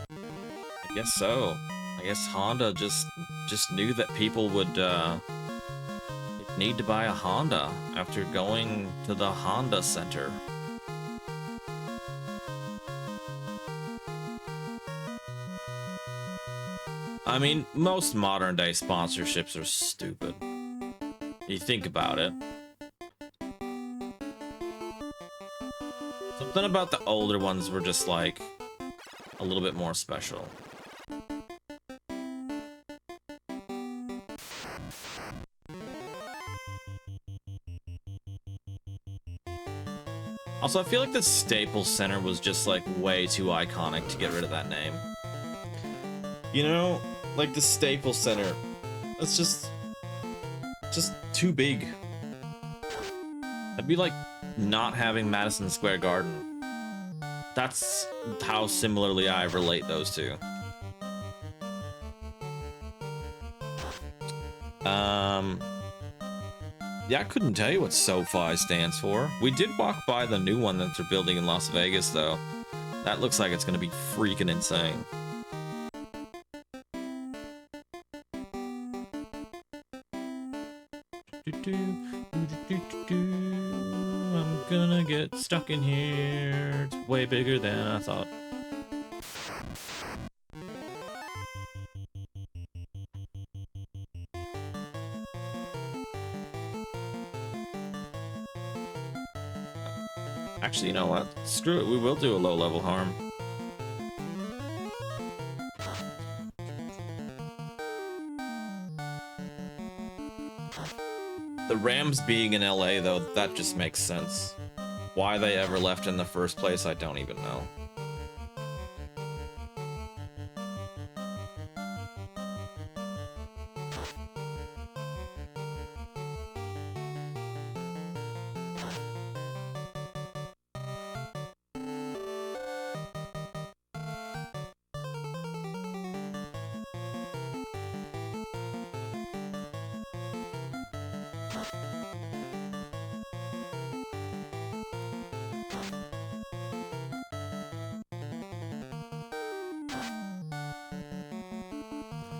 I guess so. I guess Honda just knew that people would need to buy a Honda after going to the Honda Center. I mean, most modern day sponsorships are stupid. You think about it. Something about the older ones were just like a little bit more special. Also, I feel like the Staples Center was just like way too iconic to get rid of that name. You know, like the Staples Center, it's just too big. It'd be like not having Madison Square Garden. That's how similarly I relate those two. Yeah, I couldn't tell you what SoFi stands for. We did walk by the new one that they're building in Las Vegas, though. That looks like it's gonna be freaking insane. I'm gonna get stuck in here. It's way bigger than I thought. Actually, you know what? Screw it, we will do a low-level harm. The Rams being in LA, though, that just makes sense. Why they ever left in the first place, I don't even know.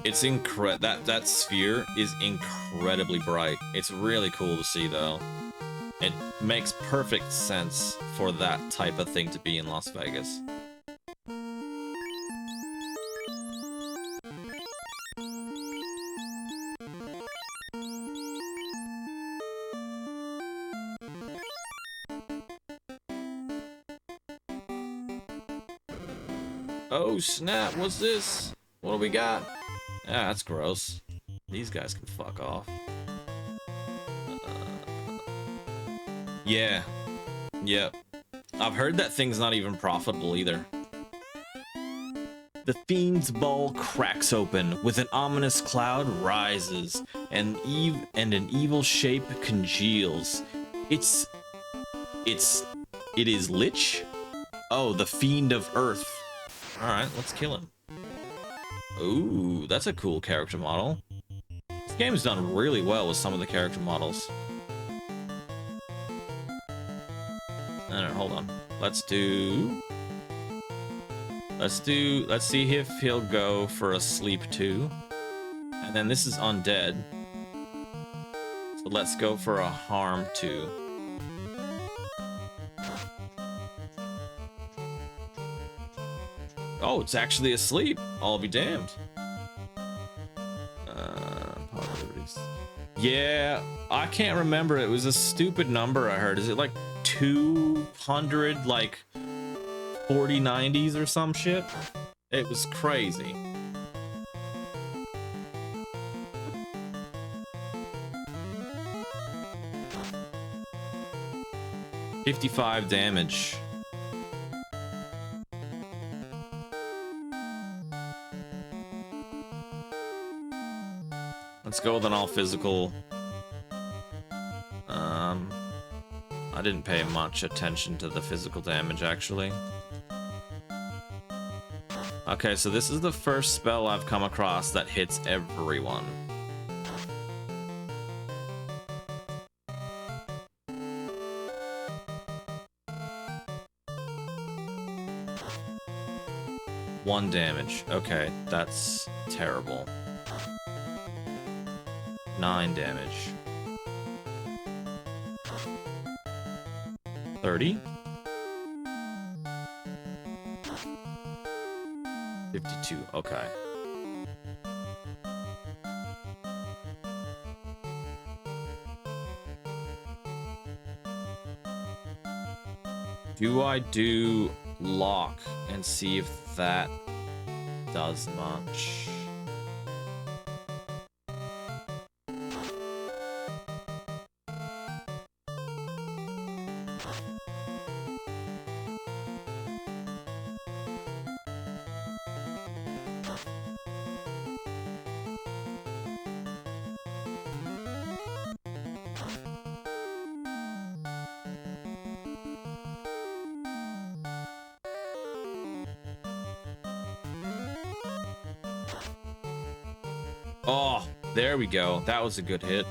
It's that sphere is incredibly bright. It's really cool to see, though. It makes perfect sense for that type of thing to be in Las Vegas. Oh snap, what's this? What do we got? Ah, that's gross. These guys can fuck off. Yeah. Yep. I've heard that thing's not even profitable either. The Fiend's Ball cracks open, with an ominous cloud rises, and an evil shape congeals. It is Lich? Oh, the Fiend of Earth. Alright, let's kill him. Ooh, that's a cool character model. This game's done really well with some of the character models. Alright, hold on. Let's see if he'll go for a sleep 2. And then this is undead. So let's go for a harm 2. Oh, it's actually asleep. I'll be damned. Yeah, I can't remember. It was a stupid number I heard. Is it like 200, like 4090s or some shit? It was crazy. $55 damage. Let's go with an all physical. I didn't pay much attention to the physical damage, actually. Okay, so this is the first spell I've come across that hits everyone. One damage. Okay, that's terrible. 9 damage. 30? 52, okay. Do I do lock and see if that does much? Oh, there we go. That was a good hit.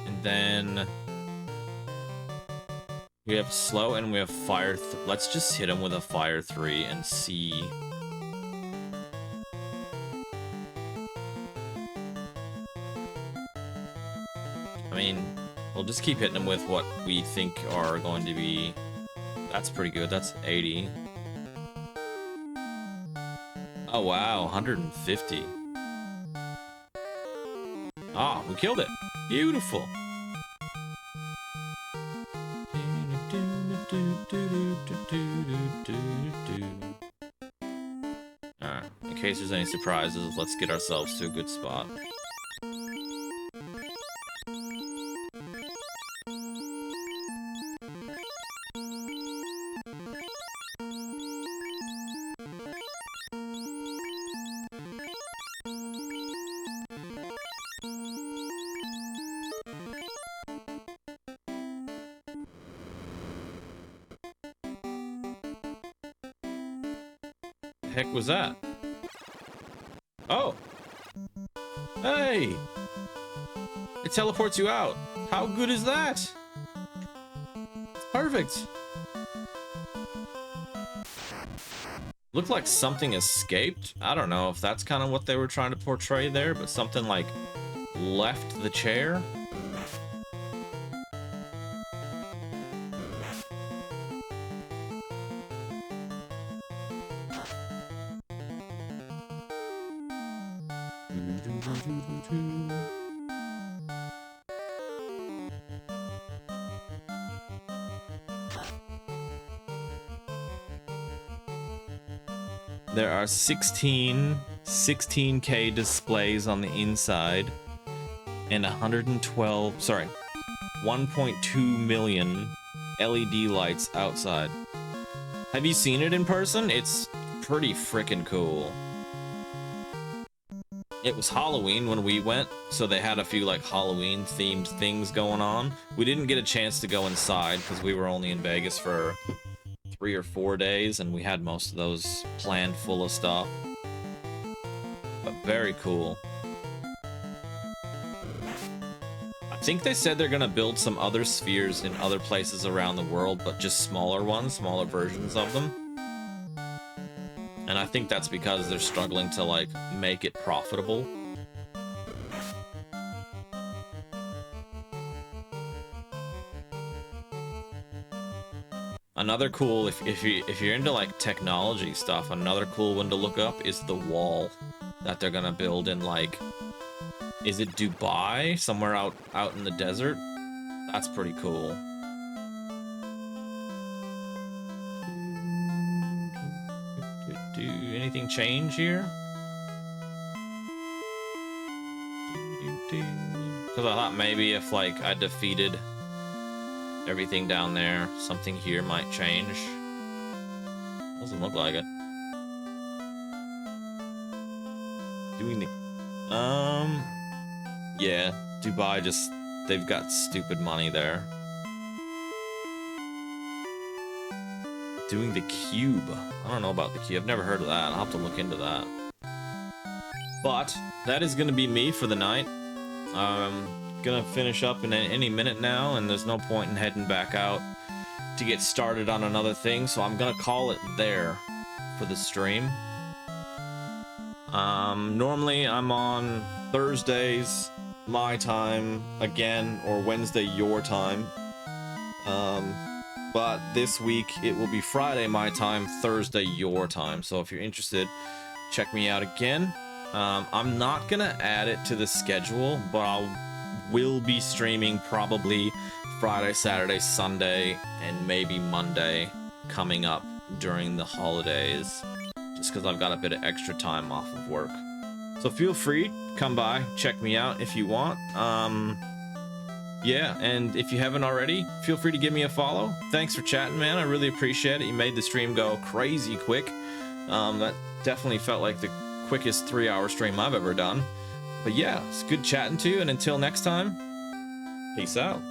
And then we have slow and we have fire. Let's just hit him with a fire 3 and see. I mean, we'll just keep hitting him with what we think are going to be. That's pretty good. That's 80. Oh, wow. 150. Ah, we killed it. Beautiful. Alright. In case there's any surprises, let's get ourselves to a good spot. Heck was that? Oh, hey, it teleports you out. How good is that? It's perfect. Looked like something escaped. I don't know if that's kind of what they were trying to portray there, but something like left the chair. There are 16K displays on the inside and 1.2 million LED lights outside. Have you seen it in person? It's pretty freaking cool. It was Halloween when we went, so they had a few like Halloween themed things going on. We didn't get a chance to go inside because we were only in Vegas for 3 or 4 days, and we had most of those planned full of stuff. But very cool. I think they said they're gonna build some other spheres in other places around the world, but just smaller ones, smaller versions of them. And I think that's because they're struggling to like make it profitable. Another cool, if you're into like technology stuff, another cool one to look up is the wall that they're gonna build in, like, is it Dubai? Somewhere out in the desert? That's pretty cool. Do anything change here? Because I thought maybe if like I defeated everything down there, something here might change. Doesn't look like it. Doing the yeah, Dubai just, they've got stupid money there. Doing the cube. I don't know about the cube. I've never heard of that. I'll have to look into that. But that is gonna be me for the night. Gonna finish up in any minute now, and there's no point in heading back out to get started on another thing, so I'm gonna call it there for the stream. Normally I'm on Thursdays my time again, or Wednesday your time, but this week it will be Friday my time, Thursday your time. So if you're interested, check me out again. I'm not gonna add it to the schedule, but I will be streaming probably Friday, Saturday, Sunday, and maybe Monday coming up during the holidays, just because I've got a bit of extra time off of work. So feel free, come by, check me out if you want. Yeah, and if you haven't already, feel free to give me a follow. Thanks for chatting, man. I really appreciate it. You made the stream go crazy quick. That definitely felt like the quickest 3-hour stream I've ever done. But yeah, it's good chatting to you, and until next time, peace out.